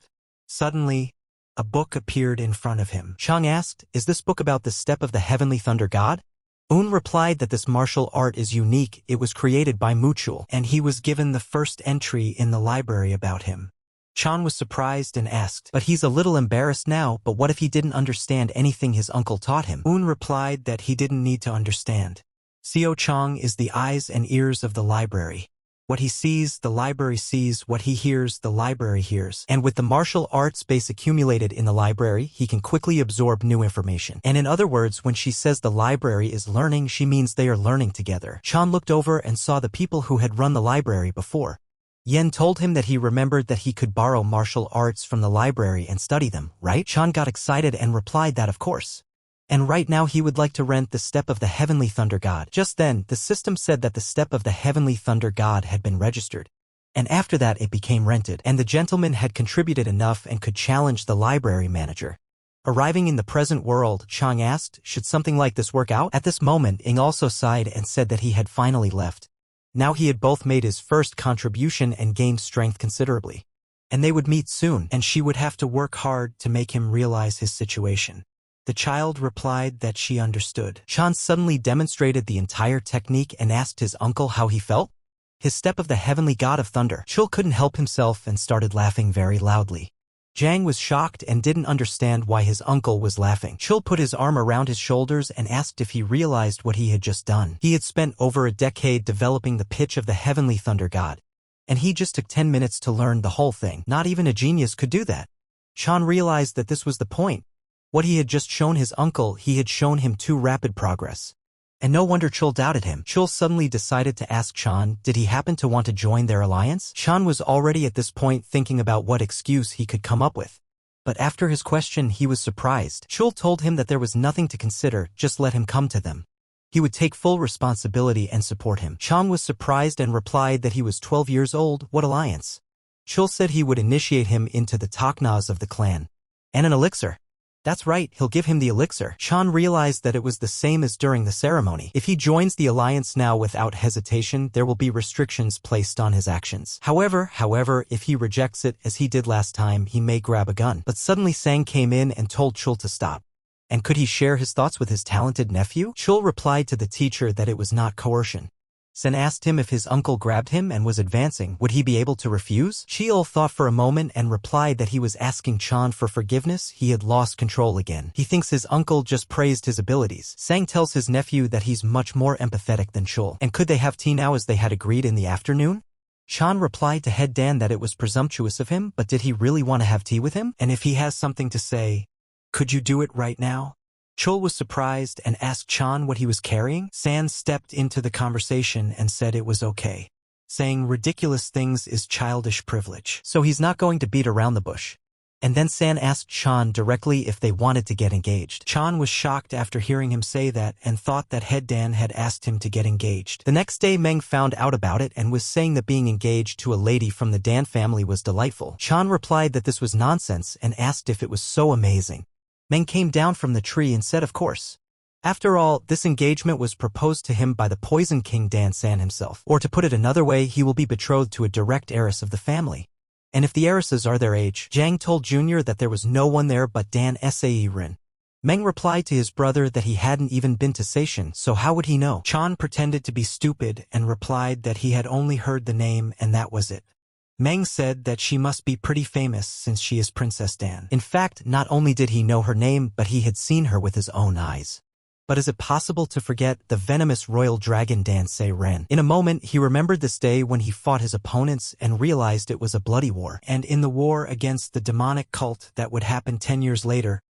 [SPEAKER 1] Suddenly, a book appeared in front of him. Chang asked, is this book about the step of the heavenly thunder god? Un replied that this martial art is unique, it was created by Mutual, and he was given the first entry in the library about him. Chan was surprised and asked, but he's a little embarrassed now, but what if he didn't understand anything his uncle taught him? Un replied that he didn't need to understand. Seo Chang is the eyes and ears of the library. What he sees, the library sees. What he hears, the library hears. And with the martial arts base accumulated in the library, he can quickly absorb new information. And in other words, when she says the library is learning, she means they are learning together. Chan looked over and saw the people who had run the library before. Yen told him that he remembered that he could borrow martial arts from the library and study them, right? Chan got excited and replied that of course. And right now he would like to rent the step of the heavenly thunder god. Just then, the system said that the step of the heavenly thunder god had been registered. And after that it became rented, and the gentleman had contributed enough and could challenge the library manager. Arriving in the present world, Chang asked, should something like this work out? At this moment, Ing also sighed and said that he had finally left. Now he had both made his first contribution and gained strength considerably. And they would meet soon, and she would have to work hard to make him realize his situation. The child replied that she understood. Chan suddenly demonstrated the entire technique and asked his uncle how he felt. His step of the heavenly god of thunder. Chul couldn't help himself and started laughing very loudly. Jiang was shocked and didn't understand why his uncle was laughing. Chul put his arm around his shoulders and asked if he realized what he had just done. He had spent over a decade developing the pitch of the heavenly thunder god. And he just took 10 minutes to learn the whole thing. Not even a genius could do that. Chan realized that this was the point. What he had just shown his uncle, he had shown him too rapid progress. And no wonder Chul doubted him. Chul suddenly decided to ask Chan, did he happen to want to join their alliance? Chan was already at this point thinking about what excuse he could come up with. But after his question, he was surprised. Chul told him that there was nothing to consider, just let him come to them. He would take full responsibility and support him. Chan was surprised and replied that he was 12 years old, what alliance? Chul said he would initiate him into the Taknas of the clan. And an elixir. That's right, he'll give him the elixir. Chan realized that it was the same as during the ceremony. If he joins the alliance now without hesitation, there will be restrictions placed on his actions. However, if he rejects it as he did last time, he may grab a gun. But suddenly Sang came in and told Chul to stop. And could he share his thoughts with his talented nephew? Chul replied to the teacher that it was not coercion. Sen asked him if his uncle grabbed him and was advancing, would he be able to refuse? Chiol thought for a moment and replied that he was asking Chan for forgiveness. He had lost control again. He thinks his uncle just praised his abilities. Sang tells his nephew that he's much more empathetic than Chul. And could they have tea now as they had agreed in the afternoon? Chan replied to Head Dan that it was presumptuous of him, but did he really want to have tea with him? And if he has something to say, could you do it right now? Chul was surprised and asked Chan what he was carrying. San stepped into the conversation and said it was okay. Saying ridiculous things is childish privilege. So he's not going to beat around the bush. And then San asked Chan directly if they wanted to get engaged. Chan was shocked after hearing him say that and thought that Head Dan had asked him to get engaged. The next day Meng found out about it and was saying that being engaged to a lady from the Dan family was delightful. Chan replied that this was nonsense and asked if it was so amazing. Meng came down from the tree and said of course. After all, this engagement was proposed to him by the Poison King Dan San himself. Or to put it another way, he will be betrothed to a direct heiress of the family. And if the heiresses are their age, Jiang told Junior that there was no one there but Dan Sae Rin. Meng replied to his brother that he hadn't even been to Seishan, so how would he know? Chan pretended to be stupid and replied that he had only heard the name and that was it. Meng said that she must be pretty famous since she is Princess Dan. In fact, not only did he know her name, but he had seen her with his own eyes. But is it possible to forget the venomous royal dragon Dan Se Ren? In a moment, he remembered this day when he fought his opponents and realized it was a bloody war. And in the war against the demonic cult that would happen 10 years later,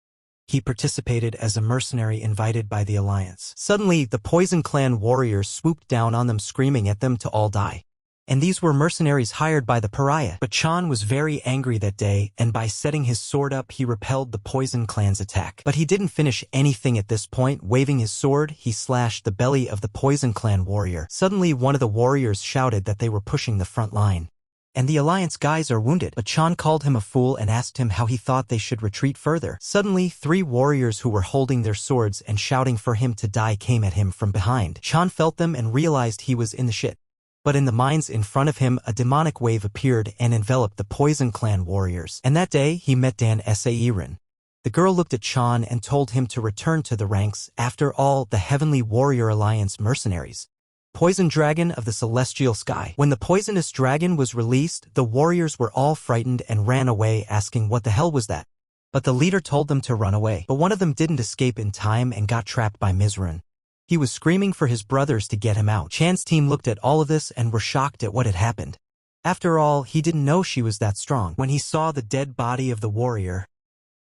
[SPEAKER 1] he participated as a mercenary invited by the alliance. Suddenly, the Poison Clan warriors swooped down on them screaming at them to all die. And these were mercenaries hired by the pariah. But Chan was very angry that day, and by setting his sword up, he repelled the Poison Clan's attack. But he didn't finish anything at this point. Waving his sword, he slashed the belly of the Poison Clan warrior. Suddenly, one of the warriors shouted that they were pushing the front line. and the Alliance guys are wounded. But Chan called him a fool and asked him how he thought they should retreat further. Suddenly, 3 warriors who were holding their swords and shouting for him to die came at him from behind. Chan felt them and realized he was in the shit. But in the mines in front of him, a demonic wave appeared and enveloped the Poison Clan warriors. And that day, he met Dan Sairen. The girl looked at Chan and told him to return to the ranks, after all, the Heavenly Warrior Alliance mercenaries. Poison Dragon of the Celestial Sky. When the poisonous dragon was released, the warriors were all frightened and ran away, asking what the hell was that. But the leader told them to run away. But one of them didn't escape in time and got trapped by Mizran. He was screaming for his brothers to get him out. Chan's team looked at all of this and were shocked at what had happened. After all, he didn't know she was that strong. When he saw the dead body of the warrior,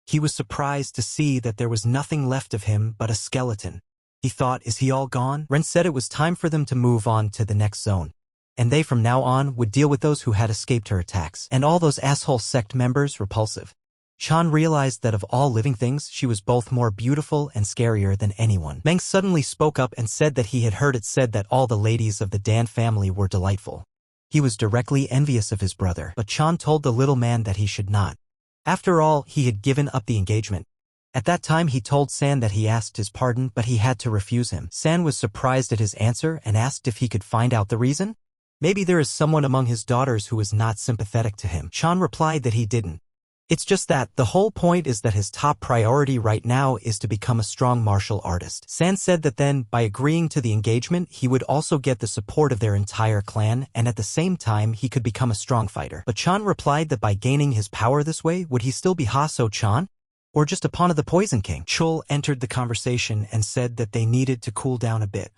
[SPEAKER 1] he was surprised to see that there was nothing left of him but a skeleton. He thought, is he all gone? Ren said it was time for them to move on to the next zone. And they from now on would deal with those who had escaped her attacks. And all those asshole sect members repulsive. Chan realized that of all living things, she was both more beautiful and scarier than anyone. Meng suddenly spoke up and said that he had heard it said that all the ladies of the Dan family were delightful. He was directly envious of his brother, but Chan told the little man that he should not. After all, he had given up the engagement. At that time he told San that he asked his pardon, but he had to refuse him. San was surprised at his answer and asked if he could find out the reason. Maybe there is someone among his daughters who is not sympathetic to him. Chan replied that he didn't. It's just that the whole point is that his top priority right now is to become a strong martial artist. San said that then, by agreeing to the engagement, he would also get the support of their entire clan, and at the same time he could become a strong fighter. But Chan replied that by gaining his power this way, would he still be Ha-So Chan? Or just a pawn of the Poison King? Chul entered the conversation and said that they needed to cool down a bit.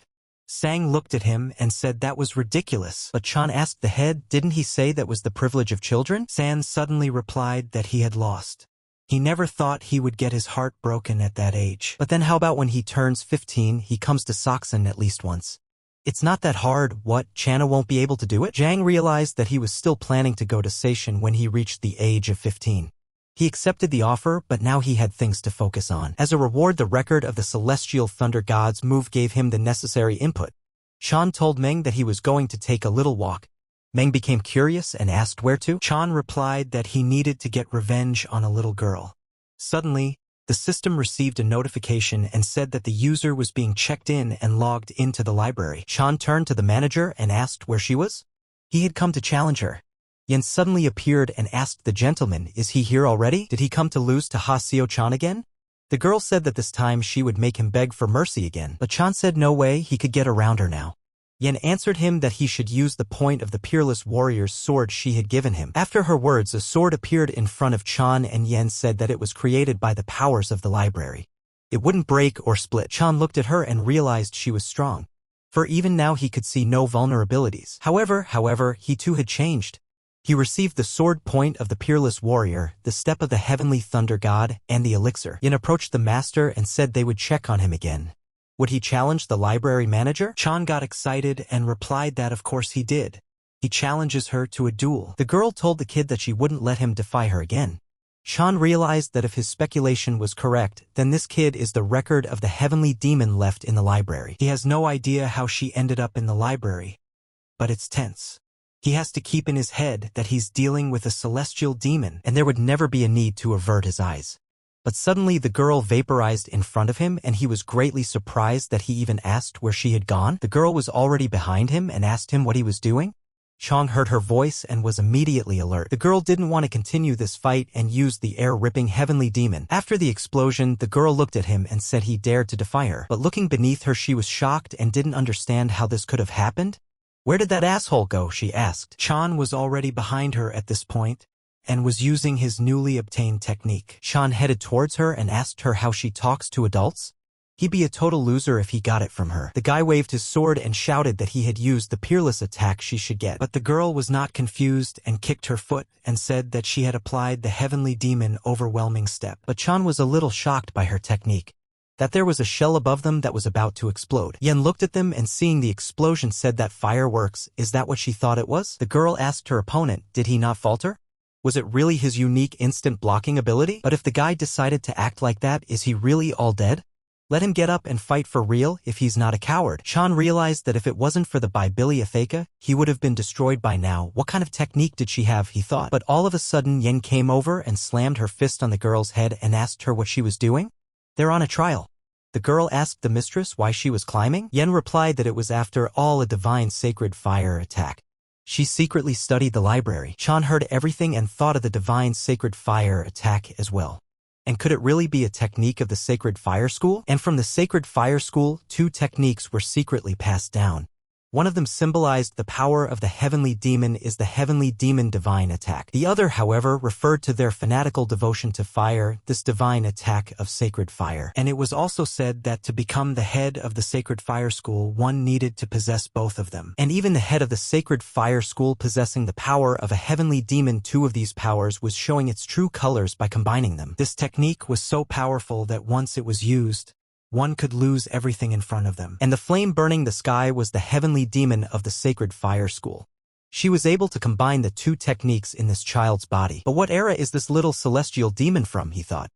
[SPEAKER 1] Sang looked at him and said that was ridiculous. But Chan asked the head, didn't he say that was the privilege of children? San suddenly replied that he had lost. He never thought he would get his heart broken at that age. But then how about when he turns 15, he comes to Saksan at least once? It's not that hard. What, Channa won't be able to do it? Zhang realized that he was still planning to go to Seishan when he reached the age of 15. He accepted the offer, but now he had things to focus on. As a reward, the record of the Celestial Thunder God's move gave him the necessary input. Chan told Meng that he was going to take a little walk. Meng became curious and asked where to. Chan replied that he needed to get revenge on a little girl. Suddenly, the system received a notification and said that the user was being checked in and logged into the library. Chan turned to the manager and asked where she was. He had come to challenge her. Yen suddenly appeared and asked the gentleman, is he here already? Did he come to lose to Ha-Seo-chan again? The girl said that this time she would make him beg for mercy again, but Chan said no way, he could get around her now. Yen answered him that he should use the point of the peerless warrior's sword she had given him. After her words, a sword appeared in front of Chan and Yen said that it was created by the powers of the library. It wouldn't break or split. Chan looked at her and realized she was strong. For even now he could see no vulnerabilities. However, he too had changed. He received the sword point of the peerless warrior, the step of the heavenly thunder god, and the elixir. Yin approached the master and said they would check on him again. Would he challenge the library manager? Chan got excited and replied that of course he did. He challenges her to a duel. The girl told the kid that she wouldn't let him defy her again. Chan realized that if his speculation was correct, then this kid is the record of the heavenly demon left in the library. He has no idea how she ended up in the library. But it's tense. He has to keep in his head that he's dealing with a celestial demon, and there would never be a need to avert his eyes. But suddenly the girl vaporized in front of him and he was greatly surprised that he even asked where she had gone. The girl was already behind him and asked him what he was doing. Chong heard her voice and was immediately alert. The girl didn't want to continue this fight and used the air-ripping heavenly demon. After the explosion, the girl looked at him and said he dared to defy her. But looking beneath her, she was shocked and didn't understand how this could have happened. Where did that asshole go? She asked. Chan was already behind her at this point and was using his newly obtained technique. Chan headed towards her and asked her how she talks to adults. He'd be a total loser if he got it from her. The guy waved his sword and shouted that he had used the peerless attack she should get. But the girl was not confused and kicked her foot and said that she had applied the heavenly demon overwhelming step. But Chan was a little shocked by her technique. That there was a shell above them that was about to explode. Yen looked at them and seeing the explosion said that fireworks, is that what she thought it was? The girl asked her opponent, did he not falter? Was it really his unique instant blocking ability? But if the guy decided to act like that, is he really all dead? Let him get up and fight for real if he's not a coward. Chan realized that if it wasn't for the bibliotheca, he would have been destroyed by now. What kind of technique did she have, he thought. But all of a sudden Yen came over and slammed her fist on the girl's head and asked her what she was doing. They're on a trial. The girl asked the mistress why she was climbing. Yen replied that it was after all a divine sacred fire attack. She secretly studied the library. Chan heard everything and thought of the divine sacred fire attack as well. And could it really be a technique of the Sacred Fire School? And from the Sacred Fire School, 2 techniques were secretly passed down. One of them symbolized the power of the heavenly demon is the heavenly demon divine attack. The other, however, referred to their fanatical devotion to fire, this divine attack of sacred fire. And it was also said that to become the head of the Sacred Fire School, one needed to possess both of them. And even the head of the Sacred Fire School possessing the power of a heavenly demon, 2 of these powers was showing its true colors by combining them. This technique was so powerful that once it was used, one could lose everything in front of them. And the flame burning the sky was the heavenly demon of the Sacred Fire School. She was able to combine the 2 techniques in this child's body. But what era is this little celestial demon from, he thought.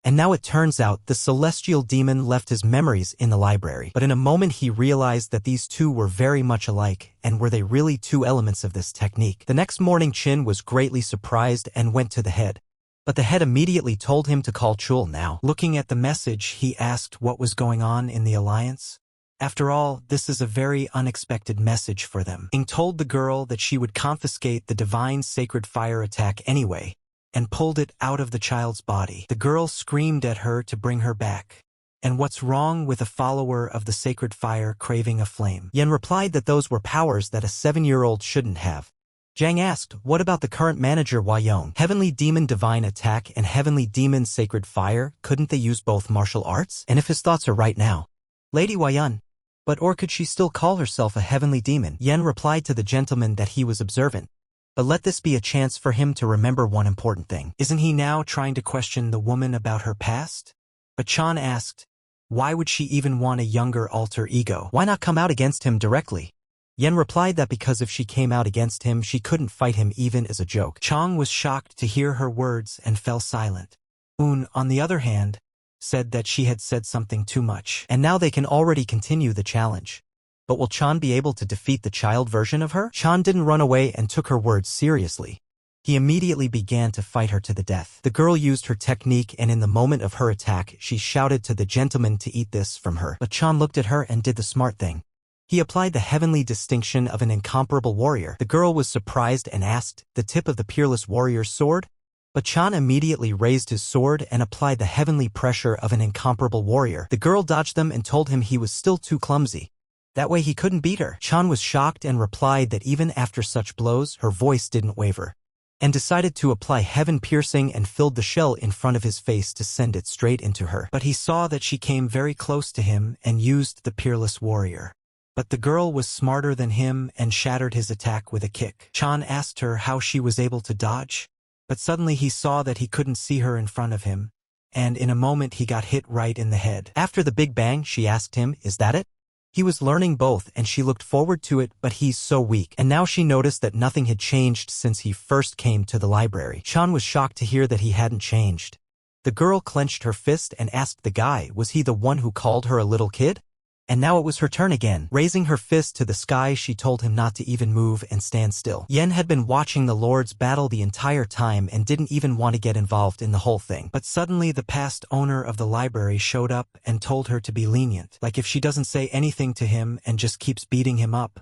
[SPEAKER 1] And now it turns out the celestial demon left his memories in the library. But in a moment he realized that these 2 were very much alike, and were they really 2 elements of this technique? The next morning Chin was greatly surprised and went to the head. But the head immediately told him to call Chul now. Looking at the message, he asked what was going on in the alliance. After all, this is a very unexpected message for them. Ing told the girl that she would confiscate the divine sacred fire attack anyway, and pulled it out of the child's body. The girl screamed at her to bring her back. And what's wrong with a follower of the sacred fire craving a flame? Yen replied that those were powers that a 7-year-old shouldn't have. Zhang asked, what about the current manager Hua Yong? Heavenly Demon Divine Attack and Heavenly Demon Sacred Fire, couldn't they use both martial arts? And if his thoughts are right now, Lady Hua Yun. But or could she still call herself a heavenly demon? Yen replied to the gentleman that he was observant. But let this be a chance for him to remember one important thing. Isn't he now trying to question the woman about her past? But Chan asked, why would she even want a younger alter ego? Why not come out against him directly? Yen replied that because if she came out against him, she couldn't fight him even as a joke. Chang was shocked to hear her words and fell silent. Un, on the other hand, said that she had said something too much, and now they can already continue the challenge. But will Chan be able to defeat the child version of her? Chan didn't run away and took her words seriously. He immediately began to fight her to the death. The girl used her technique, and in the moment of her attack, she shouted to the gentleman to eat this from her. But Chan looked at her and did the smart thing. He applied the heavenly distinction of an incomparable warrior. The girl was surprised and asked, the tip of the peerless warrior's sword? But Chan immediately raised his sword and applied the heavenly pressure of an incomparable warrior. The girl dodged them and told him he was still too clumsy. That way he couldn't beat her. Chan was shocked and replied that even after such blows, her voice didn't waver, and decided to apply heaven piercing and filled the shell in front of his face to send it straight into her. But he saw that she came very close to him and used the peerless warrior. But the girl was smarter than him and shattered his attack with a kick. Chan asked her how she was able to dodge, but suddenly he saw that he couldn't see her in front of him, and in a moment he got hit right in the head. After the big bang, she asked him, is that it? He was learning both and she looked forward to it, but he's so weak. And now she noticed that nothing had changed since he first came to the library. Chan was shocked to hear that he hadn't changed. The girl clenched her fist and asked the guy, was he the one who called her a little kid? And now it was her turn again. Raising her fist to the sky, she told him not to even move and stand still. Yen had been watching the lords battle the entire time and didn't even want to get involved in the whole thing. But suddenly the past owner of the library showed up and told her to be lenient. Like if she doesn't say anything to him and just keeps beating him up,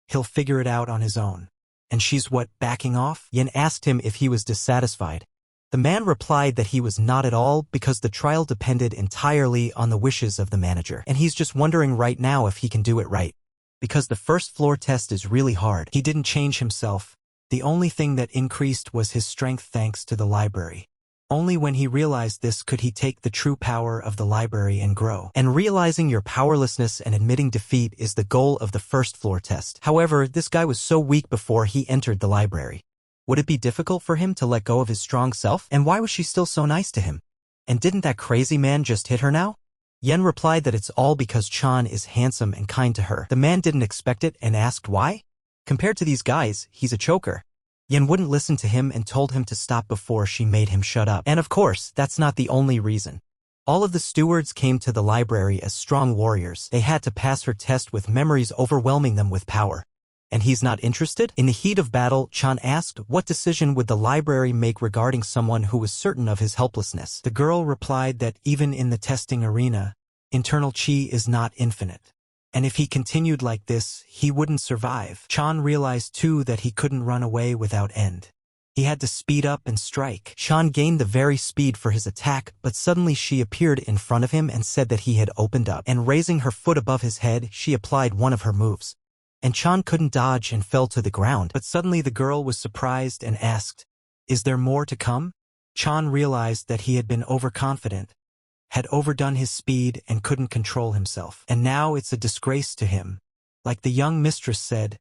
[SPEAKER 1] he'll figure it out on his own. And she's what, backing off? Yen asked him if he was dissatisfied. The man replied that he was not at all because the trial depended entirely on the wishes of the manager. And he's just wondering right now if he can do it right. Because the first floor test is really hard. He didn't change himself. The only thing that increased was his strength thanks to the library. Only when he realized this could he take the true power of the library and grow. And realizing your powerlessness and admitting defeat is the goal of the first floor test. However, this guy was so weak before he entered the library. Would it be difficult for him to let go of his strong self? And why was she still so nice to him? And didn't that crazy man just hit her now? Yen replied that it's all because Chan is handsome and kind to her. The man didn't expect it and asked why? Compared to these guys, he's a choker. Yen wouldn't listen to him and told him to stop before she made him shut up. And of course, that's not the only reason. All of the stewards came to the library as strong warriors. They had to pass her test with memories overwhelming them with power. And he's not interested? In the heat of battle, Chan asked what decision would the library make regarding someone who was certain of his helplessness. The girl replied that even in the testing arena, internal chi is not infinite. And if he continued like this, he wouldn't survive. Chan realized too that he couldn't run away without end. He had to speed up and strike. Chan gained the very speed for his attack, but suddenly she appeared in front of him and said that he had opened up. And raising her foot above his head, she applied one of her moves. And Chan couldn't dodge and fell to the ground. But suddenly the girl was surprised and asked, "Is there more to come?" Chan realized that he had been overconfident, had overdone his speed and couldn't control himself. And now it's a disgrace to him. Like the young mistress said,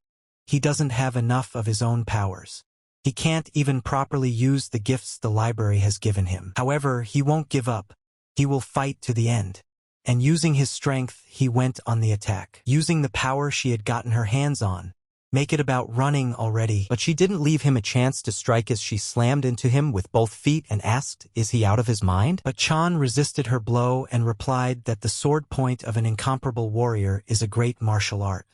[SPEAKER 1] he doesn't have enough of his own powers. He can't even properly use the gifts the library has given him. However, he won't give up. He will fight to the end. And using his strength, he went on the attack. Using the power she had gotten her hands on. Make it about running already. But she didn't leave him a chance to strike as she slammed into him with both feet and asked, "Is he out of his mind?" But Chan resisted her blow and replied that the sword point of an incomparable warrior is a great martial art.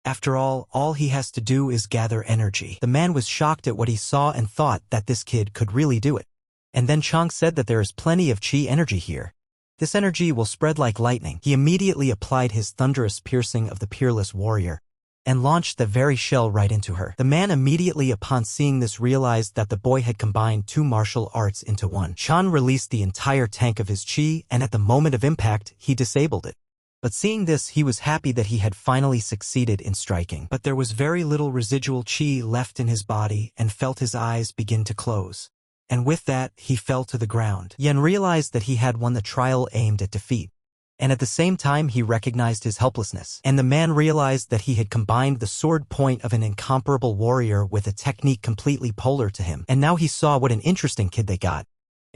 [SPEAKER 1] After all he has to do is gather energy. The man was shocked at what he saw and thought that this kid could really do it. And then Chang said that there is plenty of chi energy here. This energy will spread like lightning. He immediately applied his thunderous piercing of the peerless warrior and launched the very shell right into her. The man immediately upon seeing this realized that the boy had combined two martial arts into one. Chan released the entire tank of his chi and at the moment of impact, he disabled it. But seeing this, he was happy that he had finally succeeded in striking. But there was very little residual chi left in his body and felt his eyes begin to close. And with that, he fell to the ground. Yen realized that he had won the trial aimed at defeat. And at the same time, he recognized his helplessness. And the man realized that he had combined the sword point of an incomparable warrior with a technique completely polar to him. And now he saw what an interesting kid they got.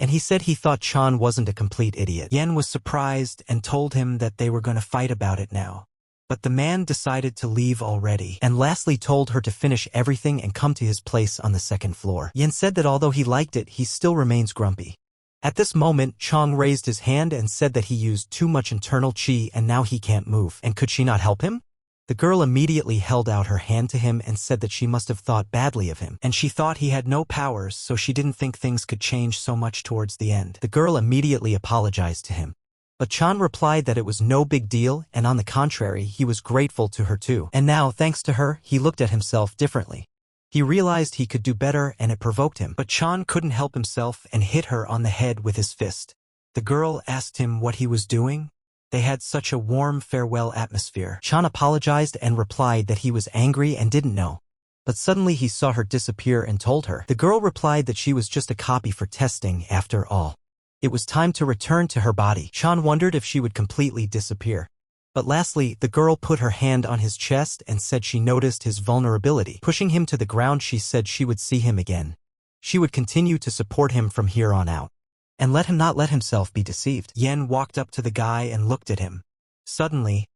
[SPEAKER 1] And he said he thought Chan wasn't a complete idiot. Yen was surprised and told him that they were going to fight about it now. But the man decided to leave already, and lastly told her to finish everything and come to his place on the second floor. Yen said that although he liked it, he still remains grumpy. At this moment, Chang raised his hand and said that he used too much internal chi and now he can't move. And could she not help him? The girl immediately held out her hand to him and said that she must have thought badly of him. And she thought he had no powers, so she didn't think things could change so much towards the end. The girl immediately apologized to him. But Chan replied that it was no big deal, and on the contrary, he was grateful to her too. And now, thanks to her, he looked at himself differently. He realized he could do better and it provoked him. But Chan couldn't help himself and hit her on the head with his fist. The girl asked him what he was doing. They had such a warm farewell atmosphere. Chan apologized and replied that he was angry and didn't know. But suddenly he saw her disappear and told her. The girl replied that she was just a copy for testing after all. It was time to return to her body. Chan wondered if she would completely disappear. But lastly, the girl put her hand on his chest and said she noticed his vulnerability. Pushing him to the ground, she said she would see him again. She would continue to support him from here on out. And let him not let himself be deceived. Yen walked up to the guy and looked at him. Suddenly,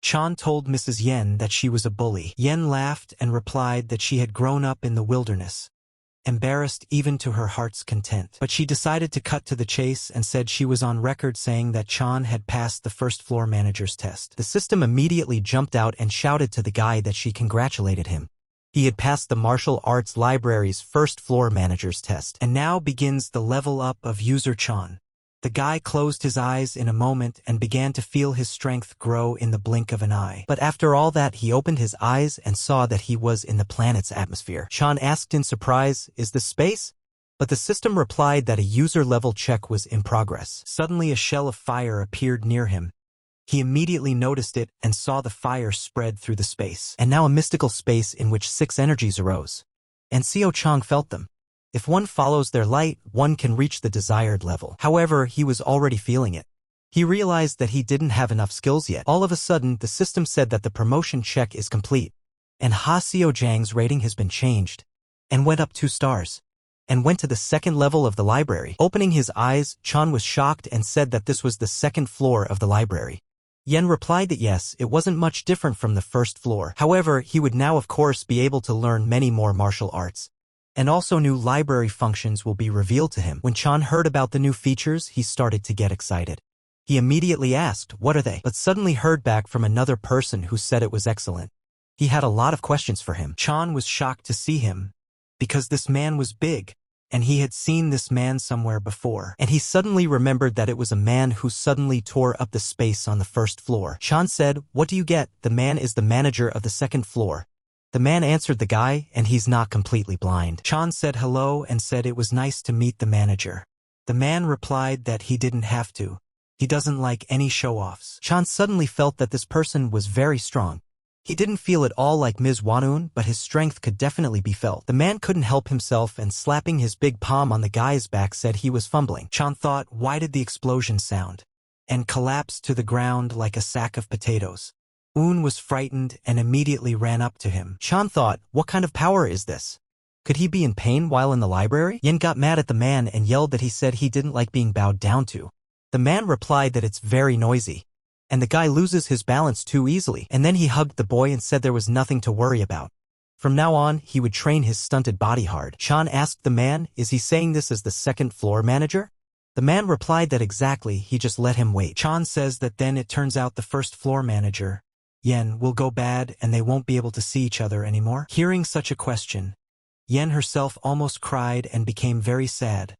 [SPEAKER 1] Chan told Mrs. Yen that she was a bully. Yen laughed and replied that she had grown up in the wilderness, embarrassed even to her heart's content. But she decided to cut to the chase and said she was on record saying that Chan had passed the first floor manager's test. The system immediately jumped out and shouted to the guy that she congratulated him. He had passed the martial arts library's first floor manager's test, and now begins the level up of user Chan. The guy closed his eyes in a moment and began to feel his strength grow in the blink of an eye. But after all that, he opened his eyes and saw that he was in the planet's atmosphere. Chan asked in surprise, "Is this space?" But the system replied that a user-level check was in progress. Suddenly a shell of fire appeared near him. He immediately noticed it and saw the fire spread through the space. And now a mystical space in which 6 energies arose. And Seo Chang felt them. If one follows their light, one can reach the desired level. However, he was already feeling it. He realized that he didn't have enough skills yet. All of a sudden, the system said that the promotion check is complete. And Ha Seo Jang's rating has been changed. And went up 2 stars. And went to the second level of the library. Opening his eyes, Chan was shocked and said that this was the second floor of the library. Yen replied that yes, it wasn't much different from the first floor. However, he would now of course be able to learn many more martial arts. And also new library functions will be revealed to him. When Chan heard about the new features, he started to get excited. He immediately asked, "What are they?" but suddenly heard back from another person who said it was excellent. He had a lot of questions for him. Chan was shocked to see him, because this man was big, and he had seen this man somewhere before. And he suddenly remembered that it was a man who suddenly tore up the space on the first floor. Chan said, "What do you get? The man is the manager of the second floor." The man answered the guy, and he's not completely blind. Chan said hello and said it was nice to meet the manager. The man replied that he didn't have to. He doesn't like any show-offs. Chan suddenly felt that this person was very strong. He didn't feel at all like Ms. Wanun, but his strength could definitely be felt. The man couldn't help himself and slapping his big palm on the guy's back said he was fumbling. Chan thought, why did the explosion sound? And collapsed to the ground like a sack of potatoes. Un was frightened and immediately ran up to him. Chan thought, what kind of power is this? Could he be in pain while in the library? Yen got mad at the man and yelled that he said he didn't like being bowed down to. The man replied that it's very noisy, and the guy loses his balance too easily. And then he hugged the boy and said there was nothing to worry about. From now on, he would train his stunted body hard. Chan asked the man, is he saying this as the second floor manager? The man replied that exactly, he just let him wait. Chan says that then it turns out the first floor manager, Yen, will go bad and they won't be able to see each other anymore. Hearing such a question, Yen herself almost cried and became very sad.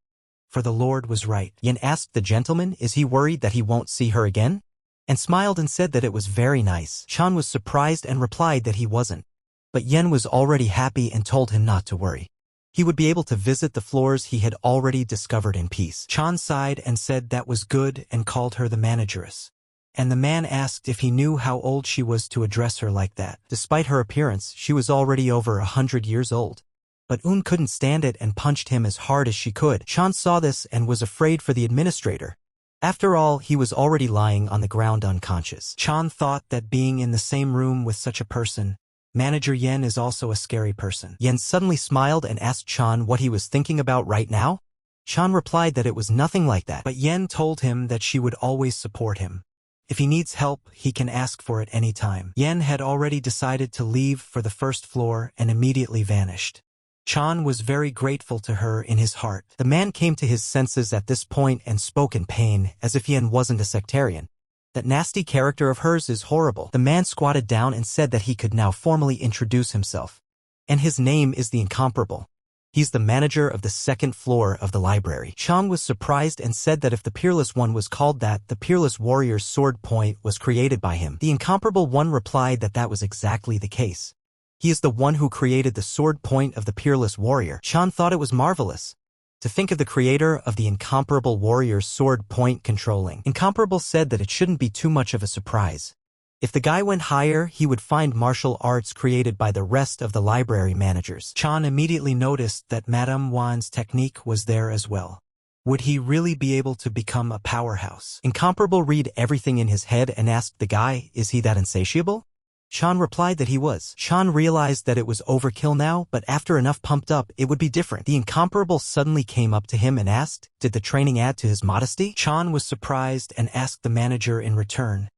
[SPEAKER 1] For the Lord was right. Yen asked the gentleman, is he worried that he won't see her again? And smiled and said that it was very nice. Chan was surprised and replied that he wasn't. But Yen was already happy and told him not to worry. He would be able to visit the floors he had already discovered in peace. Chan sighed and said that was good and called her the manageress. And the man asked if he knew how old she was to address her like that. Despite her appearance, she was already over 100 years old. But Un couldn't stand it and punched him as hard as she could. Chan saw this and was afraid for the administrator. After all, he was already lying on the ground unconscious. Chan thought that being in the same room with such a person, Manager Yen is also a scary person. Yen suddenly smiled and asked Chan what he was thinking about right now. Chan replied that it was nothing like that, but Yen told him that she would always support him. If he needs help, he can ask for it any time. Yen had already decided to leave for the first floor and immediately vanished. Chan was very grateful to her in his heart. The man came to his senses at this point and spoke in pain, as if Yen wasn't a sectarian. That nasty character of hers is horrible. The man squatted down and said that he could now formally introduce himself. And his name is the Incomparable. He's the manager of the second floor of the library. Chan was surprised and said that if the Peerless One was called that, the Peerless Warrior's sword point was created by him. The Incomparable One replied that that was exactly the case. He is the one who created the sword point of the Peerless Warrior. Chan thought it was marvelous to think of the creator of the Incomparable Warrior's sword point controlling. Incomparable said that it shouldn't be too much of a surprise. If the guy went higher, he would find martial arts created by the rest of the library managers. Chan immediately noticed that Madame Wan's technique was there as well. Would he really be able to become a powerhouse? Incomparable read everything in his head and asked the guy, is he that insatiable? Chan replied that he was. Chan realized that it was overkill now, but after enough pumped up, it would be different. The Incomparable suddenly came up to him and asked, did the training add to his modesty? Chan was surprised and asked the manager in return.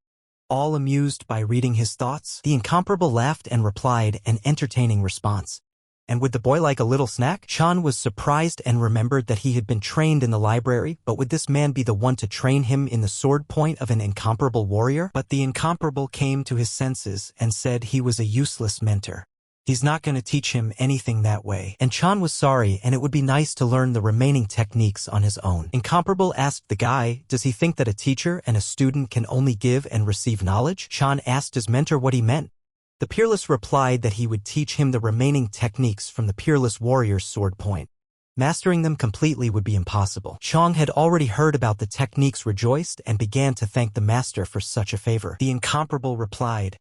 [SPEAKER 1] All amused by reading his thoughts, the Incomparable laughed and replied an entertaining response. And would the boy like a little snack? Chan was surprised and remembered that he had been trained in the library, but would this man be the one to train him in the sword point of an incomparable warrior? But the Incomparable came to his senses and said he was a useless mentor. He's not going to teach him anything that way. And Chan was sorry, and it would be nice to learn the remaining techniques on his own. Incomparable asked the guy, does he think that a teacher and a student can only give and receive knowledge? Chan asked his mentor what he meant. The Peerless replied that he would teach him the remaining techniques from the Peerless Warrior's sword point. Mastering them completely would be impossible. Chang had already heard about the techniques, rejoiced, and began to thank the master for such a favor. The Incomparable replied,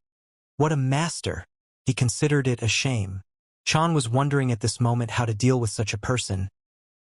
[SPEAKER 1] what a master! He considered it a shame. Chan was wondering at this moment how to deal with such a person.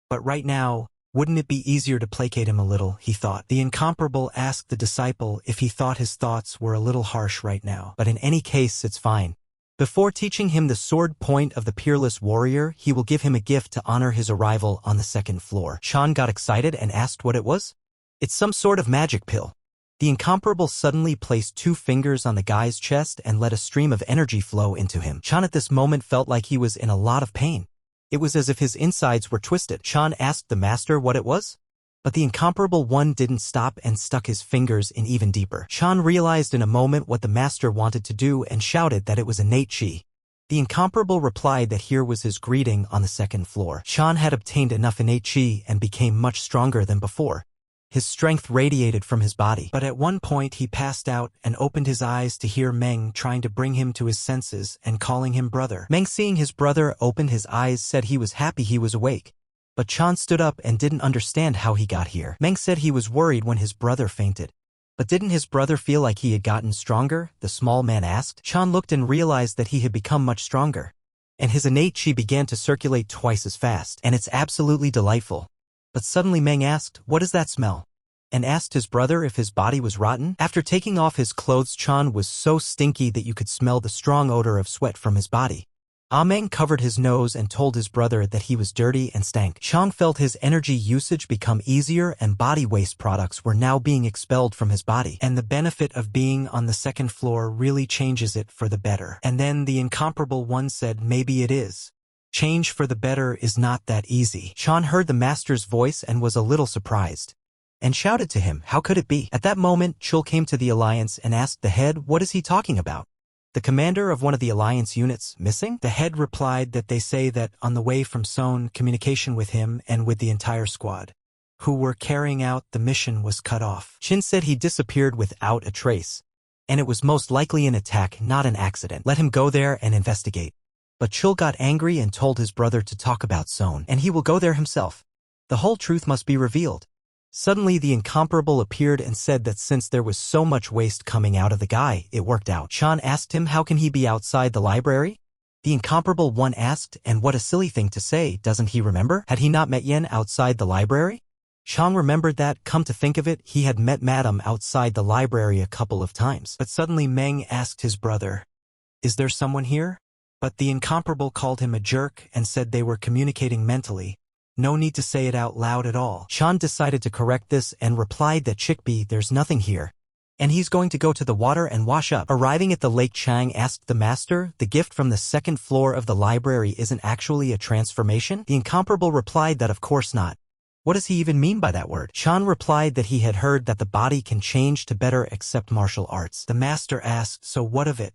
[SPEAKER 1] But right now, wouldn't it be easier to placate him a little, he thought. The Incomparable asked the disciple if he thought his thoughts were a little harsh right now. But in any case, it's fine. Before teaching him the sword point of the Peerless Warrior, he will give him a gift to honor his arrival on the second floor. Chan got excited and asked what it was. It's some sort of magic pill. The Incomparable suddenly placed 2 fingers on the guy's chest and let a stream of energy flow into him. Chan at this moment felt like he was in a lot of pain. It was as if his insides were twisted. Chan asked the master what it was. But the incomparable one didn't stop and stuck his fingers in even deeper. Chan realized in a moment what the master wanted to do and shouted that it was innate chi. The incomparable replied that here was his greeting on the second floor. Chan had obtained enough innate chi and became much stronger than before. His strength radiated from his body. But at one point he passed out and opened his eyes to hear Meng trying to bring him to his senses and calling him brother. Meng, seeing his brother open his eyes, said he was happy he was awake. But Chan stood up and didn't understand how he got here. Meng said he was worried when his brother fainted. But didn't his brother feel like he had gotten stronger? The small man asked. Chan looked and realized that he had become much stronger. And his innate chi began to circulate twice as fast. And it's absolutely delightful. But suddenly Meng asked, "What is that smell?" And asked his brother if his body was rotten. After taking off his clothes, Chan was so stinky that you could smell the strong odor of sweat from his body. Meng covered his nose and told his brother that he was dirty and stank. Chan felt his energy usage become easier and body waste products were now being expelled from his body. And the benefit of being on the second floor really changes it for the better. And then the incomparable one said, "Maybe it is. Change for the better is not that easy." Chan heard the master's voice and was a little surprised. And shouted to him, "How could it be?" At that moment, Chul came to the alliance and asked the head, "What is he talking about? The commander of one of the alliance units missing?" The head replied that they say that on the way from Seoul, communication with him and with the entire squad who were carrying out the mission was cut off. Chin said he disappeared without a trace, and it was most likely an attack, not an accident. Let him go there and investigate. But Chul got angry and told his brother to talk about Seoul, and he will go there himself. The whole truth must be revealed. Suddenly the incomparable appeared and said that since there was so much waste coming out of the guy, it worked out. Chan asked him how can he be outside the library? The incomparable one asked, and what a silly thing to say, doesn't he remember? Had he not met Yen outside the library? Chan remembered that, come to think of it, he had met Madam outside the library a couple of times. But suddenly Meng asked his brother, "Is there someone here?" But the incomparable called him a jerk and said they were communicating mentally. No need to say it out loud at all. Chan decided to correct this and replied that Chickbee, there's nothing here. And he's going to go to the water and wash up. Arriving at the Lake Chang asked the master, "The gift from the second floor of the library isn't actually a transformation?" The incomparable replied that of course not. What does he even mean by that word? Chan replied that he had heard that the body can change to better accept martial arts. The master asked, "So what of it?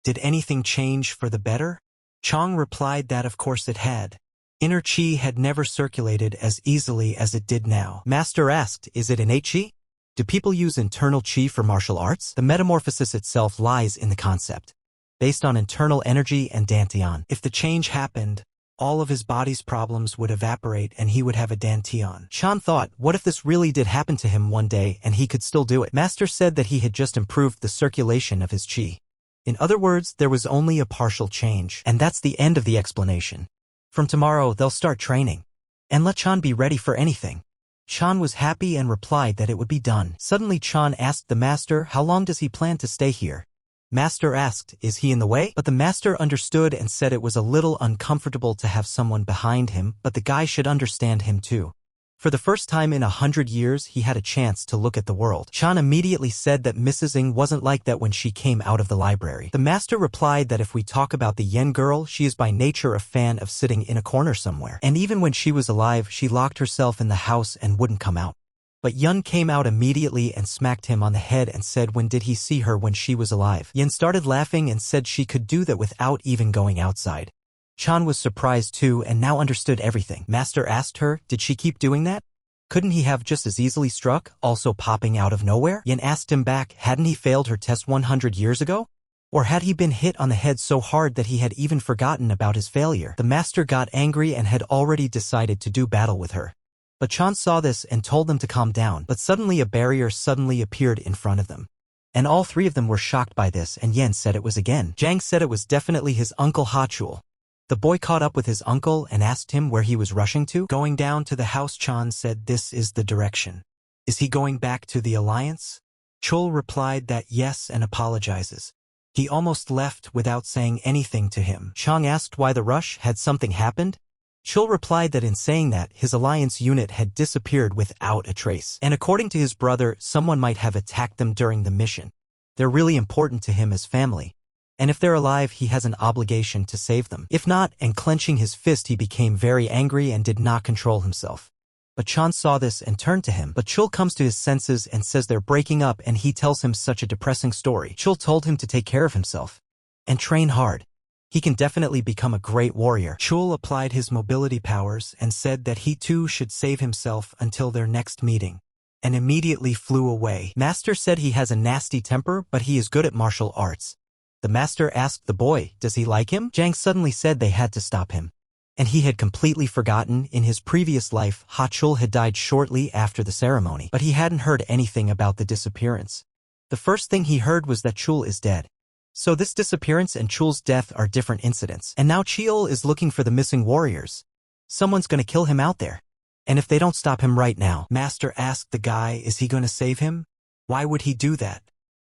[SPEAKER 1] Did anything change for the better?" Chang replied that of course it had. Inner chi had never circulated as easily as it did now. Master asked, "Is it innate chi? Do people use internal chi for martial arts?" The metamorphosis itself lies in the concept, based on internal energy and dantian. If the change happened, all of his body's problems would evaporate and he would have a dantian. Chan thought, what if this really did happen to him one day and he could still do it? Master said that he had just improved the circulation of his chi. In other words, there was only a partial change. And that's the end of the explanation. From tomorrow, they'll start training. And let Chan be ready for anything. Chan was happy and replied that it would be done. Suddenly Chan asked the master, how long does he plan to stay here? Master asked, is he in the way? But the master understood and said it was a little uncomfortable to have someone behind him, but the guy should understand him too. For the first time in 100 years, he had a chance to look at the world. Chan immediately said that Mrs. Ng wasn't like that when she came out of the library. The master replied that if we talk about the Yen girl, she is by nature a fan of sitting in a corner somewhere. And even when she was alive, she locked herself in the house and wouldn't come out. But Yun came out immediately and smacked him on the head and said, when did he see her when she was alive? Yen started laughing and said she could do that without even going outside. Chan was surprised too and now understood everything. Master asked her, did she keep doing that? Couldn't he have just as easily struck, also popping out of nowhere? Yen asked him back, hadn't he failed her test 100 years ago? Or had he been hit on the head so hard that he had even forgotten about his failure? The master got angry and had already decided to do battle with her. But Chan saw this and told them to calm down, but suddenly a barrier suddenly appeared in front of them. And all three of them were shocked by this, and Yen said it was again. Jang said it was definitely his uncle Ha Chul. The boy caught up with his uncle and asked him where he was rushing to. Going down to the house, Chan said this is the direction. Is he going back to the alliance? Chul replied that yes and apologizes. He almost left without saying anything to him. Chang asked why the rush, had something happened? Chul replied that in saying that, his alliance unit had disappeared without a trace. And according to his brother, someone might have attacked them during the mission. They're really important to him as family. And if they're alive, he has an obligation to save them. If not, and clenching his fist, he became very angry and did not control himself. But Chan saw this and turned to him. But Chul comes to his senses and says they're breaking up, and he tells him such a depressing story. Chul told him to take care of himself and train hard. He can definitely become a great warrior. Chul applied his mobility powers and said that he too should save himself until their next meeting, and immediately flew away. Master said he has a nasty temper, but he is good at martial arts. The master asked the boy, does he like him? Jang suddenly said they had to stop him. And he had completely forgotten in his previous life Ha Chul had died shortly after the ceremony, but he hadn't heard anything about the disappearance. The first thing he heard was that Chul is dead. So this disappearance and Chul's death are different incidents. And now Chul is looking for the missing warriors. Someone's gonna kill him out there. And if they don't stop him right now, Master asked the guy, is he gonna save him? Why would he do that?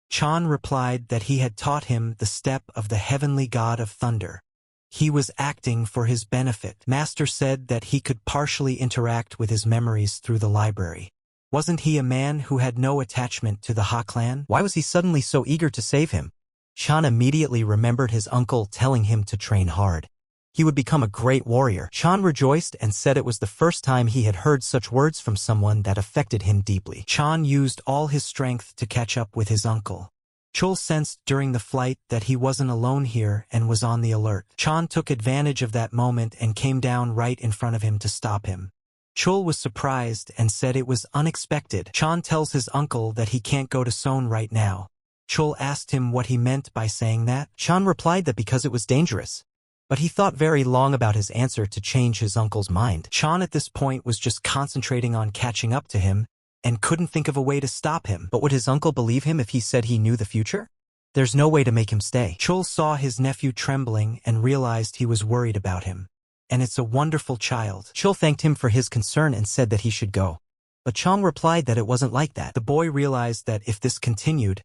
[SPEAKER 1] Chan replied that he had taught him the step of the heavenly god of thunder. He was acting for his benefit. Master said that he could partially interact with his memories through the library. Wasn't he a man who had no attachment to the Ha clan? Why was he suddenly so eager to save him? Chan immediately remembered his uncle telling him to train hard. He would become a great warrior. Chan rejoiced and said it was the first time he had heard such words from someone that affected him deeply. Chan used all his strength to catch up with his uncle. Chul sensed during the flight that he wasn't alone here and was on the alert. Chan took advantage of that moment and came down right in front of him to stop him. Chul was surprised and said it was unexpected. Chan tells his uncle that he can't go to Seon right now. Chul asked him what he meant by saying that. Chan replied that because it was dangerous. But he thought very long about his answer to change his uncle's mind. Chan at this point was just concentrating on catching up to him, and couldn't think of a way to stop him. But would his uncle believe him if he said he knew the future? There's no way to make him stay. Chul saw his nephew trembling and realized he was worried about him. And it's a wonderful child. Chul thanked him for his concern and said that he should go. But Chang replied that it wasn't like that. The boy realized that if this continued,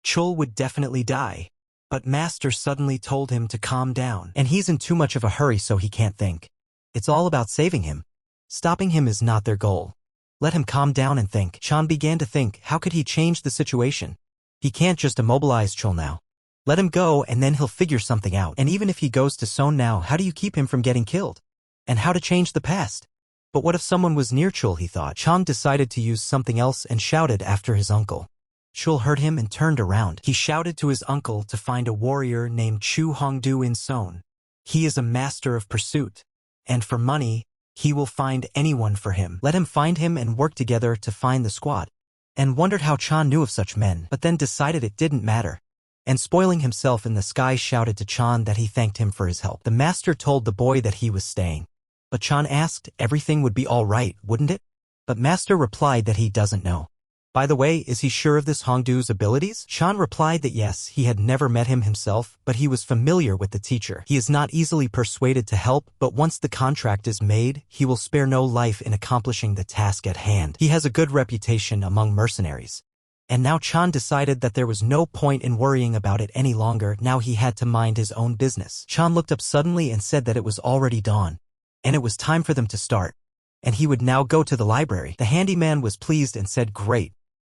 [SPEAKER 1] Chul would definitely die. But Master suddenly told him to calm down. And he's in too much of a hurry, so he can't think. It's all about saving him. Stopping him is not their goal. Let him calm down and think. Chan began to think, how could he change the situation? He can't just immobilize Chul now. Let him go and then he'll figure something out. And even if he goes to Seon now, how do you keep him from getting killed? And how to change the past? But what if someone was near Chul, he thought. Chan decided to use something else and shouted after his uncle. Chul heard him and turned around. He shouted to his uncle to find a warrior named Chu Hongdu in Seon. He is a master of pursuit. And for money, he will find anyone for him. Let him find him and work together to find the squad. And wondered how Chan knew of such men, but then decided it didn't matter. And spoiling himself in the sky, shouted to Chan that he thanked him for his help. The master told the boy that he was staying. But Chan asked, everything would be all right, wouldn't it? But Master replied that he doesn't know. By the way, is he sure of this Hongdu's abilities? Chan replied that yes, he had never met him himself, but he was familiar with the teacher. He is not easily persuaded to help, but once the contract is made, he will spare no life in accomplishing the task at hand. He has a good reputation among mercenaries. And now Chan decided that there was no point in worrying about it any longer. Now he had to mind his own business. Chan looked up suddenly and said that it was already dawn. And it was time for them to start. And he would now go to the library. The handyman was pleased and said, great.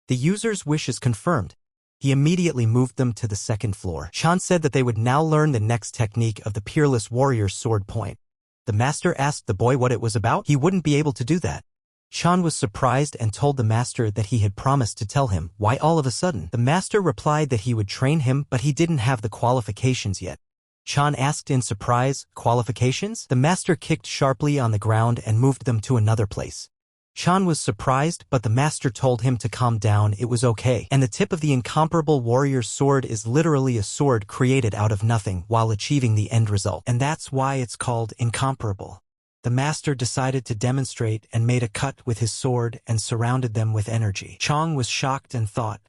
[SPEAKER 1] The user's wish is confirmed. He immediately moved them to the second floor. Chan said that they would now learn the next technique of the Peerless Warrior's sword point. The master asked the boy what it was about. He wouldn't be able to do that. Chan was surprised and told the master that he had promised to tell him. Why all of a sudden? The master replied that he would train him, but he didn't have the qualifications yet. Chan asked in surprise, qualifications? The master kicked sharply on the ground and moved them to another place. Chan was surprised, but the master told him to calm down. It was okay. And the tip of the incomparable warrior's sword is literally a sword created out of nothing while achieving the end result. And that's why it's called incomparable. The master decided to demonstrate and made a cut with his sword and surrounded them with energy. Chang was shocked and thought,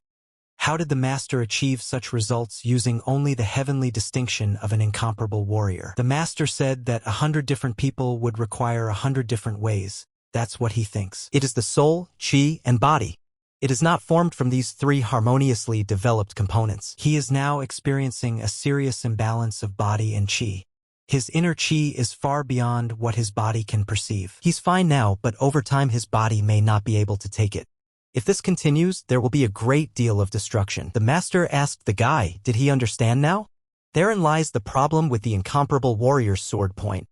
[SPEAKER 1] how did the master achieve such results using only the heavenly distinction of an incomparable warrior? The master said that 100 different people would require 100 different ways. That's what he thinks. It is the soul, chi, and body. It is not formed from these three harmoniously developed components. He is now experiencing a serious imbalance of body and chi. His inner chi is far beyond what his body can perceive. He's fine now, but over time his body may not be able to take it. If this continues, there will be a great deal of destruction. The master asked the guy, did he understand now? Therein lies the problem with the incomparable warrior's sword point.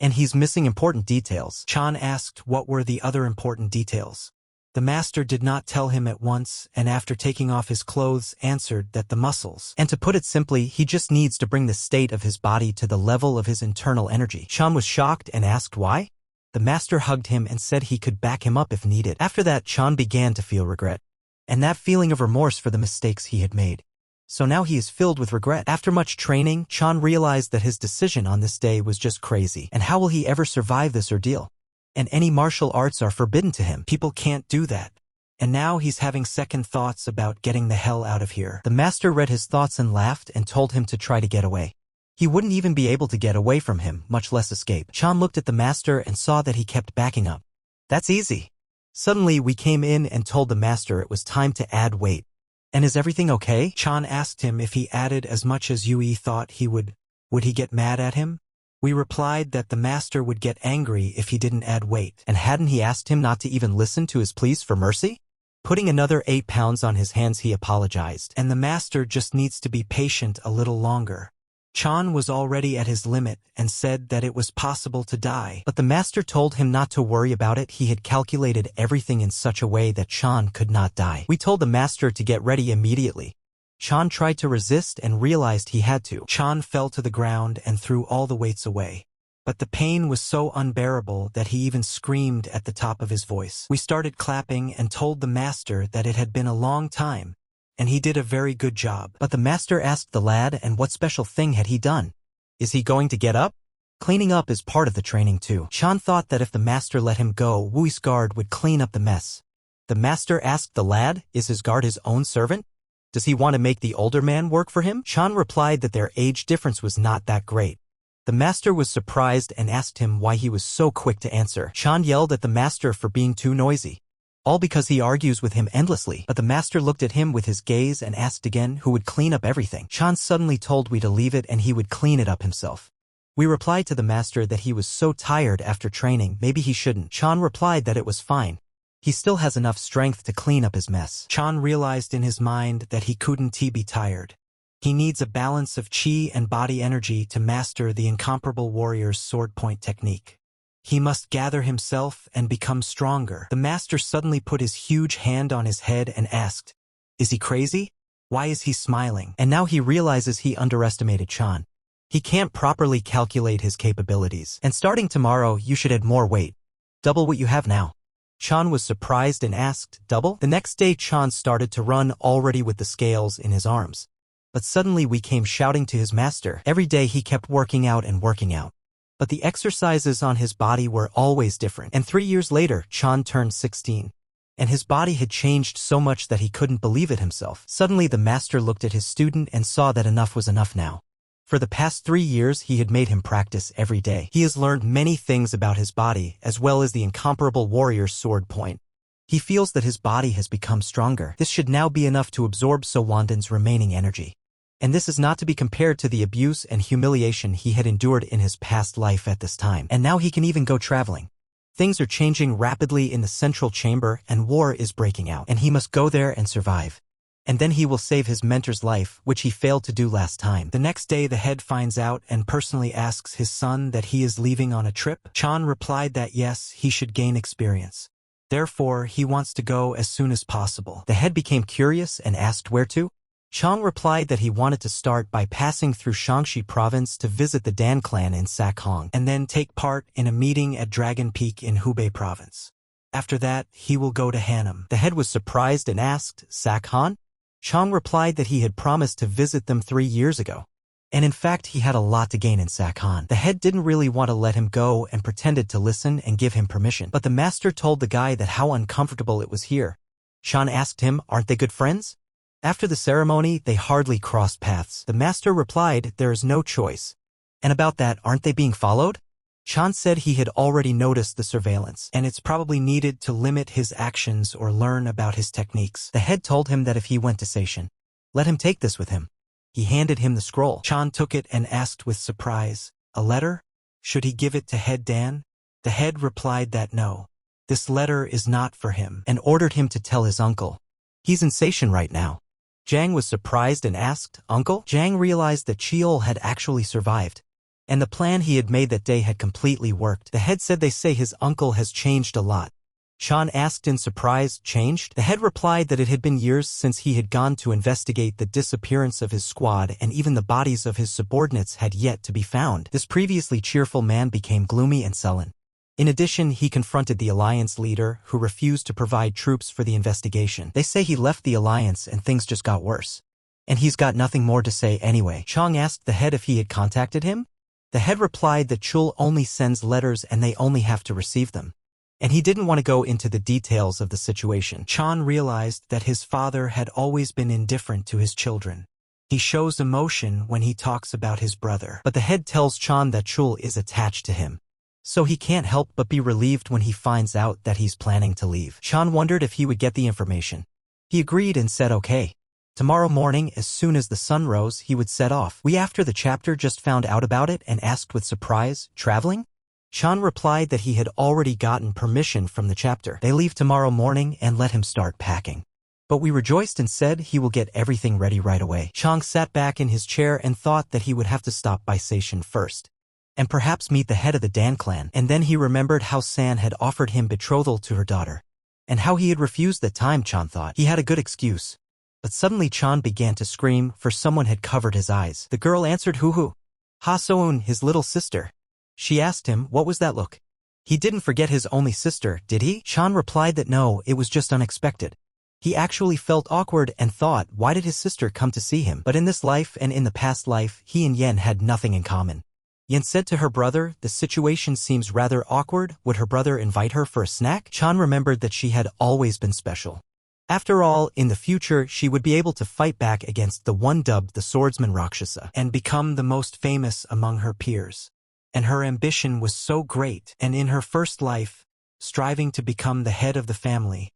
[SPEAKER 1] and he's missing important details. Chan asked what were the other important details. The master did not tell him at once, and after taking off his clothes answered that the muscles. And to put it simply, he just needs to bring the state of his body to the level of his internal energy. Chan was shocked and asked why. The master hugged him and said he could back him up if needed. After that, Chan began to feel regret, and that feeling of remorse for the mistakes he had made. So now he is filled with regret. After much training, Chan realized that his decision on this day was just crazy. And how will he ever survive this ordeal? And any martial arts are forbidden to him. People can't do that. And now he's having second thoughts about getting the hell out of here. The master read his thoughts and laughed and told him to try to get away. He wouldn't even be able to get away from him, much less escape. Chan looked at the master and saw that he kept backing up. That's easy. Suddenly we came in and told the master it was time to add weight. And is everything okay? Chan asked him if he added as much as Yui thought he would. Would he get mad at him? We replied that the master would get angry if he didn't add weight. And hadn't he asked him not to even listen to his pleas for mercy? Putting another 8 pounds on his hands, he apologized. And the master just needs to be patient a little longer. Chan was already at his limit and said that it was possible to die. But the master told him not to worry about it. He had calculated everything in such a way that Chan could not die. We told the master to get ready immediately. Chan tried to resist and realized he had to. Chan fell to the ground and threw all the weights away. But the pain was so unbearable that he even screamed at the top of his voice. We started clapping and told the master that it had been a long time, and he did a very good job. But the master asked the lad, and what special thing had he done? Is he going to get up? Cleaning up is part of the training too. Chan thought that if the master let him go, Wui's guard would clean up the mess. The master asked the lad, is his guard his own servant? Does he want to make the older man work for him? Chan replied that their age difference was not that great. The master was surprised and asked him why he was so quick to answer. Chan yelled at the master for being too noisy. All because he argues with him endlessly. But the master looked at him with his gaze and asked again who would clean up everything. Chan suddenly told we to leave it and he would clean it up himself. We replied to the master that he was so tired after training, maybe he shouldn't. Chan replied that it was fine. He still has enough strength to clean up his mess. Chan realized in his mind that he couldn't be tired. He needs a balance of chi and body energy to master the incomparable warrior's sword point technique. He must gather himself and become stronger. The master suddenly put his huge hand on his head and asked, is he crazy? Why is he smiling? And now he realizes he underestimated Chan. He can't properly calculate his capabilities. And starting tomorrow, you should add more weight. Double what you have now. Chan was surprised and asked, double? The next day Chan started to run already with the scales in his arms. But suddenly we came shouting to his master. Every day he kept working out and working out. But the exercises on his body were always different. And 3 years later, Chan turned 16. And his body had changed so much that he couldn't believe it himself. Suddenly the master looked at his student and saw that enough was enough now. For the past 3 years, he had made him practice every day. He has learned many things about his body, as well as the incomparable warrior's sword point. He feels that his body has become stronger. This should now be enough to absorb So Wandan's remaining energy. And this is not to be compared to the abuse and humiliation he had endured in his past life at this time. And now he can even go traveling. Things are changing rapidly in the central chamber, and war is breaking out. And he must go there and survive. And then he will save his mentor's life, which he failed to do last time. The next day the head finds out and personally asks his son that he is leaving on a trip. Chan replied that yes, he should gain experience. Therefore, he wants to go as soon as possible. The head became curious and asked where to. Chan replied that he wanted to start by passing through Shaanxi province to visit the Dan clan in Sakhong, and then take part in a meeting at Dragon Peak in Hubei province. After that, he will go to Hanam. The head was surprised and asked, Sakhon? Chan replied that he had promised to visit them 3 years ago. And in fact, he had a lot to gain in Sakhon. The head didn't really want to let him go and pretended to listen and give him permission. But the master told the guy that how uncomfortable it was here. Chan asked him, aren't they good friends? After the ceremony, they hardly crossed paths. The master replied, there is no choice. And about that, aren't they being followed? Chan said he had already noticed the surveillance, and it's probably needed to limit his actions or learn about his techniques. The head told him that if he went to Seishan, let him take this with him. He handed him the scroll. Chan took it and asked with surprise, a letter? Should he give it to head Dan? The head replied that no. This letter is not for him, and ordered him to tell his uncle. He's in Seishan right now. Jiang was surprised and asked, Uncle? Jiang realized that Chiol had actually survived. And the plan he had made that day had completely worked. The head said they say his uncle has changed a lot. Chan asked in surprise, changed? The head replied that it had been years since he had gone to investigate the disappearance of his squad, and even the bodies of his subordinates had yet to be found. This previously cheerful man became gloomy and sullen. In addition, he confronted the Alliance leader, who refused to provide troops for the investigation. They say he left the Alliance and things just got worse. And he's got nothing more to say anyway. Chang asked the head if he had contacted him. The head replied that Chul only sends letters and they only have to receive them. And he didn't want to go into the details of the situation. Chan realized that his father had always been indifferent to his children. He shows emotion when he talks about his brother. But the head tells Chan that Chul is attached to him. So he can't help but be relieved when he finds out that he's planning to leave. Chan wondered if he would get the information. He agreed and said okay. Tomorrow morning, as soon as the sun rose, he would set off. We after the chapter just found out about it and asked with surprise, traveling? Chan replied that he had already gotten permission from the chapter. They leave tomorrow morning and let him start packing. But we rejoiced and said he will get everything ready right away. Chang sat back in his chair and thought that he would have to stop by Seishan first. And perhaps meet the head of the Dan clan. And then he remembered how San had offered him betrothal to her daughter. And how he had refused that time. Chan thought he had a good excuse. But suddenly Chan began to scream, for someone had covered his eyes. The girl answered Hu. Ha Soon, his little sister. She asked him, what was that look? He didn't forget his only sister, did he? Chan replied that no, it was just unexpected. He actually felt awkward and thought, why did his sister come to see him? But in this life and in the past life, he and Yen had nothing in common. Yen said to her brother, the situation seems rather awkward. Would her brother invite her for a snack? Chan remembered that she had always been special. After all, in the future, she would be able to fight back against the one dubbed the swordsman Rakshasa and become the most famous among her peers. And her ambition was so great, and in her first life, striving to become the head of the family,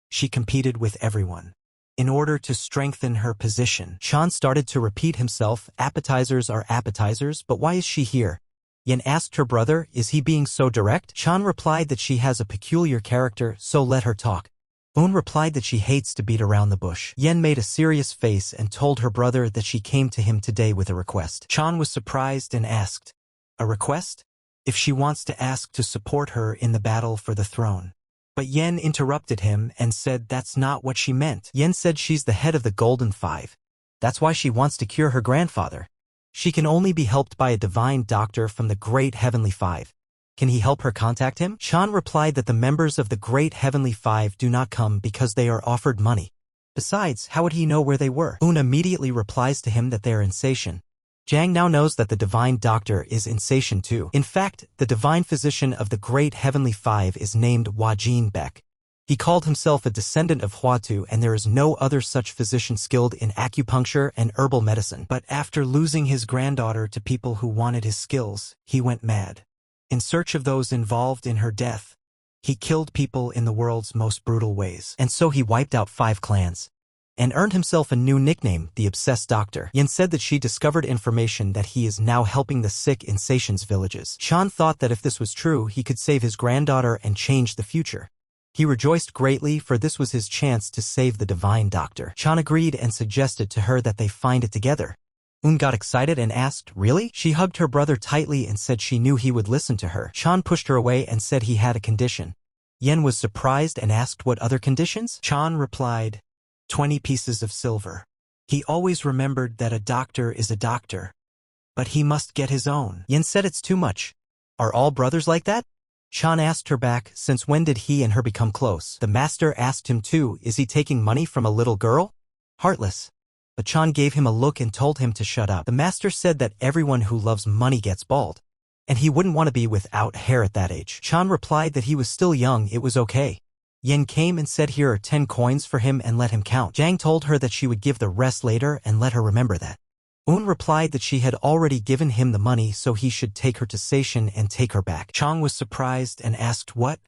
[SPEAKER 1] she competed with everyone. In order to strengthen her position, Chan started to repeat himself, appetizers are appetizers, but why is she here? Yen asked her brother, is he being so direct? Chan replied that she has a peculiar character, so let her talk. Un replied that she hates to beat around the bush. Yen made a serious face and told her brother that she came to him today with a request. Chan was surprised and asked, a request? If she wants to ask to support her in the battle for the throne. But Yen interrupted him and said that's not what she meant. Yen said she's the head of the Golden Five. That's why she wants to cure her grandfather. She can only be helped by a divine doctor from the Great Heavenly Five. Can he help her contact him? Chan replied that the members of the Great Heavenly Five do not come because they are offered money. Besides, how would he know where they were? Un immediately replies to him that they are in Seishan. Jiang now knows that the divine doctor is in Seishan too. In fact, the divine physician of the Great Heavenly Five is named Wajin Beck. He called himself a descendant of Huatu, and there is no other such physician skilled in acupuncture and herbal medicine. But after losing his granddaughter to people who wanted his skills, he went mad. In search of those involved in her death, he killed people in the world's most brutal ways. And so he wiped out 5 clans. And earned himself a new nickname, the Obsessed Doctor. Yen said that she discovered information that he is now helping the sick in Seishan's villages. Chan thought that if this was true, he could save his granddaughter and change the future. He rejoiced greatly, for this was his chance to save the divine doctor. Chan agreed and suggested to her that they find it together. Un got excited and asked, really? She hugged her brother tightly and said she knew he would listen to her. Chan pushed her away and said he had a condition. Yen was surprised and asked what other conditions? Chan replied, 20 pieces of silver. He always remembered that a doctor is a doctor, but he must get his own. Yen said it's too much. Are all brothers like that? Chan asked her back, since when did he and her become close? The master asked him too, is he taking money from a little girl? Heartless. But Chan gave him a look and told him to shut up. The master said that everyone who loves money gets bald, and he wouldn't want to be without hair at that age. Chan replied that he was still young, it was okay. Yen came and said here are 10 coins for him and let him count. Jiang told her that she would give the rest later and let her remember that. Un replied that she had already given him the money, so he should take her to Seishan and take her back. Chang was surprised and asked what?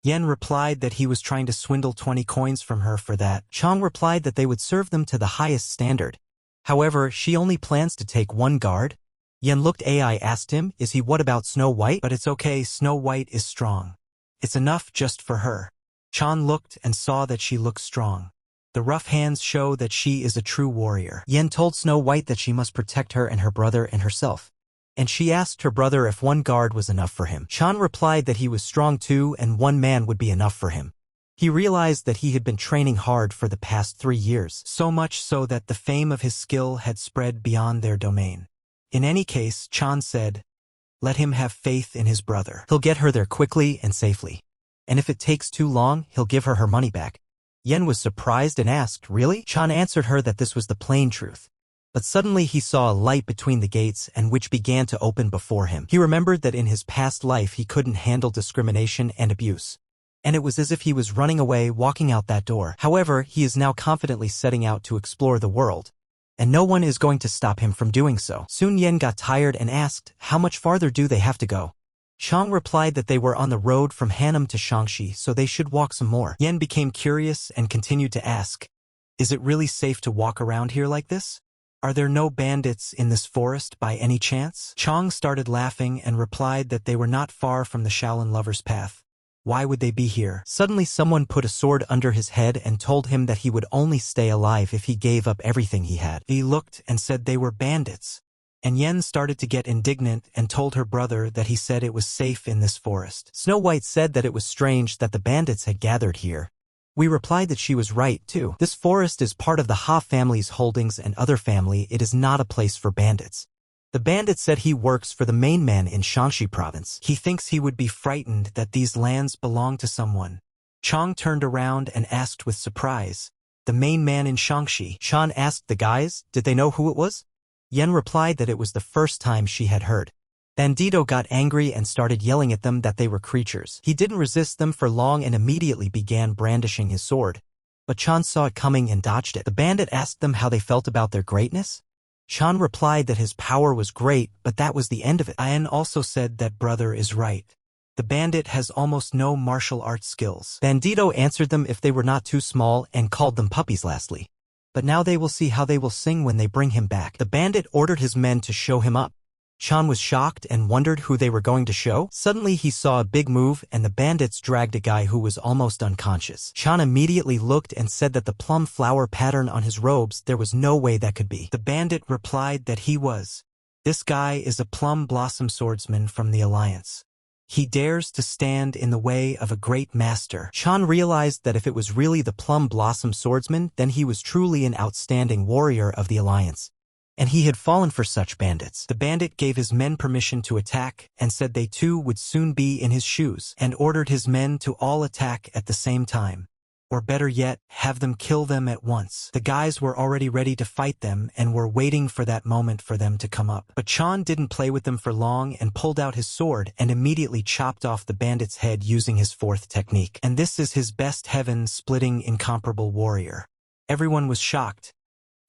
[SPEAKER 1] Yen replied that he was trying to swindle 20 coins from her for that. Chang replied that they would serve them to the highest standard. However, she only plans to take 1 guard. Yen looked AI asked him, is he what about Snow White? But it's okay, Snow White is strong. It's enough just for her. Chan looked and saw that she looked strong. The rough hands show that she is a true warrior. Yen told Snow White that she must protect her and her brother and herself. and she asked her brother if one guard was enough for him. Chan replied that he was strong too and one man would be enough for him. He realized that he had been training hard for the past 3 years, so much so that the fame of his skill had spread beyond their domain. In any case, Chan said, let him have faith in his brother. He'll get her there quickly and safely. And if it takes too long, he'll give her money back. Yen was surprised and asked, really? Chan answered her that this was the plain truth. But suddenly he saw a light between the gates and which began to open before him. He remembered that in his past life he couldn't handle discrimination and abuse. And it was as if he was running away, walking out that door. However, he is now confidently setting out to explore the world. And no one is going to stop him from doing so. Soon Yen got tired and asked, how much farther do they have to go? Chang replied that they were on the road from Hanam to Shangxi, so they should walk some more. Yen became curious and continued to ask, is it really safe to walk around here like this? Are there no bandits in this forest by any chance? Chang started laughing and replied that they were not far from the Shaolin Lover's Path. Why would they be here? Suddenly someone put a sword under his head and told him that he would only stay alive if he gave up everything he had. He looked and said they were bandits. And Yen started to get indignant and told her brother that he said it was safe in this forest. Snow White said that it was strange that the bandits had gathered here. We replied that she was right, too. This forest is part of the Ha family's holdings and other family. It is not a place for bandits. The bandit said he works for the main man in Shangxi province. He thinks he would be frightened that these lands belong to someone. Chang turned around and asked with surprise, the main man in Shangxi. Chan asked the guys, did they know who it was? Yen replied that it was the first time she had heard. Bandito got angry and started yelling at them that they were creatures. He didn't resist them for long and immediately began brandishing his sword. But Chan saw it coming and dodged it. The bandit asked them how they felt about their greatness. Chan replied that his power was great, but that was the end of it. Yen also said that brother is right. The bandit has almost no martial arts skills. Bandito answered them if they were not too small and called them puppies lastly. But now they will see how they will sing when they bring him back. The bandit ordered his men to show him up. Chan was shocked and wondered who they were going to show. Suddenly he saw a big move and the bandits dragged a guy who was almost unconscious. Chan immediately looked and said that the plum flower pattern on his robes, there was no way that could be. The bandit replied that he was. This guy is a plum blossom swordsman from the Alliance. He dares to stand in the way of a great master. Chan realized that if it was really the plum blossom swordsman, then he was truly an outstanding warrior of the Alliance. And he had fallen for such bandits. The bandit gave his men permission to attack and said they too would soon be in his shoes and ordered his men to all attack at the same time. Or better yet, have them kill them at once. The guys were already ready to fight them and were waiting for that moment for them to come up. But Chan didn't play with them for long and pulled out his sword and immediately chopped off the bandit's head using his fourth technique. And this is his best heaven-splitting incomparable warrior. Everyone was shocked.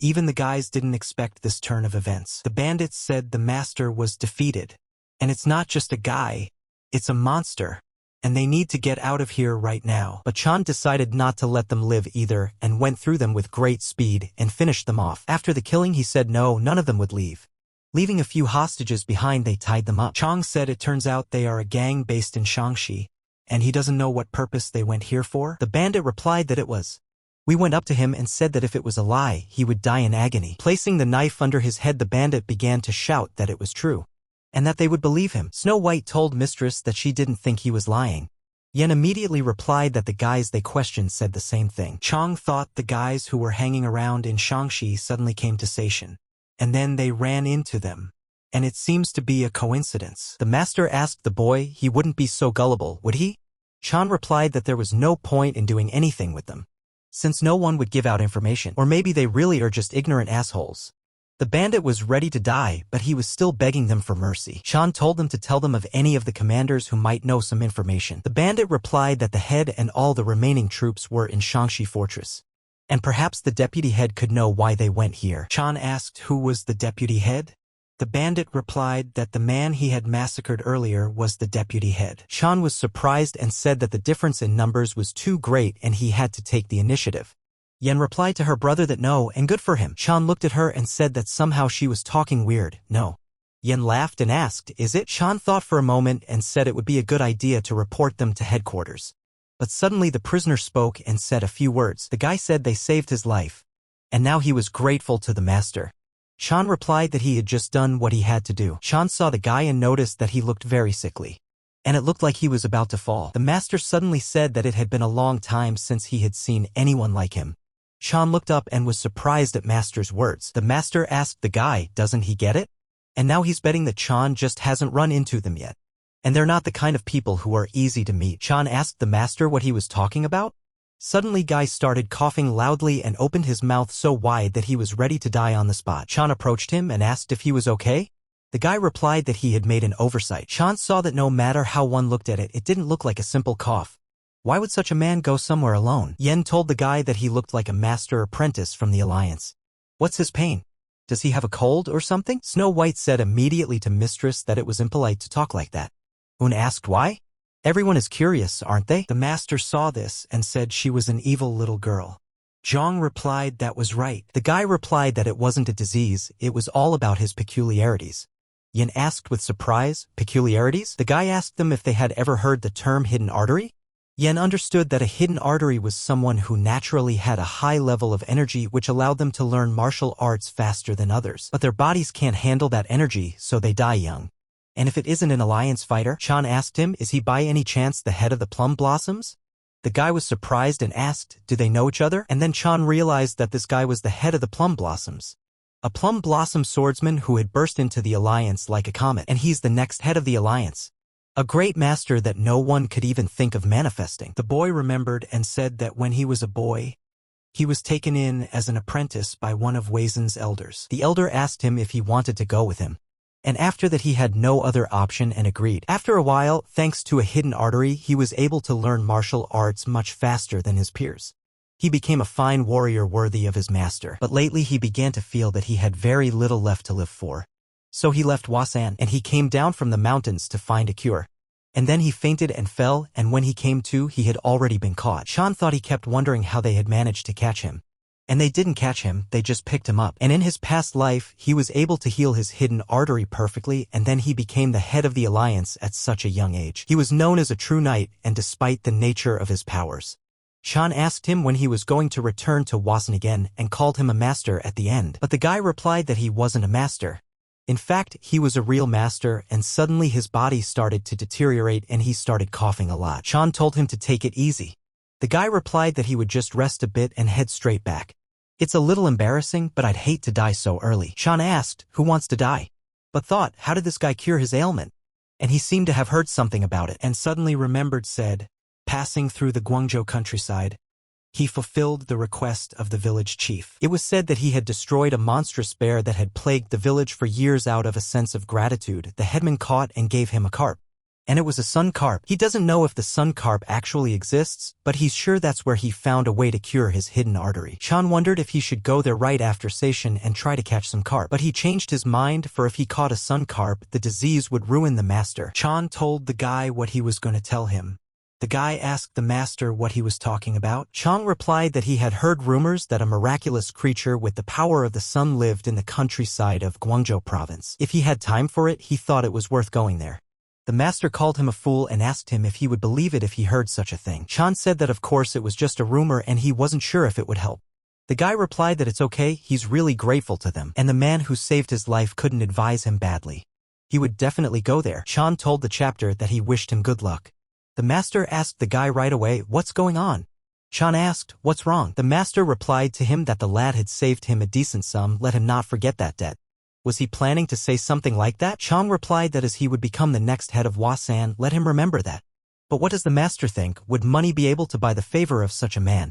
[SPEAKER 1] Even the guys didn't expect this turn of events. The bandits said the master was defeated. And it's not just a guy, it's a monster. And they need to get out of here right now. But Chan decided not to let them live either and went through them with great speed and finished them off. After the killing he said no, none of them would leave. Leaving a few hostages behind, they tied them up. Chang said it turns out they are a gang based in Shangxi, and he doesn't know what purpose they went here for. The bandit replied that it was. We went up to him and said that if it was a lie, he would die in agony. Placing the knife under his head, the bandit began to shout that it was true, and that they would believe him. Snow White told Mistress that she didn't think he was lying. Yen immediately replied that the guys they questioned said the same thing. Chang thought the guys who were hanging around in Shangxi suddenly came to Seishan, and then they ran into them. And it seems to be a coincidence. The master asked the boy he wouldn't be so gullible, would he? Chan replied that there was no point in doing anything with them, since no one would give out information. Or maybe they really are just ignorant assholes. The bandit was ready to die, but he was still begging them for mercy. Chan told them to tell them of any of the commanders who might know some information. The bandit replied that the head and all the remaining troops were in Shangxi fortress, and perhaps the deputy head could know why they went here. Chan asked who was the deputy head. The bandit replied that the man he had massacred earlier was the deputy head. Chan was surprised and said that the difference in numbers was too great and he had to take the initiative. Yen replied to her brother that no, and good for him. Chan looked at her and said that somehow she was talking weird. No. Yen laughed and asked, is it? Chan thought for a moment and said it would be a good idea to report them to headquarters. But suddenly the prisoner spoke and said a few words. The guy said they saved his life, and now he was grateful to the master. Chan replied that he had just done what he had to do. Chan saw the guy and noticed that he looked very sickly. And it looked like he was about to fall. The master suddenly said that it had been a long time since he had seen anyone like him. Chan looked up and was surprised at master's words. The master asked the guy, doesn't he get it? And now he's betting that Chan just hasn't run into them yet. And they're not the kind of people who are easy to meet. Chan asked the master what he was talking about. Suddenly Guy started coughing loudly and opened his mouth so wide that he was ready to die on the spot. Chan approached him and asked if he was okay. The guy replied that he had made an oversight. Chan saw that no matter how one looked at it, it didn't look like a simple cough. Why would such a man go somewhere alone? Yen told the guy that he looked like a master apprentice from the Alliance. What's his pain? Does he have a cold or something? Snow White said immediately to Mistress that it was impolite to talk like that. Un asked why? Everyone is curious, aren't they? The master saw this and said she was an evil little girl. Zhang replied that was right. The guy replied that it wasn't a disease, it was all about his peculiarities. Yin asked with surprise, peculiarities? The guy asked them if they had ever heard the term hidden artery. Yen understood that a hidden artery was someone who naturally had a high level of energy which allowed them to learn martial arts faster than others. But their bodies can't handle that energy, so they die young. And if it isn't an alliance fighter? Chan asked him, is he by any chance the head of the Plum Blossoms? The guy was surprised and asked, do they know each other? And then Chan realized that this guy was the head of the Plum Blossoms. A Plum Blossom swordsman who had burst into the alliance like a comet, and he's the next head of the alliance. A great master that no one could even think of manifesting. The boy remembered and said that when he was a boy, he was taken in as an apprentice by one of Weizen's elders. The elder asked him if he wanted to go with him. And after that he had no other option and agreed. After a while, thanks to a hidden artery, he was able to learn martial arts much faster than his peers. He became a fine warrior worthy of his master. But lately he began to feel that he had very little left to live for. So he left Wasan, and he came down from the mountains to find a cure. And then he fainted and fell, and when he came to, he had already been caught. Chan thought he kept wondering how they had managed to catch him. And they didn't catch him, they just picked him up. And in his past life, he was able to heal his hidden artery perfectly, and then he became the head of the alliance at such a young age. He was known as a true knight, and despite the nature of his powers. Chan asked him when he was going to return to Wasan again, and called him a master at the end. But the guy replied that he wasn't a master. In fact, he was a real master, and suddenly his body started to deteriorate and he started coughing a lot. Chan told him to take it easy. The guy replied that he would just rest a bit and head straight back. It's a little embarrassing, but I'd hate to die so early. Chan asked, who wants to die? But thought, how did this guy cure his ailment? And he seemed to have heard something about it, and suddenly remembered said, passing through the Guangzhou countryside, he fulfilled the request of the village chief. It was said that he had destroyed a monstrous bear that had plagued the village for years. Out of a sense of gratitude, the headman caught and gave him a carp. And it was a sun carp. He doesn't know if the sun carp actually exists, but he's sure that's where he found a way to cure his hidden artery. Chan wondered if he should go there right after station and try to catch some carp. But he changed his mind, for if he caught a sun carp, the disease would ruin the master. Chan told the guy what he was going to tell him. The guy asked the master what he was talking about. Chang replied that he had heard rumors that a miraculous creature with the power of the sun lived in the countryside of Guangzhou province. If he had time for it, he thought it was worth going there. The master called him a fool and asked him if he would believe it if he heard such a thing. Chan said that of course it was just a rumor and he wasn't sure if it would help. The guy replied that it's okay, he's really grateful to them, and the man who saved his life couldn't advise him badly. He would definitely go there. Chan told the chapter that he wished him good luck. The master asked the guy right away, what's going on? Chan asked, what's wrong? The master replied to him that the lad had saved him a decent sum, let him not forget that debt. Was he planning to say something like that? Chang replied that as he would become the next head of Wasan, let him remember that. But what does the master think? Would money be able to buy the favor of such a man?